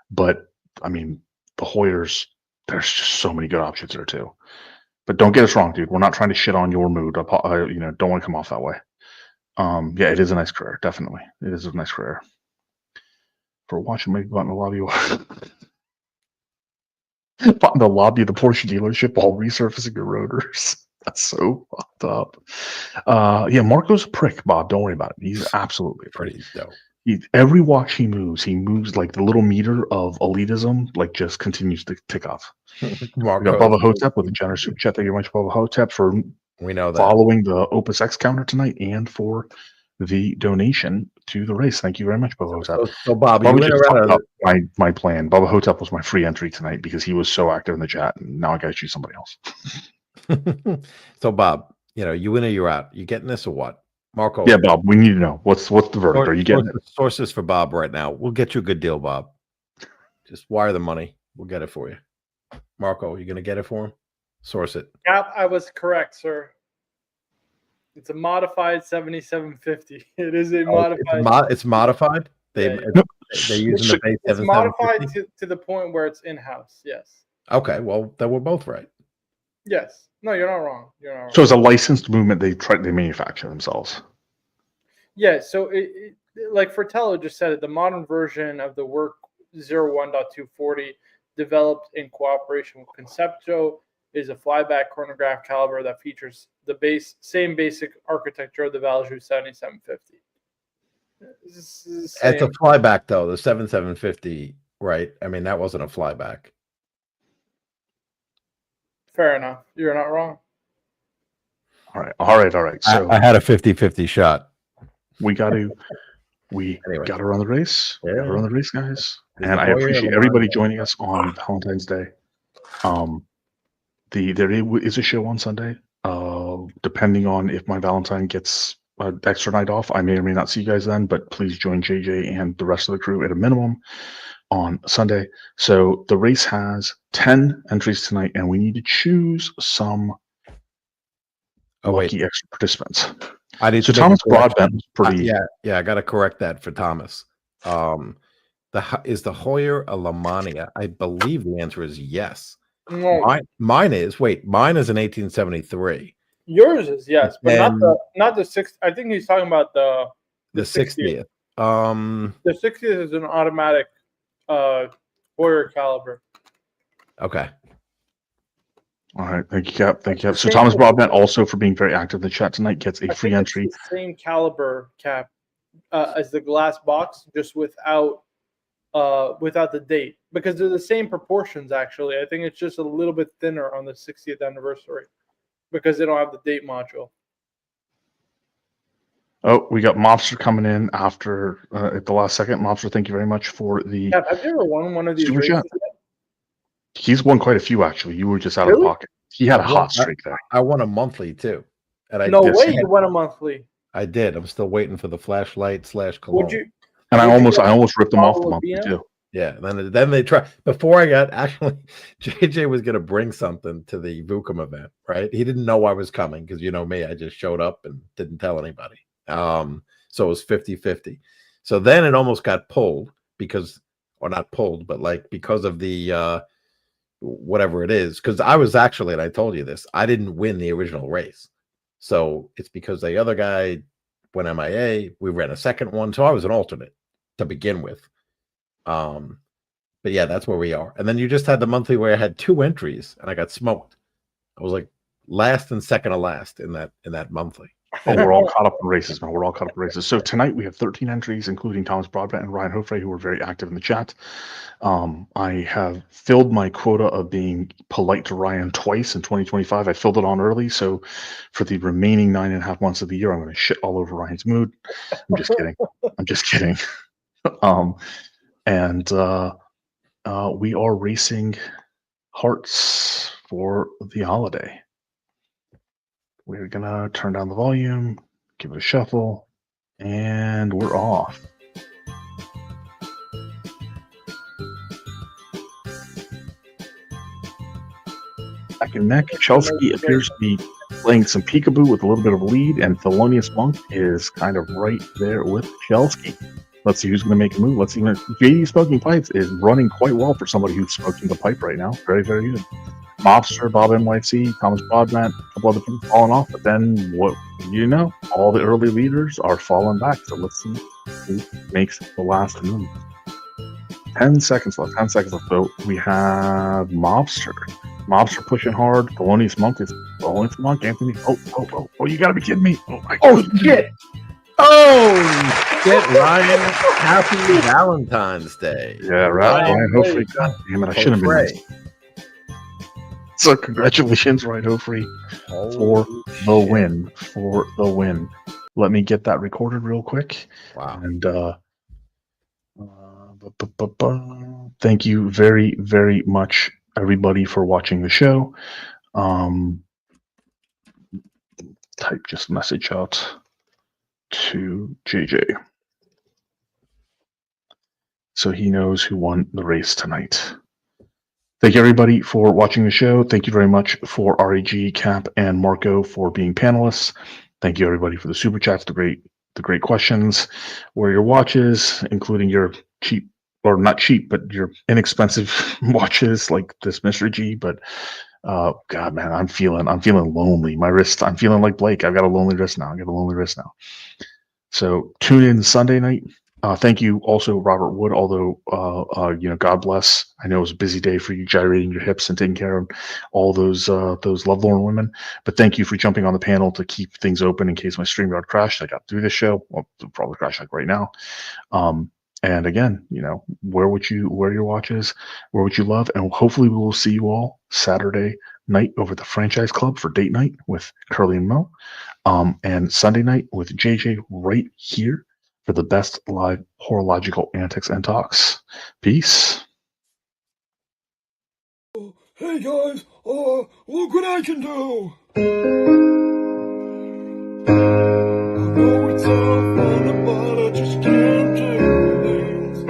[SPEAKER 3] But I mean, the Hoyers, there's just so many good options there too. But don't get us wrong, dude. We're not trying to shit on your mood. Don't want to come off that way. It is a nice career. Definitely, it is a nice career. For watching, maybe go out in the lobby. In the lobby of the Porsche dealership while resurfacing your rotors. That's so fucked up. Marco's a prick, Bob. Don't worry about it. He's absolutely
[SPEAKER 2] pretty dope.
[SPEAKER 3] Every watch he moves like the little meter of elitism, like just continues to tick off. Marco, we got Bubba Hotep with a generous super chat. Thank you very much, Bubba Hotep, for following the Opus X counter tonight and for the donation to the race. Thank you very much, Bubba Hotep.
[SPEAKER 2] So Bob,
[SPEAKER 3] you went around my plan. Bubba Hotep was my free entry tonight because he was so active in the chat, and now I got to choose somebody else.
[SPEAKER 2] So Bob, you win or you're out. You getting this or what? Marco?
[SPEAKER 3] Yeah, Bob. We need to know what's the verdict. Are you getting it?
[SPEAKER 2] Sources for Bob right now. We'll get you a good deal, Bob. Just wire the money. We'll get it for you. Marco, you gonna get it for him? Source it.
[SPEAKER 1] Yep, I was correct, sir. It's a modified 7750. It is a modified.
[SPEAKER 2] It's modified. They're using the base.
[SPEAKER 1] It's modified to the point where it's in-house. Yes.
[SPEAKER 2] Okay. Well, then we're both right.
[SPEAKER 1] Yes. No, you're not wrong.
[SPEAKER 3] So it's a licensed movement. They manufacture themselves.
[SPEAKER 1] Yeah. So it like Fratello just said it. The modern version of the Work 01.240, developed in cooperation with Concepto, is a flyback chronograph caliber that features the same basic architecture of the Valjoux 7750.
[SPEAKER 2] It's a flyback though, the 7750, right? I mean, that wasn't a flyback.
[SPEAKER 1] Fair enough. You're not wrong.
[SPEAKER 3] All right. So
[SPEAKER 2] I had a 50-50 shot.
[SPEAKER 3] we got to
[SPEAKER 2] Anyway.
[SPEAKER 3] run the race. We got to run the race, guys.
[SPEAKER 2] There's
[SPEAKER 3] And
[SPEAKER 2] the
[SPEAKER 3] I
[SPEAKER 2] Hoyer
[SPEAKER 3] appreciate
[SPEAKER 2] Lamont.
[SPEAKER 3] everybody joining us on Valentine's Day. There is a show on Sunday. Depending on if my Valentine gets an extra night off, I may or may not see you guys then. But please join JJ and the rest of the crew at a minimum on Sunday. So the race has 10 entries tonight, and we need to choose some lucky extra participants.
[SPEAKER 2] I need
[SPEAKER 3] So
[SPEAKER 2] to
[SPEAKER 3] Thomas Broadbent was pretty.
[SPEAKER 2] I got to correct that for Thomas. Is the Hoyer a Lamania? I believe the answer is yes.
[SPEAKER 1] No.
[SPEAKER 2] Mine is an 1873.
[SPEAKER 1] Yours is yes, but not the 6th. I think he's talking about the
[SPEAKER 2] 60th.
[SPEAKER 1] The 60th is an automatic Hoyer caliber.
[SPEAKER 2] Okay.
[SPEAKER 3] All right, thank you, Cap. Thank you, Cap. So Thomas Broadbent, also for being very active in the chat tonight, gets a free entry.
[SPEAKER 1] It's the same caliber, Cap, as the glass box, just without the date, because they're the same proportions. Actually, I think it's just a little bit thinner on the 60th anniversary because they don't have the date module.
[SPEAKER 3] Oh, we got Mobster coming in after at the last second. Mobster, thank you very much for the.
[SPEAKER 1] Cap, have you ever won one of these races yet?
[SPEAKER 3] He's won quite a few, actually. You were just out of pocket. He had a hot streak there.
[SPEAKER 2] I won a monthly too.
[SPEAKER 1] And no way you won a monthly.
[SPEAKER 2] I did. I'm still waiting for the flashlight / cologne.
[SPEAKER 3] And I almost ripped them off the monthly too.
[SPEAKER 2] Yeah. Then they try. Before I got, actually, JJ was going to bring something to the Vucum event, right? He didn't know I was coming because you know me. I just showed up and didn't tell anybody. So it was 50-50. So then it almost got pulled because of the whatever it is, because I was actually, and I told you this, I didn't win the original race. So it's because the other guy went MIA. We ran a second one. So I was an alternate to begin with. But yeah, that's where we are. And then you just had the monthly where I had 2 entries and I got smoked. I was like last and second to last in that monthly.
[SPEAKER 3] Oh, we're all caught up in races, man. We're all caught up in races. So tonight we have 13 entries, including Thomas Broadbent and Ryan Hofrey, who were very active in the chat. I have filled my quota of being polite to Ryan twice in 2025. I filled it on early. So for the remaining 9.5 months of the year, I'm going to shit all over Ryan's mood. I'm just kidding. I'm just kidding. We are racing hearts for the holiday. We're going to turn down the volume, give it a shuffle, and we're off. Back and neck, Chelsea appears to be playing some peekaboo with a little bit of a lead, and Thelonious Monk is kind of right there with Chelsea. Let's see who's going to make a move. Let's see. JD Smoking Pipes is running quite well for somebody who's smoking the pipe right now. Very, very good. Mobster, Bob NYC, Thomas Broadbent, a couple other people falling off, but then all the early leaders are falling back. So let's see who makes the last move. 10 seconds left. So we have Mobster. Mobster pushing hard. Thelonious Monk is Thelonious Monk. Anthony. Oh, you gotta be kidding me.
[SPEAKER 2] Oh shit. Oh shit, Ryan. Happy Valentine's Day.
[SPEAKER 3] Yeah, Ryan hopefully. God damn it, I should have been nice. So congratulations, Ryan Hofrey, for the win. Let me get that recorded real quick.
[SPEAKER 2] Wow.
[SPEAKER 3] And thank you very, very much, everybody, for watching the show. Type just message out to JJ so he knows who won the race tonight. Thank you, everybody, for watching the show. Thank you very much for RAG, Cap, and Marco for being panelists. Thank you, everybody, for the super chats, the great questions. Where your watches, including your cheap, or not cheap, but your inexpensive watches like this Mystery G. But God, man, I'm feeling lonely. My wrist, I'm feeling like Blake. I've got a lonely wrist now. So tune in Sunday night. Thank you also, Robert Wood, although, God bless. I know it was a busy day for you, gyrating your hips and taking care of all those lovelorn women. But thank you for jumping on the panel to keep things open in case my StreamYard crashed. I got through this show. Well, it'll probably crash like right now. And again, wear your watches, wear what you love. And hopefully we will see you all Saturday night over at the Franchise Club for date night with Curly and Mo. And Sunday night with JJ right here for the best live horological antics and talks. Peace.
[SPEAKER 5] Hey guys, look what I can do! I know it's all fun, but I just can't do things.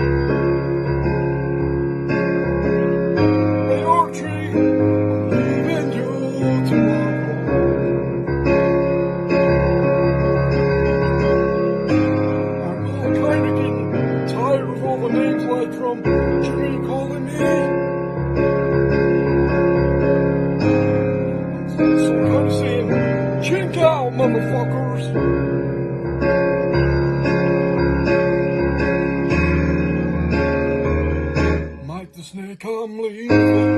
[SPEAKER 5] Hey Archie, I'm leaving you tomorrow. I'm all kinda getting tired of all the names like from Jimmy calling me. So I'm kind of saying, chink out, motherfuckers. Mike the Snake, I'm leaving.